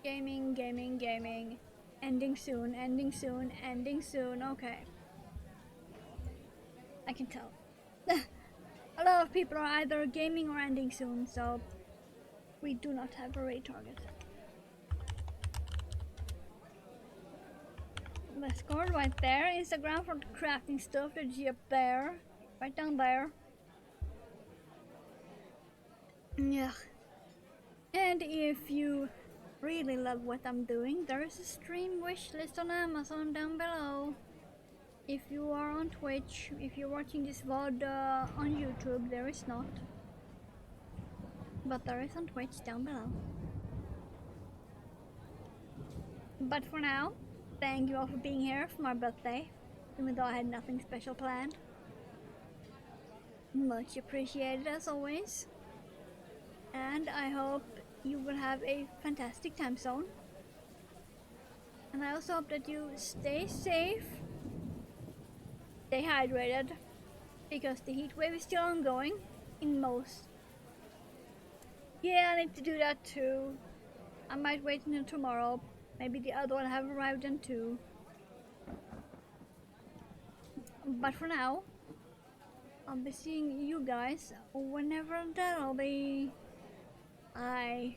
Gaming, gaming, gaming. Ending soon, ending soon, ending soon. Okay. I can tell. A lot of people are either gaming or ending soon, so we do not have a raid target. Let's go right there. Instagram for the crafting stuff. That's up there. Right down there. Yeah. And if you really love what I'm doing, there is a stream wish list on Amazon down below. If you are on Twitch, if you're watching this VOD on YouTube, there is not. But there is on Twitch down below. But for now, thank you all for being here for my birthday, even though I had nothing special planned. Much appreciated as always. And I hope you will have a fantastic time zone. And I also hope that you stay safe, stay hydrated, because the heat wave is still ongoing in most. Yeah, I need to do that too. I might wait until tomorrow. Maybe the other one have arrived then too. But for now, I'll be seeing you guys whenever that'll be. Bye.